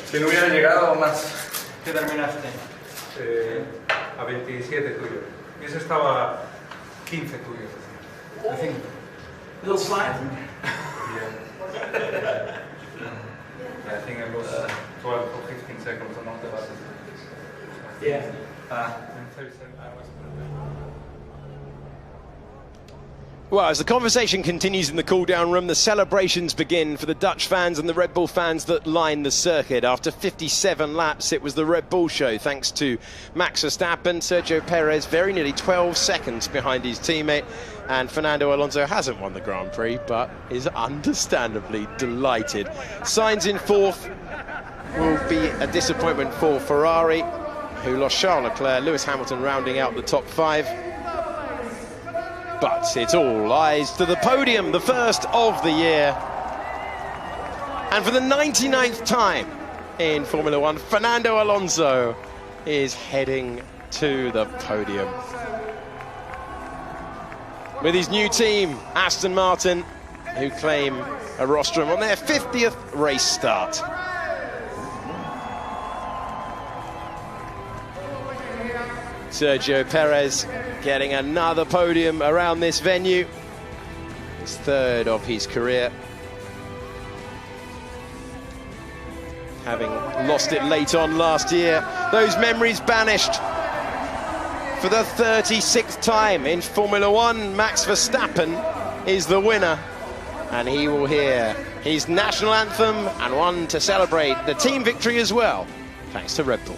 Si no hubiera llegado más, ¿qué terminaste? A 27 tuyo. Y ese estaba a 15 tuyo. I think. Little slide? Yeah. I think it was 12 or 15 seconds on the basis. Yeah. Well, as the conversation continues in the cool-down room, the celebrations begin for the Dutch fans and the Red Bull fans that line the circuit. After 57 laps, it was the Red Bull show, thanks to Max Verstappen. Sergio Perez very nearly 12 seconds behind his teammate. And Fernando Alonso hasn't won the Grand Prix, but is understandably delighted. Sainz in fourth will be a disappointment for Ferrari, who lost Charles Leclerc. Lewis Hamilton rounding out the top five. But it's all eyes to the podium, the first of the year. And for the 99th time in Formula One, Fernando Alonso is heading to the podium. With his new team, Aston Martin, who claim a rostrum on their 50th race start. Sergio Perez getting another podium around this venue. His third of his career. Having lost it late on last year. Those memories banished. For the 36th time in Formula One, Max Verstappen is the winner. And he will hear his national anthem and one to celebrate the team victory as well, thanks to Red Bull.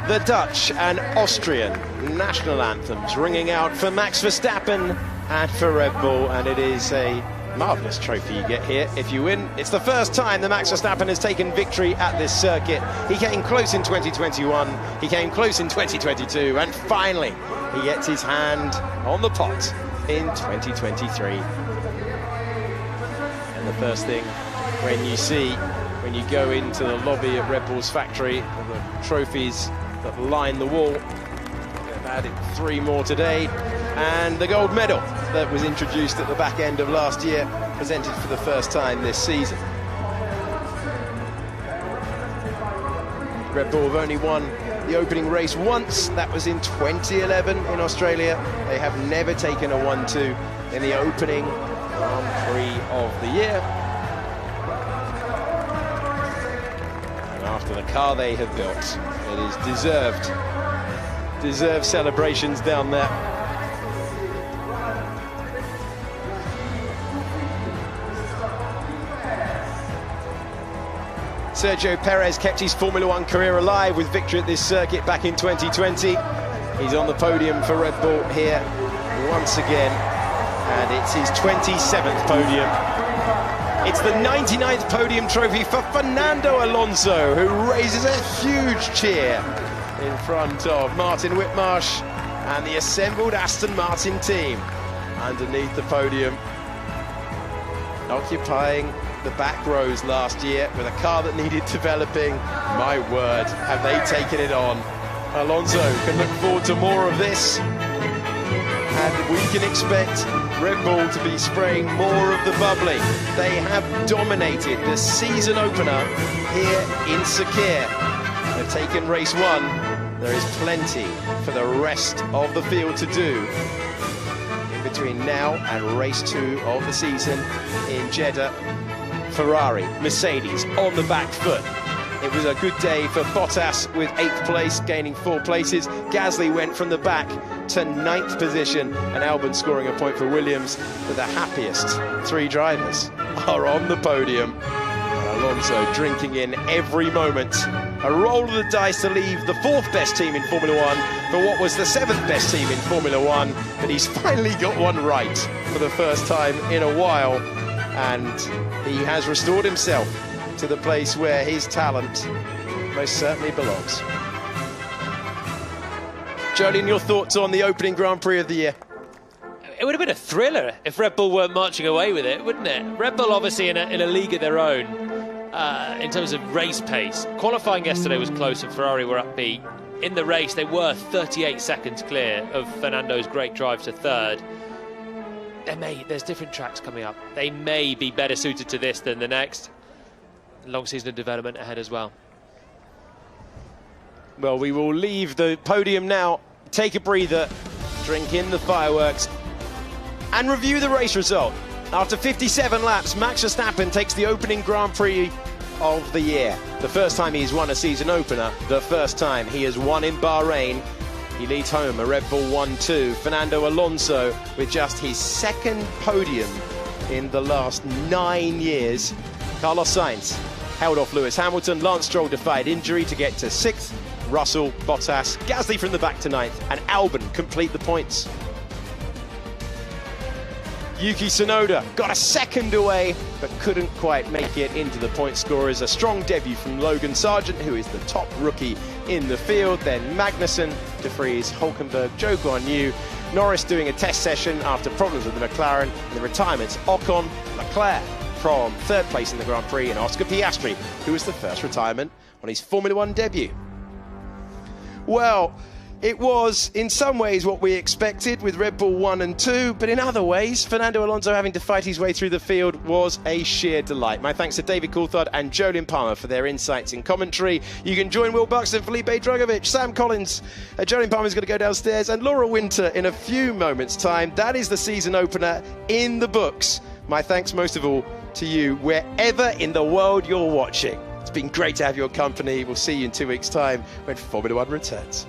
The Dutch and Austrian national anthems ringing out for Max Verstappen and for Red Bull, and it is a marvellous trophy you get here if you win. It's the first time that Max Verstappen has taken victory at this circuit. He came close in 2021, he came close in 2022, and finally he gets his hand on the pot in 2023. And the first thing when you go into the lobby at Red Bull's factory, the trophies that line the wall. They've added 3 more today, and the gold medal that was introduced at the back end of last year, presented for the first time this season. Red Bull have only won the opening race once, that was in 2011 in Australia. They have never taken a 1-2 in the opening Grand Prix of the year. And after the car they have built, it is deserved celebrations down there. Sergio Perez kept his Formula One career alive with victory at this circuit back in 2020. He's on the podium for Red Bull here once again, and it's his 27th podium. It's the 99th podium trophy for Fernando Alonso, who raises a huge cheer in front of Martin Whitmarsh and the assembled Aston Martin team underneath the podium, occupying the back rows last year with a car that needed developing. My word, have they taken it on. Alonso can look forward to more of this, and we can expect Red Bull to be spraying more of the bubbly. They have dominated the season opener here in Sakhir. They've taken race 1. There is plenty for the rest of the field to do in between now and race 2 of the season in Jeddah. Ferrari, Mercedes on the back foot. It was a good day for Bottas with 8th place, gaining 4 places. Gasly went from the back to 9th position, and Albon scoring a point for Williams. But the happiest 3 drivers are on the podium. And Alonso drinking in every moment. A roll of the dice to leave the 4th best team in Formula 1 for what was the 7th best team in Formula 1. But he's finally got one right for the first time in a while. And he has restored himself to the place where his talent most certainly belongs. Jolien, your thoughts on the opening Grand Prix of the year? It would have been a thriller if Red Bull weren't marching away with it, wouldn't it? Red Bull obviously in a league of their own in terms of race pace. Qualifying yesterday was close and Ferrari were upbeat. In the race, they were 38 seconds clear of Fernando's great drive to 3rd. There's different tracks coming up. They may be better suited to this than the next. Long season of development ahead as well. Well, we will leave the podium now, take a breather, drink in the fireworks, and review the race result. After 57 laps, Max Verstappen takes the opening Grand Prix of the year. The first time he's won a season opener, the first time he has won in Bahrain. He leads home a Red Bull 1-2. Fernando Alonso with just his 2nd podium in the last 9 years. Carlos Sainz held off Lewis Hamilton. Lance Stroll defied injury to get to 6th. Russell, Bottas, Gasly from the back to 9th, and Albon complete the points. Yuki Tsunoda got a 2nd away, but couldn't quite make it into the point scorers. A strong debut from Logan Sargent, who is the top rookie in the field. Then Magnussen, De Vries, Hulkenberg, Zhou Guanyu. Norris doing a test session after problems with the McLaren. And the retirements, Ocon, Leclerc from 3rd place in the Grand Prix, and Oscar Piastri, who was the first retirement on his Formula 1 debut. Well, it was in some ways what we expected with Red Bull 1 and 2, but in other ways, Fernando Alonso having to fight his way through the field was a sheer delight. My thanks to David Coulthard and Jolien Palmer for their insights in commentary. You can join Will Buxton, Felipe Drugovich, Sam Collins. Jolien Palmer's going to go downstairs, and Laura Winter in a few moments' time. That is the season opener in the books. My thanks most of all to you, wherever in the world you're watching. It's been great to have your company. We'll see you in 2 weeks' time when Formula 1 returns.